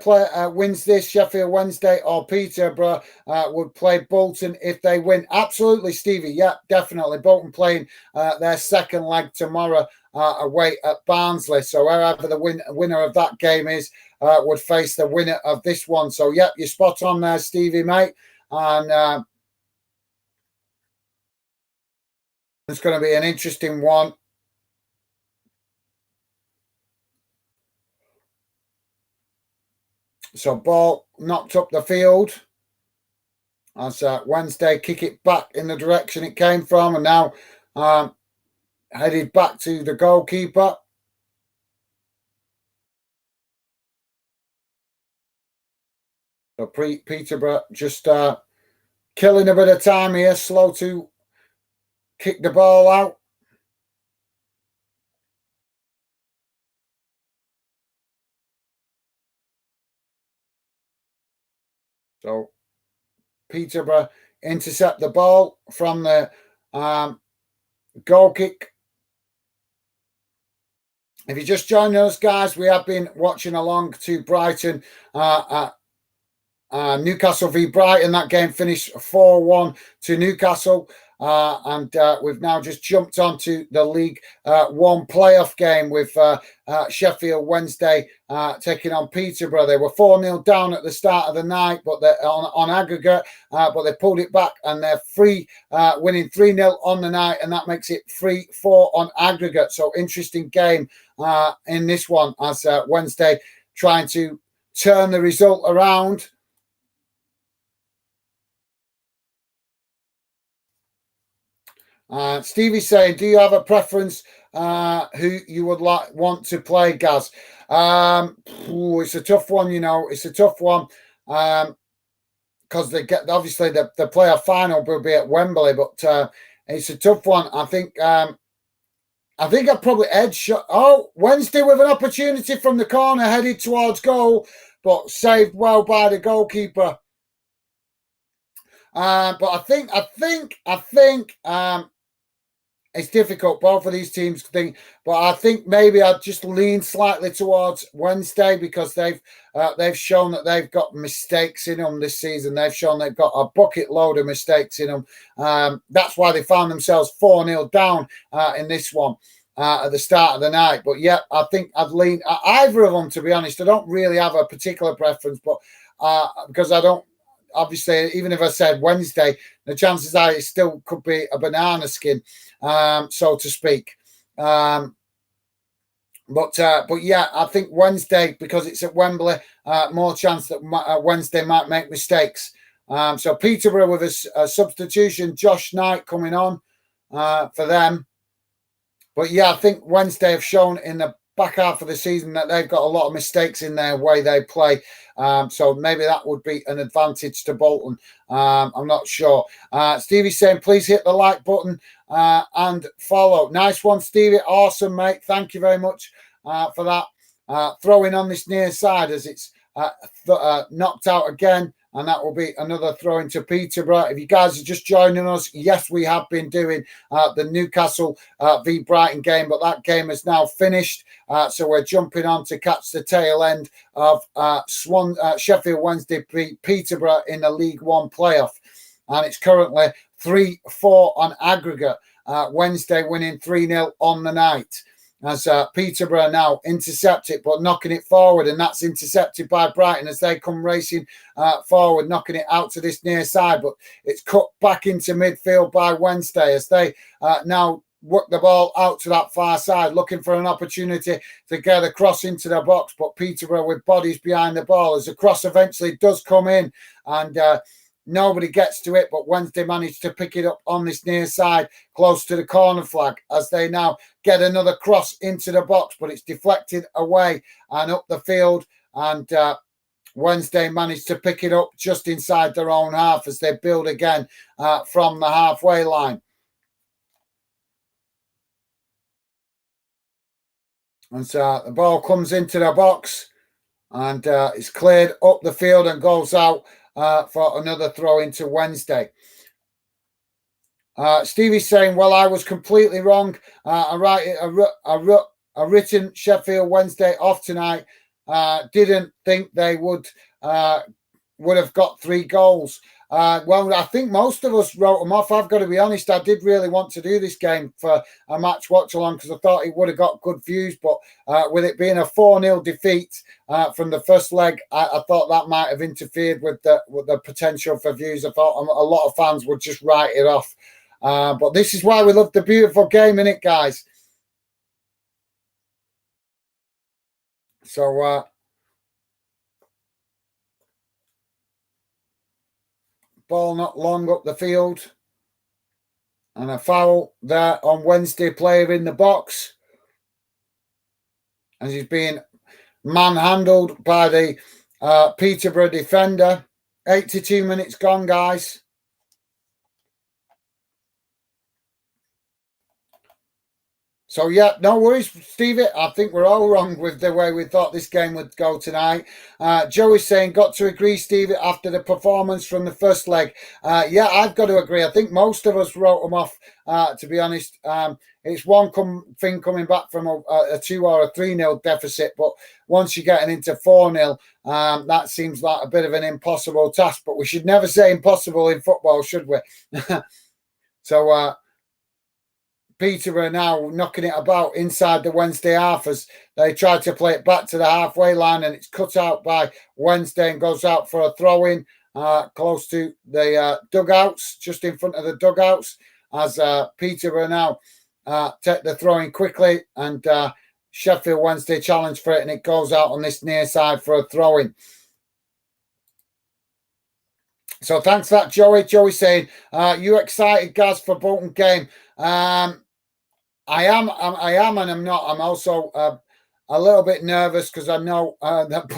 wins this, Sheffield Wednesday or Peterborough, would play Bolton if they win. Absolutely, Stevie. Yeah, definitely. Bolton playing their second leg tomorrow away at Barnsley. So wherever the winner of that game is would face the winner of this one. So, yeah, you're spot on there, Stevie, mate. And it's going to be an interesting one. So ball knocked up the field as Wednesday kick it back in the direction it came from, and now headed back to the goalkeeper. So Peterborough just killing a bit of time here, slow to kick the ball out. So Peterborough intercept the ball from the goal kick. If you just joined us, guys, we have been watching along to Brighton, Newcastle v Brighton. That game finished 4-1 to Newcastle. And we've now just jumped onto the League One playoff game with Sheffield Wednesday taking on Peterborough. They were 4-0 down at the start of the night, but they're on aggregate, but they pulled it back and they're winning 3-0 on the night, and that makes it 3-4 on aggregate. So interesting game in this one as Wednesday trying to turn the result around. Stevie's saying, do you have a preference who you would want to play, Gaz? It's a tough one, it's a tough one because they get obviously the playoff final will be at Wembley, but it's a tough one. I think I think I'd probably edge shot. Oh, Wednesday with an opportunity from the corner headed towards goal, but saved well by the goalkeeper. But I think it's difficult. Both of these teams think, but I think maybe I'd just lean slightly towards Wednesday because they've shown that they've got mistakes in them this season. They've shown they've got a bucket load of mistakes in them. That's why they found themselves 4-0 down in this one at the start of the night. But yeah, I think I'd lean either of them, to be honest. I don't really have a particular preference, but because I don't. Obviously, even if I said Wednesday, the chances are it still could be a banana skin, so to speak. But yeah, I think Wednesday, because it's at Wembley, more chance that Wednesday might make mistakes. So Peterborough with a substitution, Josh Knight coming on for them. But yeah, I think Wednesday have shown in the back half of the season that they've got a lot of mistakes in their way they play. So maybe that would be an advantage to Bolton. I'm not sure. Stevie's saying, please hit the like button and follow. Nice one, Stevie. Awesome, mate. Thank you very much for that. Throwing on this near side as it's knocked out again. And that will be another throw into Peterborough. If you guys are just joining us, yes, we have been doing the Newcastle v Brighton game, but that game is now finished. So we're jumping on to catch the tail end of Sheffield Wednesday Peterborough in the League One playoff. And it's currently 3-4 on aggregate. Wednesday winning 3-0 on the night. As Peterborough now intercept it, but knocking it forward, and that's intercepted by Brighton as they come racing forward, knocking it out to this near side, but it's cut back into midfield by Wednesday as they now work the ball out to that far side, looking for an opportunity to get a cross into the box, but Peterborough with bodies behind the ball as the cross eventually does come in, and nobody gets to it, but Wednesday managed to pick it up on this near side, close to the corner flag, as they now get another cross into the box, but it's deflected away and up the field. And Wednesday managed to pick it up just inside their own half as they build again from the halfway line. And so the ball comes into the box and it's cleared up the field and goes out for another throw into Wednesday. Stevie's saying, well, I was completely wrong. I written Sheffield Wednesday off tonight. Didn't think they would have got 3 goals. Well, I think most of us wrote them off. I've got to be honest. I did really want to do this game for a match watch along because I thought it would have got good views. But with it being a 4-0 defeat from the first leg, I thought that might have interfered with the potential for views. I thought a lot of fans would just write it off. But this is why we love the beautiful game, innit, guys? So ball not long up the field. And a foul there on Wednesday player in the box. As he's being manhandled by the Peterborough defender. 82 minutes gone, guys. So, yeah, no worries, Stevie. I think we're all wrong with the way we thought this game would go tonight. Joey's saying, got to agree, Stevie, after the performance from the first leg. Yeah, I've got to agree. I think most of us wrote them off, to be honest. It's one thing coming back from a 2 or a 3-0 deficit, but once you're getting into 4-0, that seems like a bit of an impossible task. But we should never say impossible in football, should we? So, Peterborough now knocking it about inside the Wednesday half as they try to play it back to the halfway line, and it's cut out by Wednesday and goes out for a throw-in close to the dugouts, just in front of the dugouts, as Peterborough now take the throw-in quickly, and Sheffield Wednesday challenge for it, and it goes out on this near side for a throw-in. So thanks for that, Joey. Joey saying, you excited, Gaz, for Bolton game? I am, and I'm not. I'm also a little bit nervous because I know that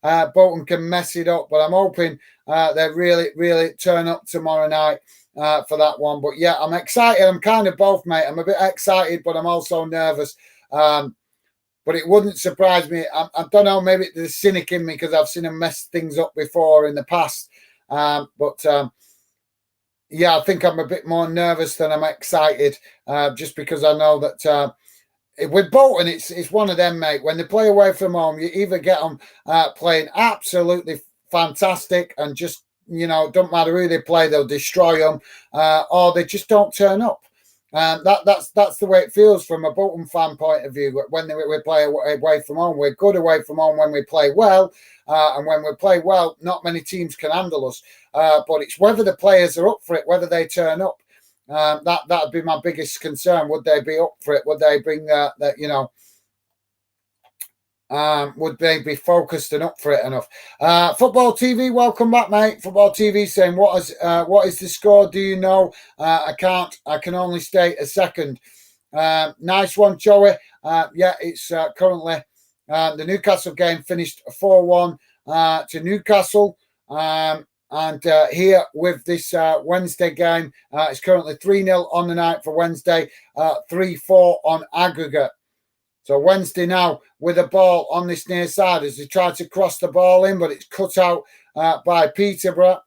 Bolton can mess it up. But I'm hoping they really turn up tomorrow night for that one. But yeah, I'm excited. I'm kind of both, mate. I'm a bit excited, but I'm also nervous. But it wouldn't surprise me. I don't know, maybe there's a cynic in me because I've seen him mess things up before in the past. Yeah, I think I'm a bit more nervous than I'm excited, just because I know that with Bolton, it's one of them, mate. When they play away from home, you either get them playing absolutely fantastic and just, don't matter who they play, they'll destroy them, or they just don't turn up. That's the way it feels from a Bolton fan point of view. When we play away from home, we're good away from home when we play well, and when we play well, not many teams can handle us. But it's whether the players are up for it, whether they turn up. That'd be my biggest concern. Would they be up for it? Would they bring that? Would they be focused and up for it enough? Football TV, welcome back, mate. Football TV saying, what is the score? Do you know? I can't. I can only state a second. Nice one, Joey. Yeah, it's currently the Newcastle game finished 4-1 to Newcastle. And here with this Wednesday game, it's currently 3-0 on the night for Wednesday, 3-4 on aggregate. So Wednesday now with a ball on this near side as they try to cross the ball in, but it's cut out by Peterborough.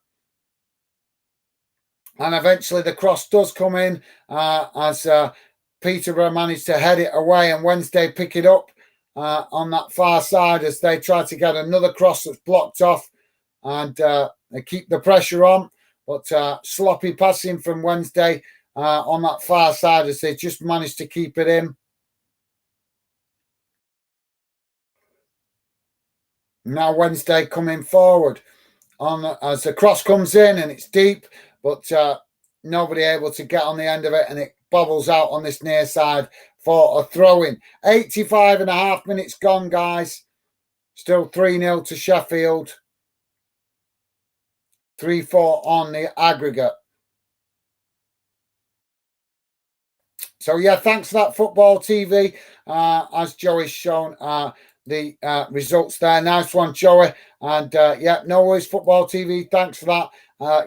And eventually the cross does come in as Peterborough managed to head it away, and Wednesday pick it up on that far side as they try to get another cross that's blocked off, and they keep the pressure on. But sloppy passing from Wednesday on that far side as they just managed to keep it in. Now Wednesday coming forward as the cross comes in and it's deep, but nobody able to get on the end of it, and it bobbles out on this near side for a throw-in. 85 and a half minutes gone, guys. Still 3-0 to Sheffield. 3-4 on the aggregate. So yeah, thanks for that, Football TV. As Joey's shown the results there. Nice one, Joey. And yeah, no worries, Football TV. Thanks for that.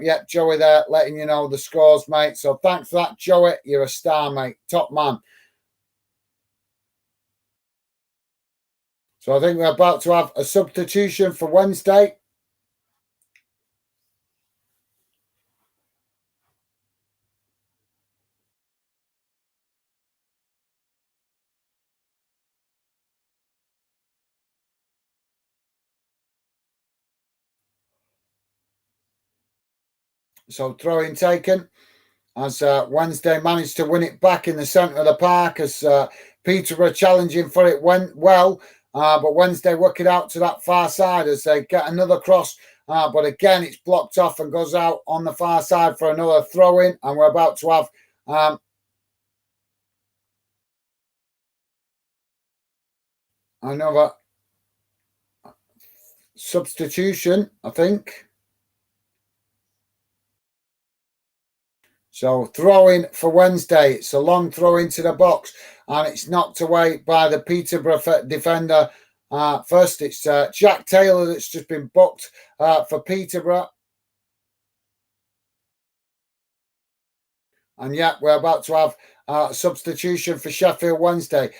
Yeah, Joey there letting you know the scores, mate. So thanks for that, Joey. You're a star, mate. Top man. So I think we're about to have a substitution for Wednesday. So throw-in taken as Wednesday managed to win it back in the centre of the park as Peterborough challenging for it went well. But Wednesday work it out to that far side as they get another cross. But again, it's blocked off and goes out on the far side for another throw-in. And we're about to have another substitution, I think. So throw-in for Wednesday. It's a long throw into the box, and it's knocked away by the Peterborough defender. First, it's Jack Taylor that's just been booked for Peterborough. And yeah, we're about to have a substitution for Sheffield Wednesday.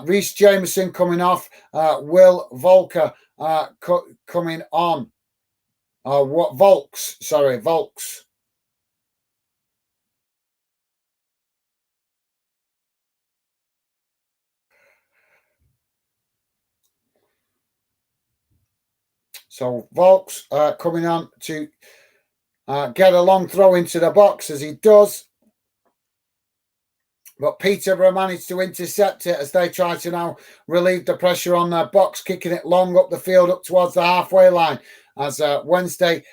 Reece Jameson coming off. Will Volker coming on. Volks. So Volks coming on to get a long throw into the box as he does. But Peterborough managed to intercept it as they try to now relieve the pressure on their box, kicking it long up the field, up towards the halfway line as Wednesday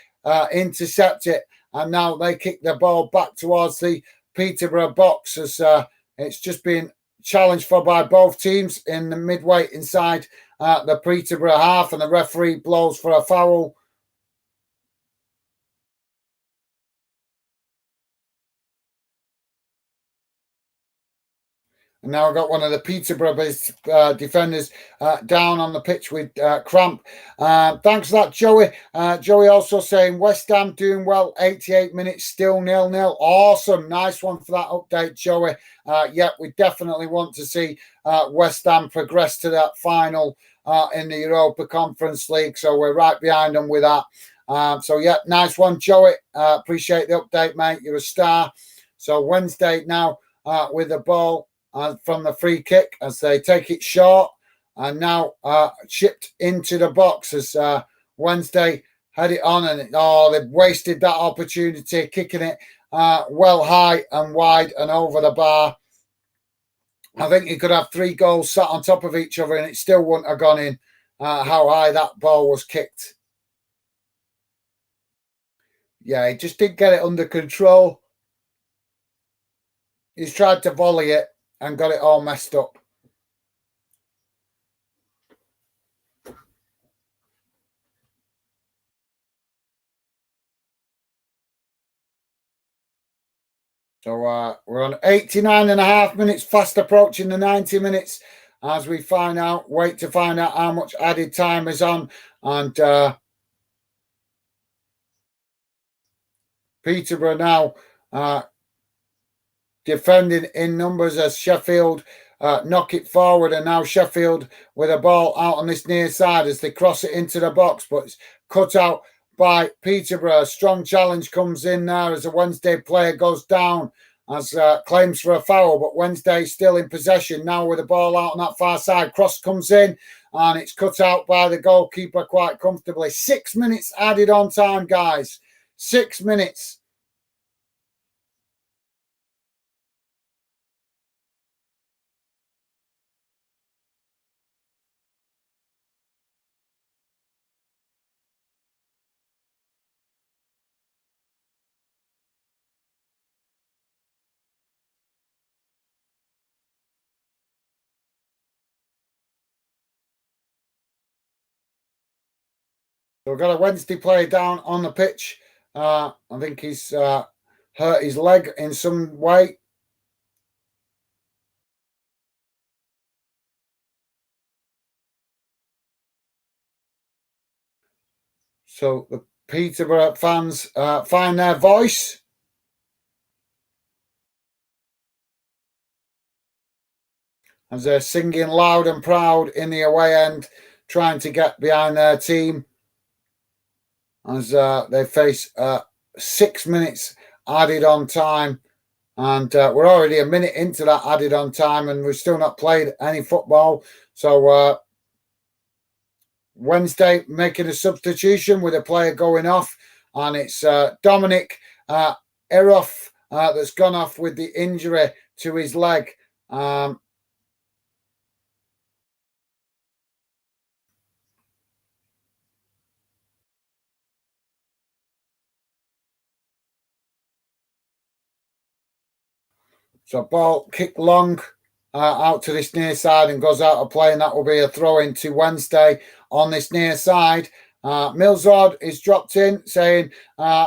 intercept it. And now they kick the ball back towards the Peterborough box as it's just been challenged for by both teams in the midway inside the Peterborough half, and the referee blows for a foul. Now I've got one of the Peterborough defenders down on the pitch with cramp. Thanks for that, Joey. Joey also saying West Ham doing well, 88 minutes, still 0-0. Awesome. Nice one for that update, Joey. Yeah, we definitely want to see West Ham progress to that final in the Europa Conference League. So we're right behind them with that. So, yeah, nice one, Joey. Appreciate the update, mate. You're a star. So Wednesday now with the ball from the free kick as they take it short and now chipped into the box as Wednesday had it on and they've wasted that opportunity, kicking it well high and wide and over the bar. I think you could have 3 goals sat on top of each other and it still wouldn't have gone in how high that ball was kicked. Yeah, he just didn't get it under control. He's tried to volley it and got it all messed up. So we're on 89.5 minutes, fast approaching the 90 minutes as we wait to find out how much added time is on. And Peterborough now defending in numbers as Sheffield knock it forward, and now Sheffield with a ball out on this near side as they cross it into the box, but it's cut out by Peterborough. A strong challenge comes in there as a Wednesday player goes down as claims for a foul, but Wednesday still in possession now with the ball out on that far side. Cross comes in and it's cut out by the goalkeeper quite comfortably. 6 minutes added on time, guys. 6 minutes. So we've got a Wednesday player down on the pitch. I think he's hurt his leg in some way. So the Peterborough fans find their voice. As they're singing loud and proud in the away end, trying to get behind their team. As they face 6 minutes added on time. And we're already a minute into that added on time and we've still not played any football. So Wednesday making a substitution with a player going off. And it's Dominic Eroff that's gone off with the injury to his leg. So ball kicked long out to this near side and goes out of play, and that will be a throw in to Wednesday on this near side. Millsrod is dropped in saying,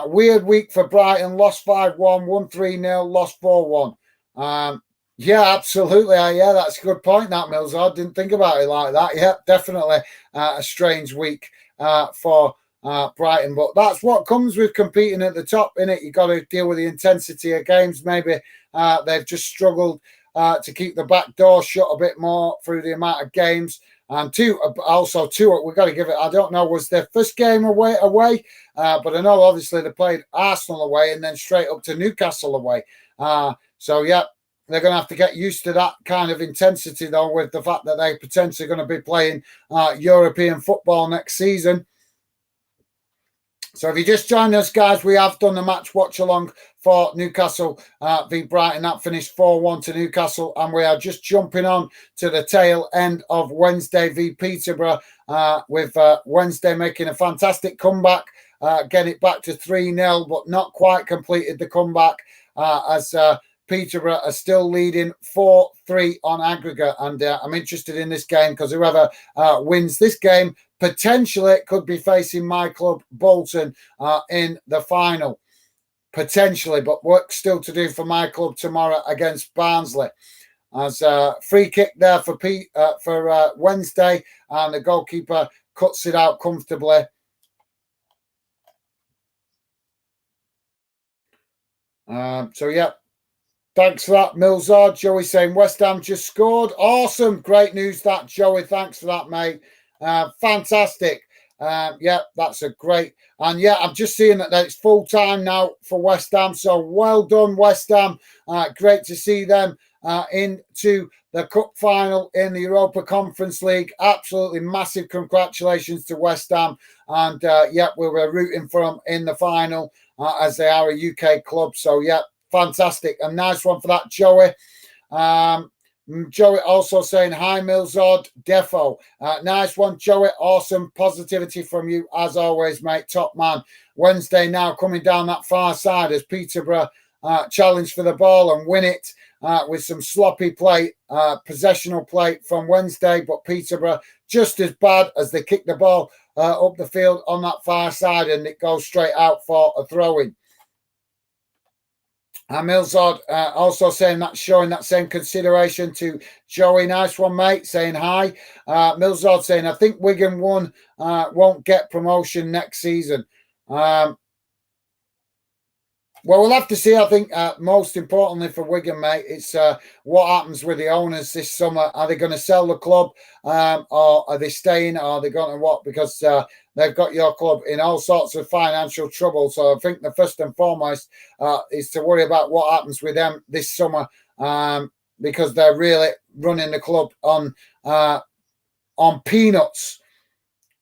weird week for Brighton, lost 5-1, won 3-0, lost 4-1. Yeah, absolutely. Yeah, that's a good point, that Millsrod. Didn't think about it like that. Yeah, definitely a strange week for Brighton. But that's what comes with competing at the top, innit? You've got to deal with the intensity of games. Maybe they've just struggled to keep the back door shut a bit more through the amount of games. And two, we've got to give it, I don't know, was their first game away, but I know obviously they played Arsenal away and then straight up to Newcastle away. So, yeah, they're going to have to get used to that kind of intensity, though, with the fact that they're potentially going to be playing European football next season. So if you just joined us, guys, we have done the match watch along for Newcastle v Brighton. That finished 4-1 to Newcastle, and we are just jumping on to the tail end of Wednesday v Peterborough, with Wednesday making a fantastic comeback, getting it back to 3-0, but not quite completed the comeback as Peterborough are still leading 4-3 on aggregate. And I'm interested in this game because whoever wins this game potentially could be facing my club, Bolton, in the final. Potentially, but work still to do for my club tomorrow against Barnsley. as a free kick there for Wednesday, and the goalkeeper cuts it out comfortably. So yeah, thanks for that, Milzard. Joey saying West Ham just scored. Awesome, great news that, Joey. Thanks for that, mate. Fantastic. Yeah, that's a great. And yeah, I'm just seeing that it's full time now for West Ham. So well done, West Ham. Great to see them into the cup final in the Europa Conference League. Absolutely massive congratulations to West Ham. And yeah, we were rooting for them in the final as they are a UK club. So yeah, fantastic. A nice one for that, Joey. Joey also saying, hi, Milzard, defo. Nice one, Joey. Awesome positivity from you, as always, mate. Top man. Wednesday now coming down that far side as Peterborough challenge for the ball and win it with some sloppy play, possessional play from Wednesday, but Peterborough just as bad as they kick the ball up the field on that far side and it goes straight out for a throw-in. Milzard also saying that, showing that same consideration to Joey. Nice one, mate. Saying hi. Milzard saying, I think Wigan won't get promotion next season. Well, we'll have to see. I think most importantly for Wigan, mate, it's what happens with the owners this summer. Are they going to sell the club or are they staying? Or are they going to what? Because they've got your club in all sorts of financial trouble. So I think the first and foremost is to worry about what happens with them this summer because they're really running the club on peanuts.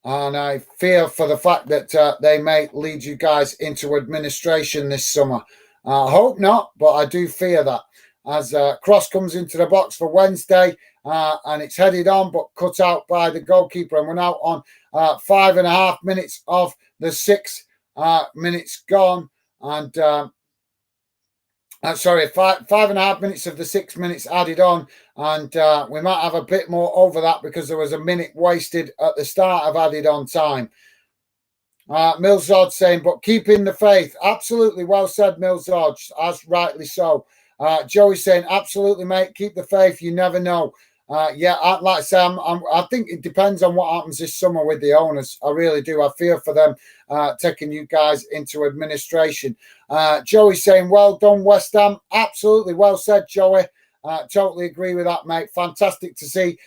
And I fear for the fact that they may lead you guys into administration this summer. I hope not, but I do fear that. As cross comes into the box for Wednesday and it's headed on, but cut out by the goalkeeper. And we're now on 5.5 minutes of the 6 minutes gone. And sorry, 5.5 minutes of the 6 minutes added on, and we might have a bit more over that because there was a minute wasted at the start of added on time. Milzard saying, but keeping the faith. Absolutely, well said, Milzard, as rightly so. Joey saying, absolutely, mate, keep the faith. You never know. Yeah, like I say, I think it depends on what happens this summer with the owners. I really do. I fear for them taking you guys into administration. Joey saying, well done, West Ham. Absolutely well said, Joey. Totally agree with that, mate. Fantastic to see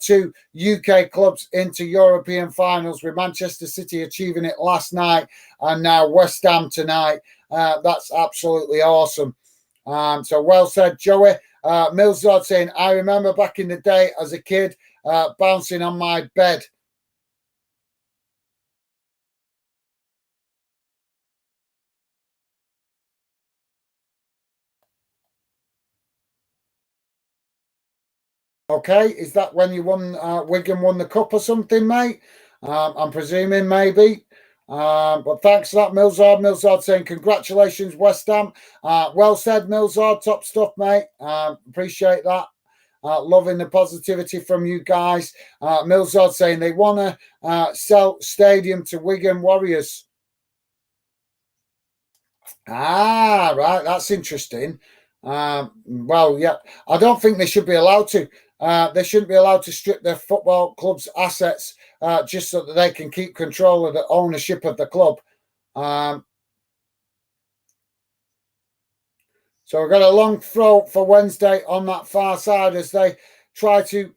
2 UK clubs into European finals with Manchester City achieving it last night and now West Ham tonight. That's absolutely awesome. So well said, Joey. Milzard saying, I remember back in the day as a kid bouncing on my bed. Okay, is that when you won Wigan won the cup or something, mate? I'm presuming maybe. But thanks for that, Milzard. Milzard saying, congratulations, West Ham. Well said, Milzard. Top stuff, mate. Appreciate that. Loving the positivity from you guys. Milzard saying they want to sell stadium to Wigan Warriors. Right. That's interesting. Well, yeah, I don't think they should be allowed to. They shouldn't be allowed to strip their football club's assets just so that they can keep control of the ownership of the club. So we've got a long throw for Wednesday on that far side as they try to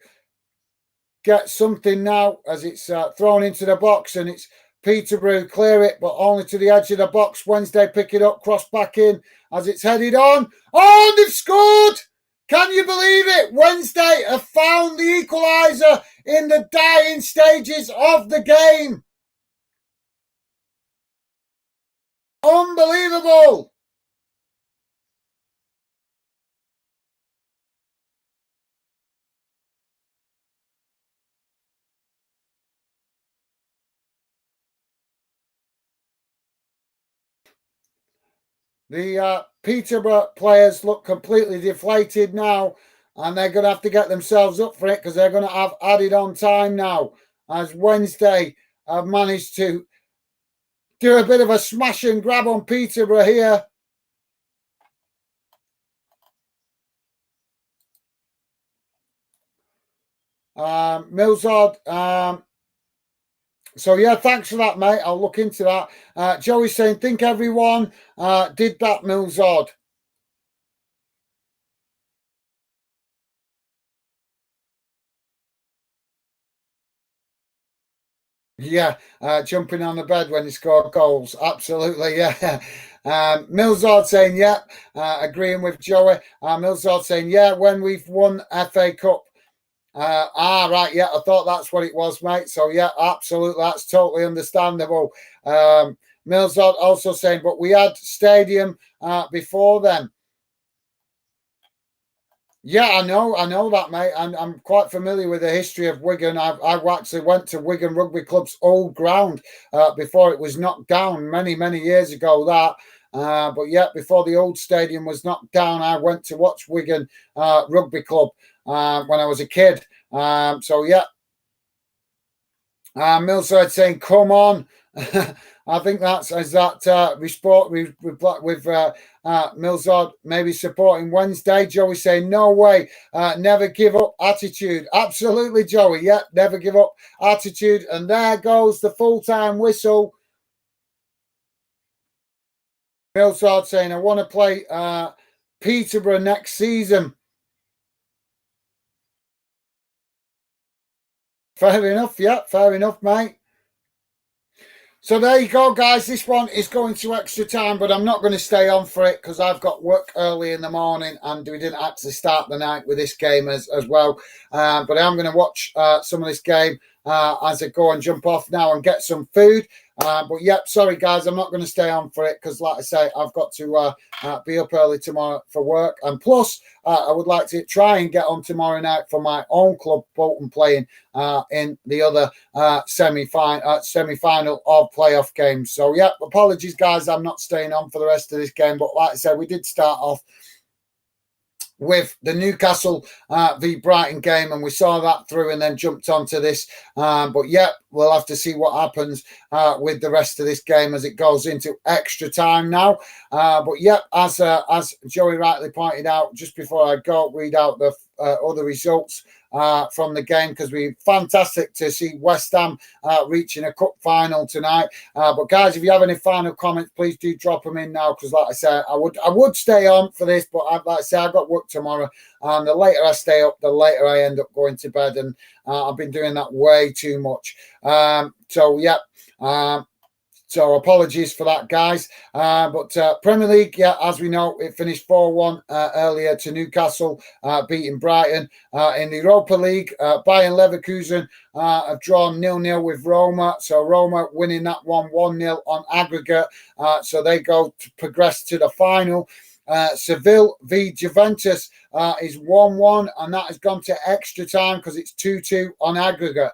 get something now as it's thrown into the box and it's Peterborough clear it, but only to the edge of the box. Wednesday pick it up, cross back in as it's headed on. Oh, they've scored! Can you believe it? Wednesday have found the equaliser in the dying stages of the game. Unbelievable. The Peterborough players look completely deflated now, and they're going to have to get themselves up for it because they're going to have added on time now as Wednesday have managed to do a bit of a smash and grab on Peterborough here. Millsard. So yeah, thanks for that, mate. I'll look into that. Joey's saying, think everyone did that, Millsard. Yeah, jumping on the bed when he scored goals. Absolutely, yeah. Millsard saying, yeah, agreeing with Joey. Millsard saying, yeah, when we've won FA Cup. Right, yeah, I thought that's what it was, mate. So, yeah, absolutely, that's totally understandable. Millsard also saying, but we had stadium before then. Yeah, I know that, mate. I'm quite familiar with the history of Wigan. I actually went to Wigan Rugby Club's old ground before it was knocked down many years ago. But yeah, before the old stadium was knocked down, I went to watch Wigan Rugby Club when I was a kid. So yeah, Millside saying, "Come on." I think that's as that we sport with Millsard maybe supporting Wednesday. Joey saying, "No way, never give up attitude." Absolutely, Joey. Yeah, never give up attitude. And there goes the full-time whistle. Millsard saying, "I want to play Peterborough next season." Fair enough. Yeah, fair enough, mate. So there you go, guys. This one is going to extra time, but I'm not going to stay on for it because I've got work early in the morning and we didn't actually start the night with this game as well. But I'm going to watch some of this game as I go and jump off now and get some food. But yep, sorry guys, I'm not going to stay on for it because, like I say, I've got to be up early tomorrow for work, and plus I would like to try and get on tomorrow night for my own club, Bolton, playing in the other semi-final of playoff games. So yeah, apologies guys, I'm not staying on for the rest of this game. But like I said, we did start off with the Newcastle v Brighton game, and we saw that through and then jumped onto this. But yeah, we'll have to see what happens with the rest of this game as it goes into extra time now. But yeah, as Joey rightly pointed out, just before I go read out the other results from the game, because we fantastic to see West Ham reaching a cup final tonight. But guys, if you have any final comments, please do drop them in now, because like I said, I would stay on for this, but like I said, I've got work tomorrow, and the later I stay up, the later I end up going to bed, and I've been doing that way too much. So yeah. So apologies for that, guys. But Premier League, yeah, as we know, it finished 4-1 earlier to Newcastle, beating Brighton. In the Europa League, Bayern Leverkusen have drawn 0-0 with Roma. So Roma winning that one 1-0 on aggregate. So they go to progress to the final. Seville v Juventus is 1-1, and that has gone to extra time because it's 2-2 on aggregate.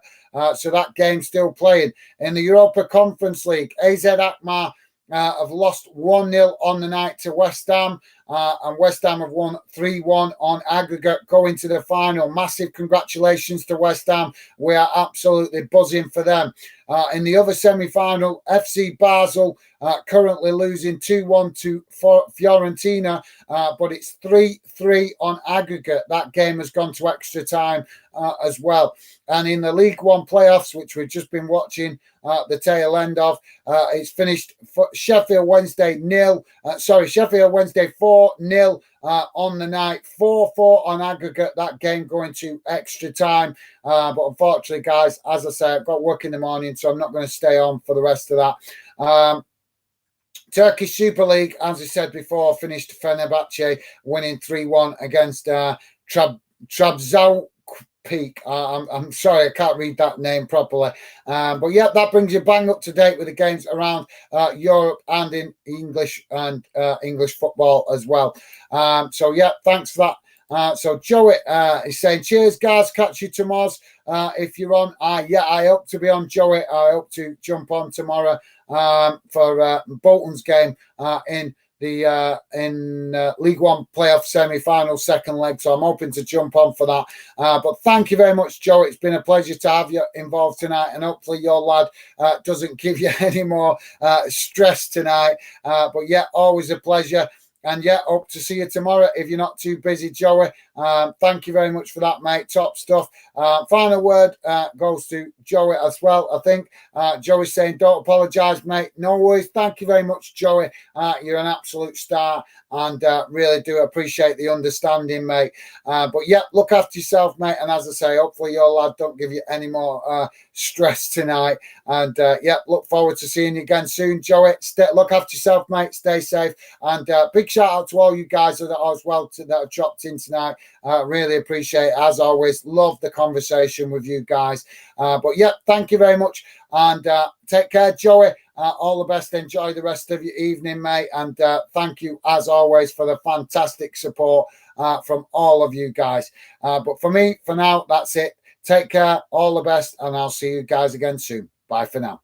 So that game's still playing. In the Europa Conference League, AZ Alkmaar have lost 1-0 on the night to West Ham, and West Ham have won 3-1 on aggregate, going to the final. Massive congratulations to West Ham. We are absolutely buzzing for them. In the other semi-final, FC Basel currently losing 2-1 to Fiorentina, but it's 3-3 on aggregate. That game has gone to extra time as well. And in the League One playoffs, which we've just been watching the tail end of, it's finished for Sheffield Wednesday 4-0 on the night, 4-4 on aggregate. That game going to extra time. But unfortunately, guys, as I say, I've got work in the morning, so I'm not going to stay on for the rest of that. Turkish Super League, as I said before, finished Fenerbahce winning 3-1 against Trabzonspor. I'm sorry, I can't read that name properly. But yeah, that brings you bang up to date with the games around Europe and in English and English football as well. So yeah, thanks for that. So Joey is saying, cheers guys, catch you tomorrow if you're on. Yeah, I hope to be on, Joey. I hope to jump on tomorrow for Bolton's game in the League One playoff semi-final second leg. So I'm hoping to jump on for that. But thank you very much, Joe. It's been a pleasure to have you involved tonight, and hopefully your lad doesn't give you any more stress tonight. But yeah, always a pleasure. And yeah, hope to see you tomorrow if you're not too busy, Joey. Thank you very much for that, mate. Top stuff. Final word goes to Joey as well, I think. Joey's saying, don't apologise, mate. No worries. Thank you very much, Joey. You're an absolute star and really do appreciate the understanding, mate. But yeah, look after yourself, mate. And as I say, hopefully your lad don't give you any more stress tonight. And yeah, look forward to seeing you again soon, Joey. Look after yourself, mate. Stay safe. And big shout out to all you guys that are as well that have dropped in tonight. Really appreciate it. As always, love the conversation with you guys. But yeah, thank you very much. And take care, Joey. All the best. Enjoy the rest of your evening, mate. And thank you, as always, for the fantastic support from all of you guys. But for me, for now, that's it. Take care. All the best. And I'll see you guys again soon. Bye for now.